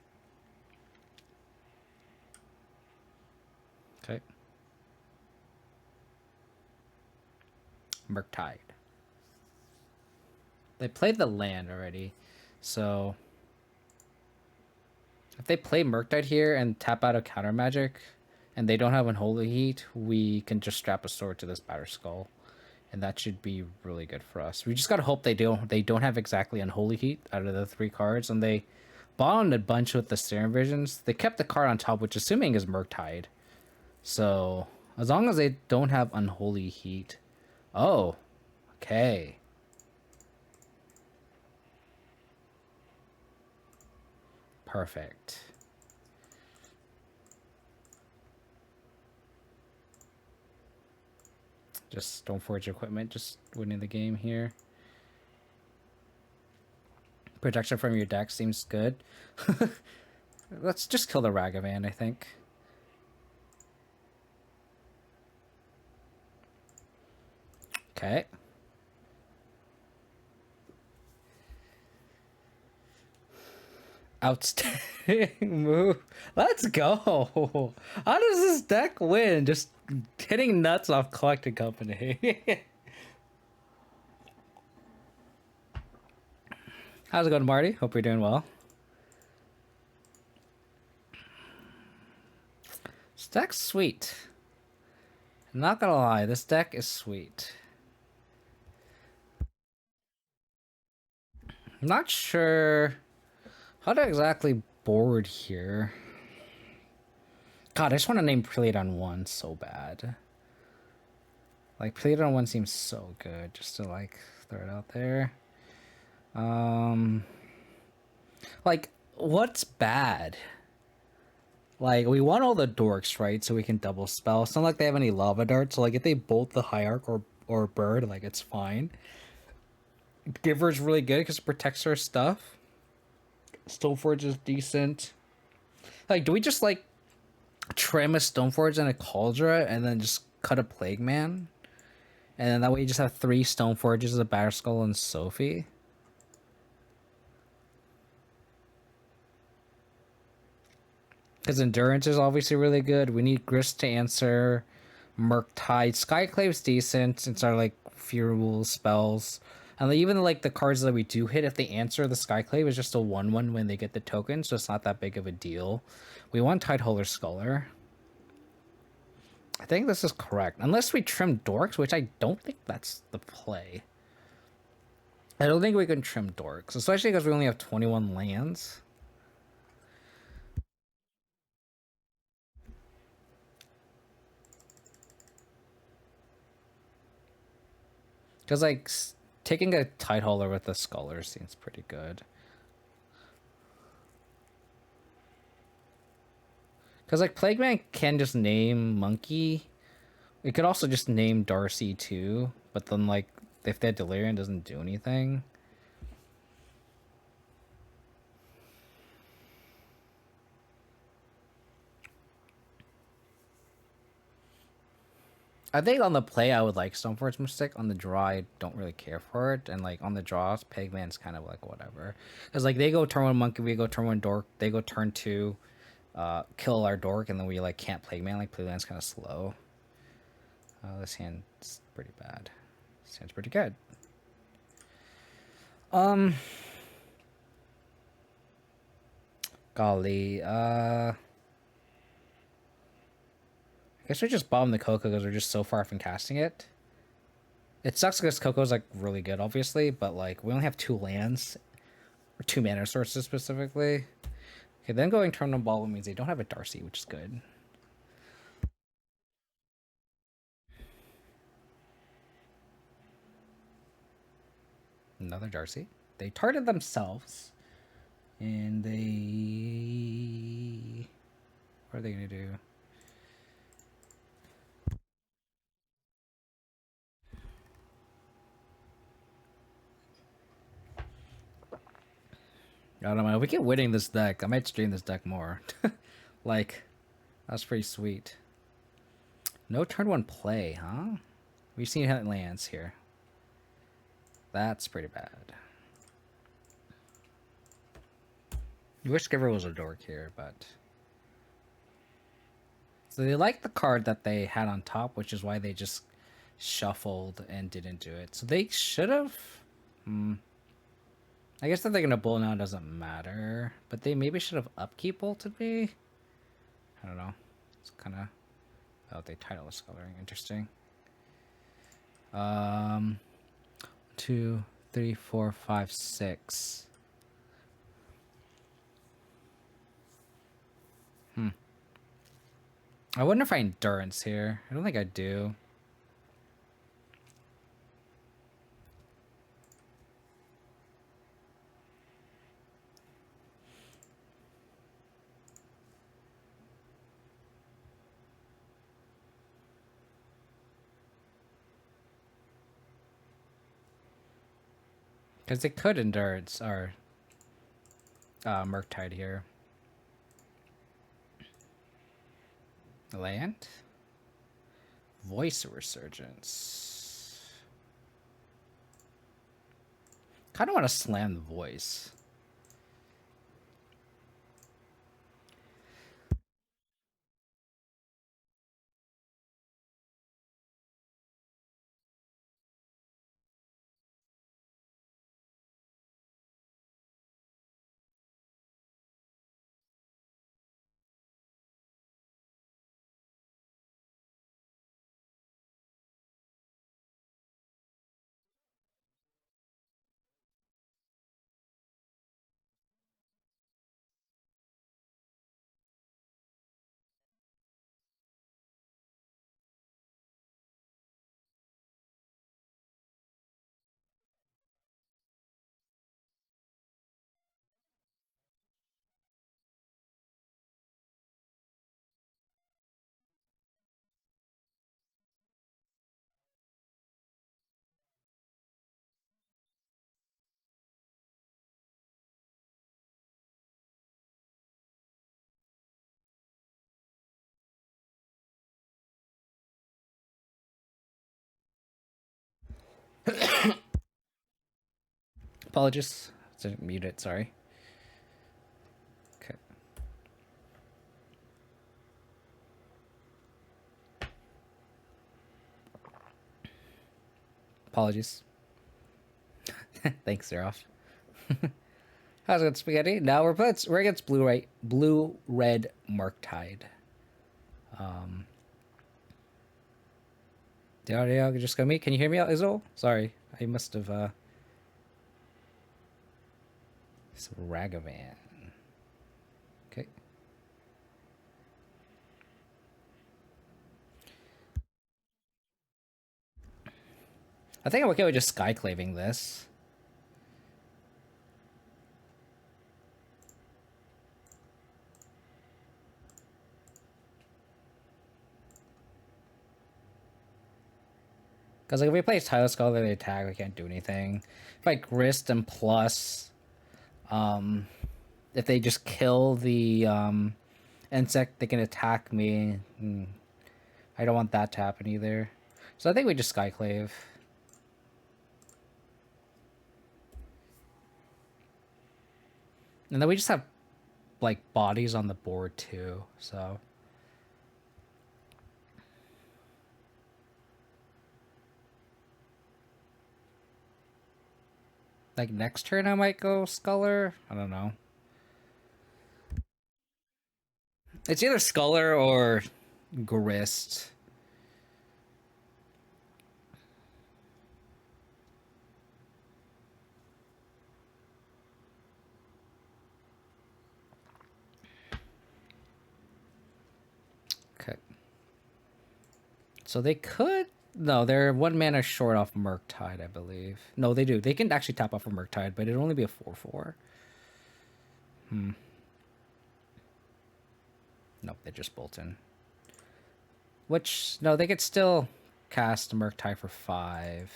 A: Okay. Murktide. They played the land already. So if they play Murktide here and tap out a counter magic and they don't have Unholy Heat, we can just strap a sword to this Batter Skull. And that should be really good for us. We just gotta hope they don't have exactly Unholy Heat out of the 3 cards, and they bottomed a bunch with the Serum Visions. They kept the card on top, which assuming is Murktide. So as long as they don't have Unholy Heat. Oh, okay. Perfect. Just Stoneforge equipment, just winning the game here. Protection from your deck seems good. Let's just kill the Ragavan, I think. Okay. Outstanding move. Let's go. How does this deck win? Just hitting nuts off Collected Company. How's it going, Marty? Hope you're doing well. This deck's sweet. I'm not gonna lie, this deck is sweet. I'm not sure how to exactly board here. God, I just want to name Pleadon 1 so bad. Like, Pleadon 1 seems so good, just to, like, throw it out there. Like, what's bad? Like, we want all the dorks, right? So we can double spell. It's not like they have any lava darts. So, like, if they bolt the Hierarch or Bird, like, it's fine. Giver's really good because it protects our stuff. Stoneforge is decent. Like, do we just, like, trim a Stoneforge and a Cauldra and then just cut a Plague Man? And then that way you just have 3 Stoneforges, a Batterskull, and Sophie? Because Endurance is obviously really good. We need Grist to answer. Murktide. Skyclave's decent since our, like, Fuel spells. And even, like, the cards that we do hit, if they answer, the Skyclave is just a 1/1 when they get the token, so it's not that big of a deal. We want Tideholder Sculler. I think this is correct. Unless we trim Dorks, which I don't think that's the play. I don't think we can trim Dorks, especially because we only have 21 lands. Because, like, taking a Tideholder with a Sculler seems pretty good. Because, like, Plague Man can just name Monkey. We could also just name Darcy, too. But then, like, if that Delirium doesn't do anything. I think on the play, I would like Stoneforge Mystic. On the draw, I don't really care for it. And, like, on the draws, Pegman's kind of like whatever. Because, like, they go turn 1 Monkey, we go turn 1 Dork. They go turn 2, kill our Dork, and then we, like, can't Plagueman. Like, Plagueman's kind of slow. This hand's pretty bad. This hand's pretty good. Golly, I guess we just bomb the Coco because we're just so far from casting it. It sucks because Coco's, like, really good, obviously, but, like, we only have 2 lands. Or 2 mana sources, specifically. Okay, then going turn on ball means they don't have a Darcy, which is good. Another Darcy. They targeted themselves. And they... What are they going to do? I don't know. If we keep winning this deck, I might stream this deck more. Like, that's pretty sweet. No turn one play, huh? We've seen how it lands here. That's pretty bad. I wish Giver was a dork here, but... So they like the card that they had on top, which is why they just shuffled and didn't do it. So they should have... I guess that they're going to bull now doesn't matter. But they maybe should have upkeep bolted me. I don't know. It's kind of... Oh, they titleless coloring. Interesting. 2, 3, 4, 5, 6. I wonder if I endurance here. I don't think I do. Because they could endurance or Murktide here. Land? Voice Resurgence. Kind of want to slam the voice. Apologies. Mute it, sorry. Okay. Apologies. Thanks, Zeroff. How's it, Spaghetti? Now we're against blue red Murktide. Yeah, just got me. Can you hear me out, Izzle? Sorry, I must have It's Ragavan. Okay. I think I'm okay with just skyclaving this. Because like, if we play Title Scholar, they attack, we can't do anything. If I Grist and plus, if they just kill the insect, they can attack me. I don't want that to happen either. So I think we just Skyclave. And then we just have, like, bodies on the board, too, so... Like, next turn I might go Sculler? I don't know. It's either Sculler or Grist. Okay. So they could... No, they're 1 mana short off Murktide, I believe. No, they do. They can actually tap off a Murktide, but it'd only be a 4/4. Nope, they just bolt in. Which, no, they could still cast Murktide for 5.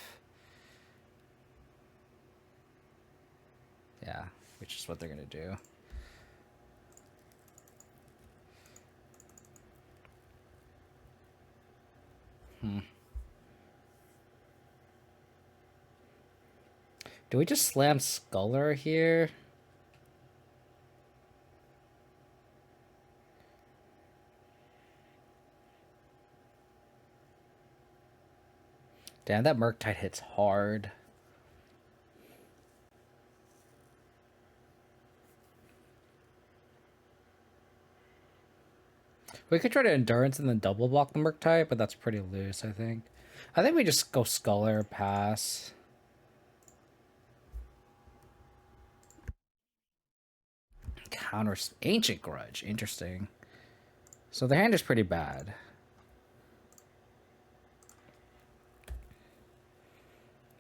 A: Yeah, which is what they're gonna do. Do we just slam Sculler here? Damn, that Murktide hits hard. We could try to Endurance and then double block the Murktide, but that's pretty loose, I think. I think we just go Sculler, pass. Counter Ancient Grudge, interesting. So the hand is pretty bad.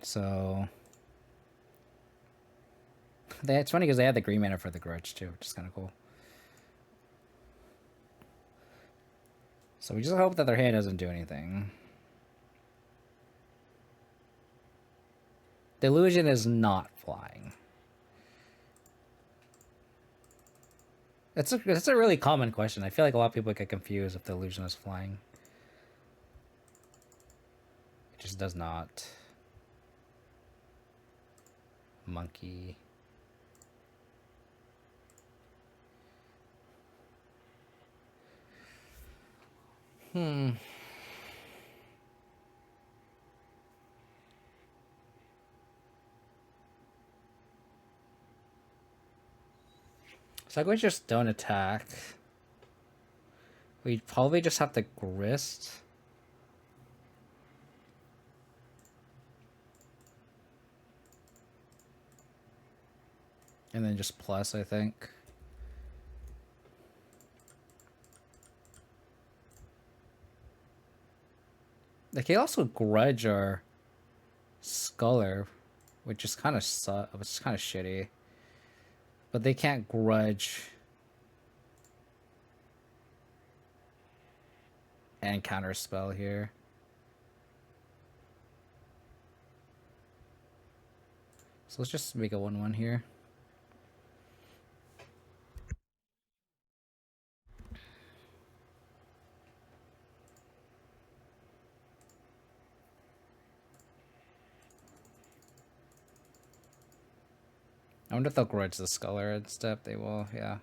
A: So it's funny because they had the green mana for the Grudge too, which is kind of cool. So we just hope that their hand doesn't do anything. Delusion is not flying. That's a really common question. I feel like a lot of people get confused if the illusion is flying. It just does not. Monkey. So we just don't attack. We probably just have to grist. And then just plus, I think. They can also grudge our Sculler, which is kind of shitty. But they can't grudge and counter spell here. So let's just make a 1/1 here. I wonder if they'll grudge the Sculler instead. They will, yeah.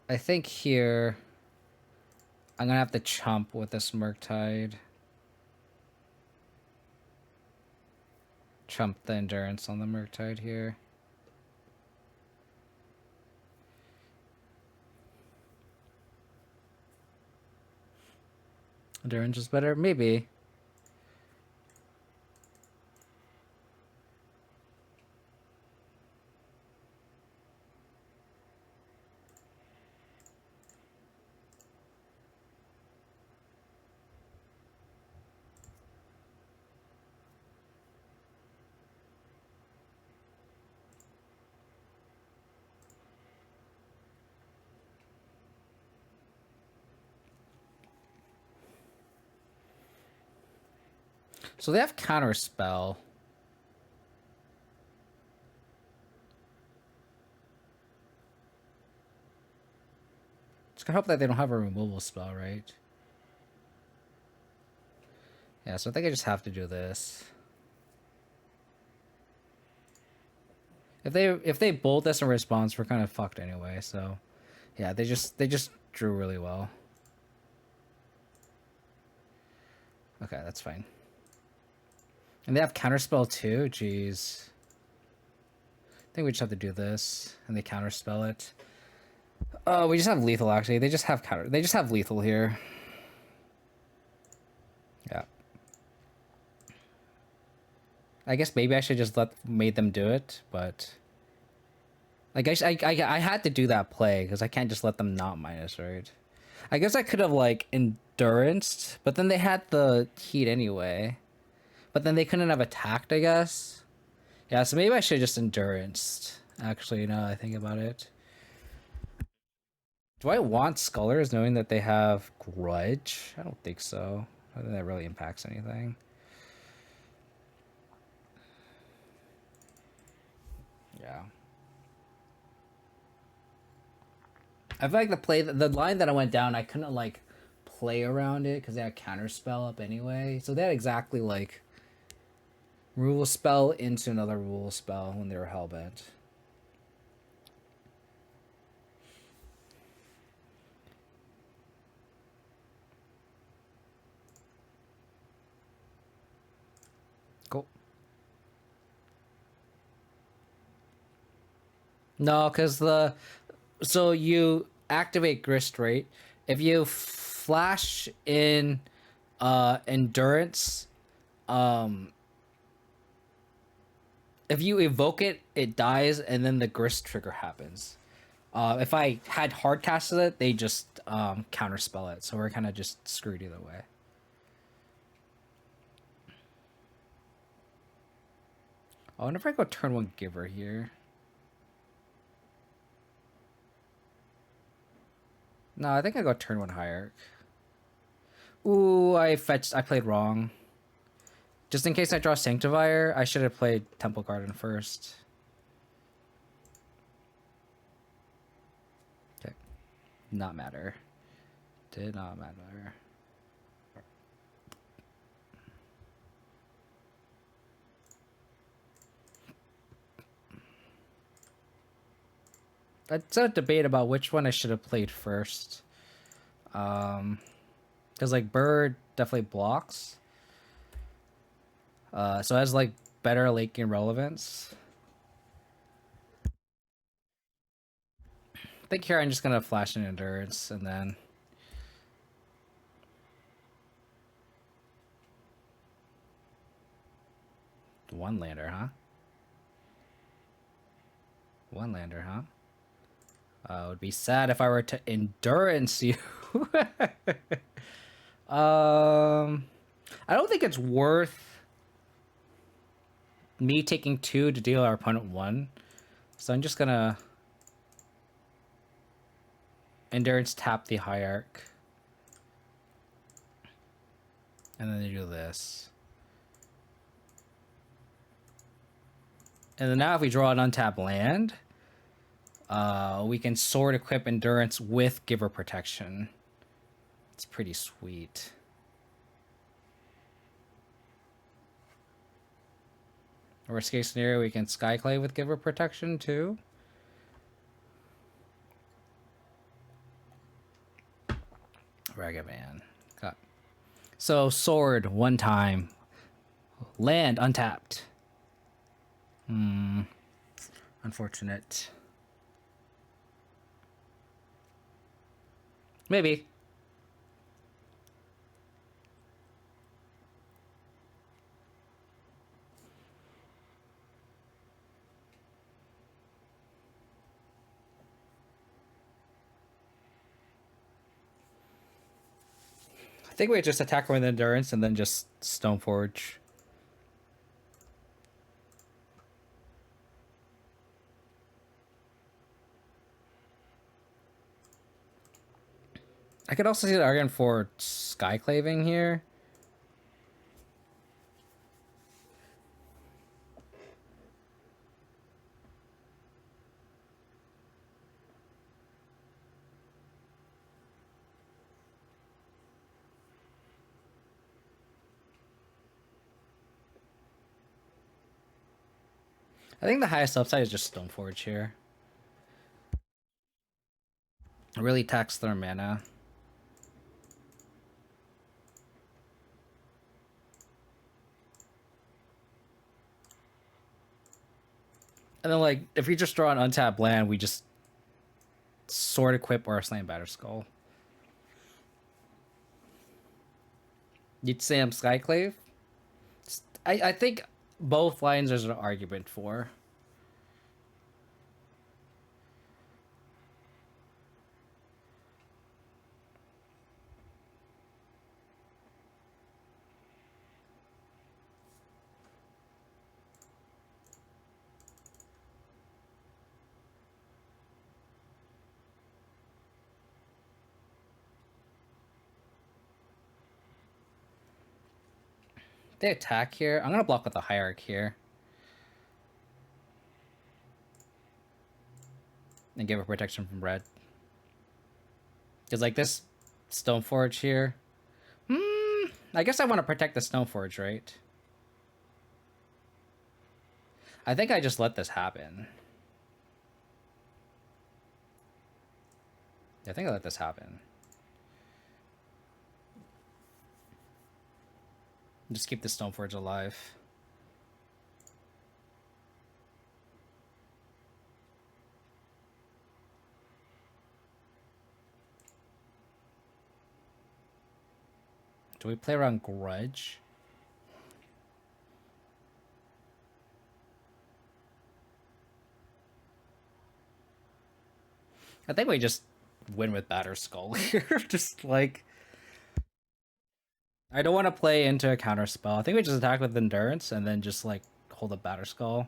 A: I think here I'm gonna have to chump with this Murktide. Chump the Endurance on the Murktide here. Endurance is better? Maybe. So they have counter spell. Just gonna hope that they don't have a removal spell, right? Yeah, so I think I just have to do this. If they bolt us in response, we're kind of fucked anyway. So, yeah, they just drew really well. Okay, that's fine. And they have counterspell too. Jeez. I think we just have to do this, and they counterspell it. Oh, we just have lethal actually. They just have counter. They just have lethal here. Yeah. I guess maybe I should just made them do it, but like I had to do that play because I can't just let them not minus, right? I guess I could have like enduranced, but then they had the heat anyway. But then they couldn't have attacked, I guess. Yeah, so maybe I should just endurance. Actually, now that I think about it. Do I want Scullers knowing that they have Grudge? I don't think so. I don't think that really impacts anything. Yeah. I feel like the line that I went down, I couldn't like play around it because they had counterspell up anyway. So they had exactly like rule spell into another rule spell when they were hellbent. Cool. No, because so you activate Grist, right? If you flash in endurance, um if you evoke it, it dies, and then the Grist trigger happens. If I had hard casted it, they just counterspell it, so we're kind of just screwed either way. I wonder if I go turn one Giver here. No, I think I go turn one Hierarch. Ooh, I played wrong. Just in case I draw Sanctifier, I should have played Temple Garden first. Okay. Not matter. Did not matter. That's a debate about which one I should have played first. Because like Bird definitely blocks. So it has like better late game relevance. I think here I'm just gonna flash in endurance and then one lander, huh? One lander, huh? It would be sad if I were to endurance you. I don't think it's worth me taking 2 to deal our opponent 1. So I'm just gonna endurance tap the Hierarch. And then they do this. And then now if we draw an untapped land, we can sword equip endurance with Giver protection. It's pretty sweet. Worst case scenario, we can Skyclave with Giver protection too. Ragavan. Got. So sword 1 time. Land untapped. Unfortunate. Maybe. I think we just attack with endurance and then just Stoneforge. I could also see the argument for Skyclaving here. I think the highest upside is just Stoneforge here. Really tax their mana. And then, like, if we just draw an untapped land, we just sword equip or slam Batterskull. You'd say I'm Skyclave? I think both lines there's an argument for. They attack here. I'm gonna block with the Hierarch here. And give her protection from red. Because like this Stoneforge here. I guess I want to protect the Stoneforge, right? I think I just let this happen. I think I let this happen. Just keep the Stoneforge alive. Do we play around Grudge? I think we just win with Batterskull here. Just like... I don't want to play into a counter spell. I think we just attack with Endurance and then just like hold a Batterskull.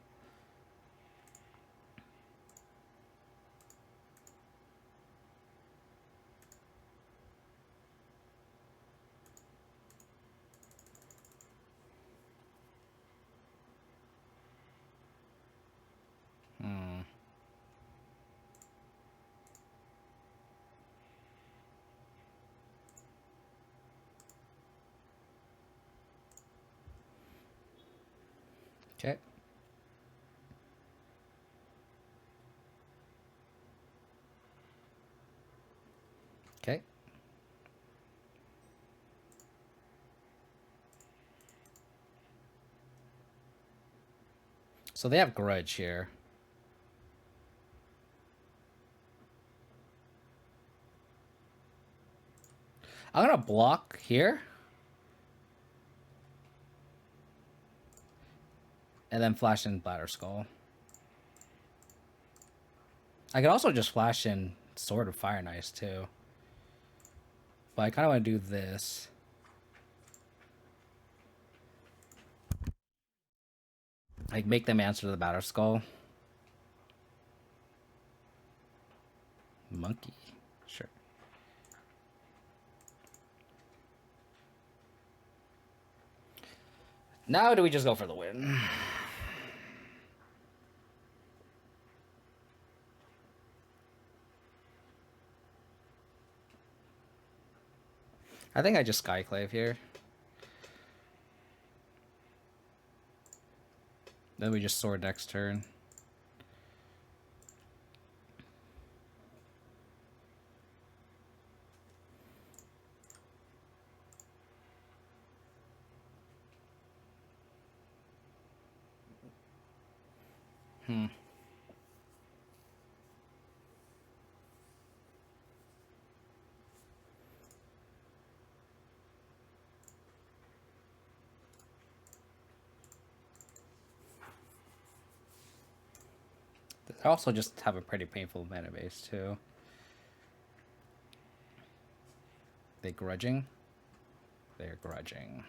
A: Okay. Okay. So they have Grudge here. I'm gonna block here. And then flash in Batterskull. I could also just flash in Sword of Fire and Ice too. But I kind of want to do this. Like, make them answer to the Batterskull. Monkey. Sure. Now do we just go for the win? I think I just Skyclave here. Then we just Sword next turn. I also just have a pretty painful mana base too. They grudging? They're grudging.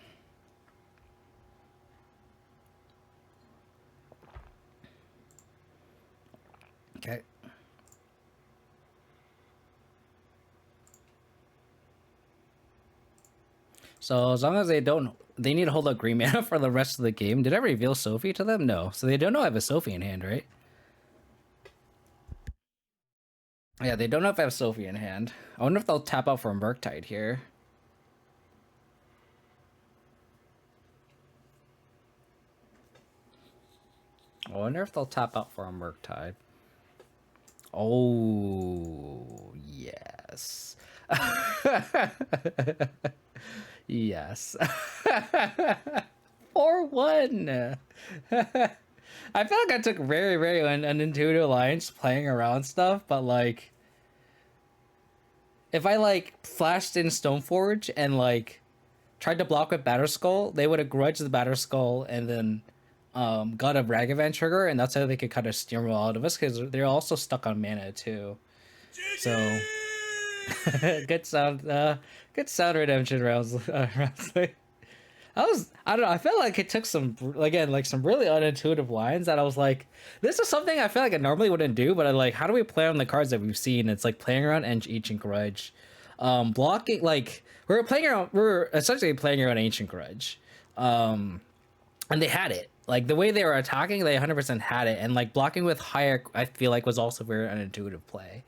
A: Okay. So as long as they don't, they need to hold up green mana for the rest of the game. Did I reveal Sophie to them? No. So they don't know I have a Sophie in hand, right? Yeah, they don't know if I have Sophie in hand. I wonder if they'll tap out for a Murktide here. I wonder if they'll tap out for a Murktide. Oh, yes. Yes. 4-1. I feel like I took very, very unintuitive lines playing around stuff, but like, if I like flashed in Stoneforge and like tried to block with Batterskull, they would have grudged the Batterskull and then got a Ragavan trigger, and that's how they could kind of steamroll out of us because they're also stuck on mana too. So good sound redemption rounds. I don't know. I felt like it took some, again, like some really unintuitive lines that I was like, this is something I feel like I normally wouldn't do, but I like, how do we play on the cards that we've seen? It's like playing around Ancient Grudge, blocking, like we're essentially playing around Ancient Grudge, And they had it. Like the way they were attacking, they 100% had it, and like blocking with higher, I feel like was also very unintuitive play.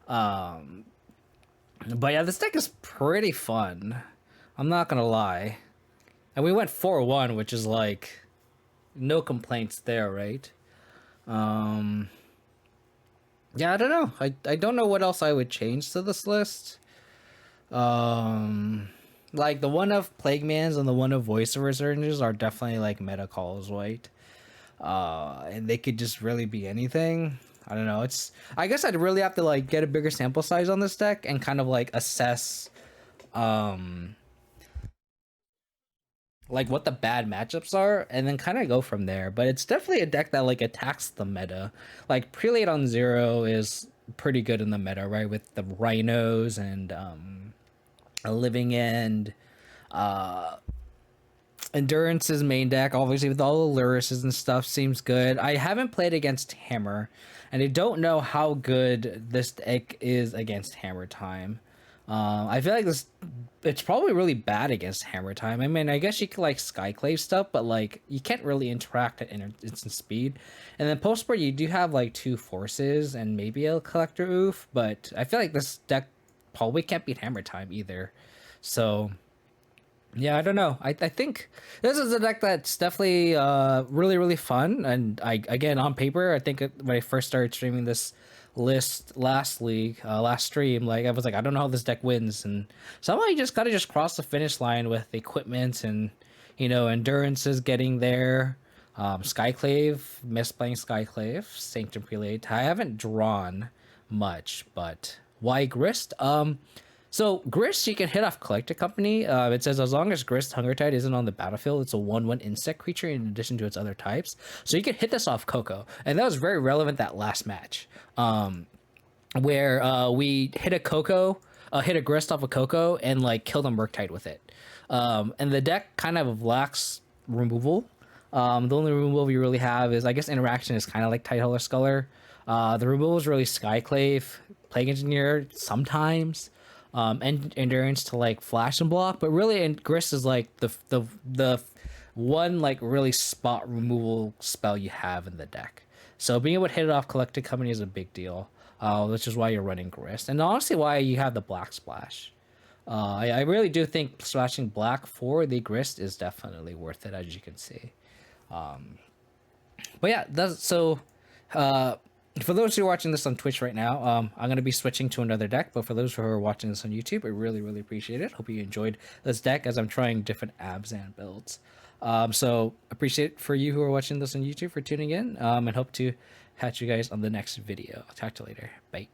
A: But yeah, this deck is pretty fun. I'm not gonna lie. And we went 4-1, which is like no complaints there, right? Um, yeah, I don't know. I don't know what else I would change to this list. Um, like the one of Plague Mans and the one of Voice of Resurgences are definitely like meta calls, right? And they could just really be anything. I don't know. It's I guess I'd really have to like get a bigger sample size on this deck and kind of like assess um like what the bad matchups are and then kind of go from there. But it's definitely a deck that like attacks the meta. Like Prelate on 0 is pretty good in the meta, right? With the rhinos and a living end. Endurance's main deck, obviously with all the Lyrises and stuff, seems good. I haven't played against Hammer, and I don't know how good this deck is against Hammer Time. I feel like it's probably really bad against Hammer Time. I mean, I guess you could like Skyclave stuff, but like you can't really interact at instant speed. And then post board, you do have like 2 forces and maybe a Collector Oof, but I feel like this deck probably can't beat Hammer Time either. So yeah, I don't know. I think this is a deck that's definitely really really fun, and I again on paper I think when I first started streaming this list last stream, like I was like I don't know how this deck wins, and somehow you just gotta just cross the finish line with equipment and endurance is getting there. Skyclave, missed playing Skyclave, Sanctum Prelate. I haven't drawn much, but why Grist? So Grist, you can hit off Collector Company. It says as long as Grist Hungertide isn't on the battlefield, it's a 1/1 insect creature in addition to its other types. So you can hit this off Coco, and that was very relevant that last match, where we hit a Coco, hit a Grist off a Coco, and like killed a Murktide with it. And the deck kind of lacks removal. The only removal you really have is I guess interaction is kind of like Tideholder Sculler. The removal is really Skyclave, Plague Engineer sometimes, and endurance to like flash and block, but really Grist is like the one like really spot removal spell you have in the deck. So being able to hit it off Collected Company is a big deal, which is why you're running Grist, and honestly why you have the Black Splash. I really do think splashing black for the Grist is definitely worth it, as you can see. But yeah, that's so. For those who are watching this on Twitch right now, I'm going to be switching to another deck. But for those who are watching this on YouTube, I really, really appreciate it. Hope you enjoyed this deck as I'm trying different Abzan builds. So appreciate for you who are watching this on YouTube for tuning in, and hope to catch you guys on the next video. I'll talk to you later. Bye.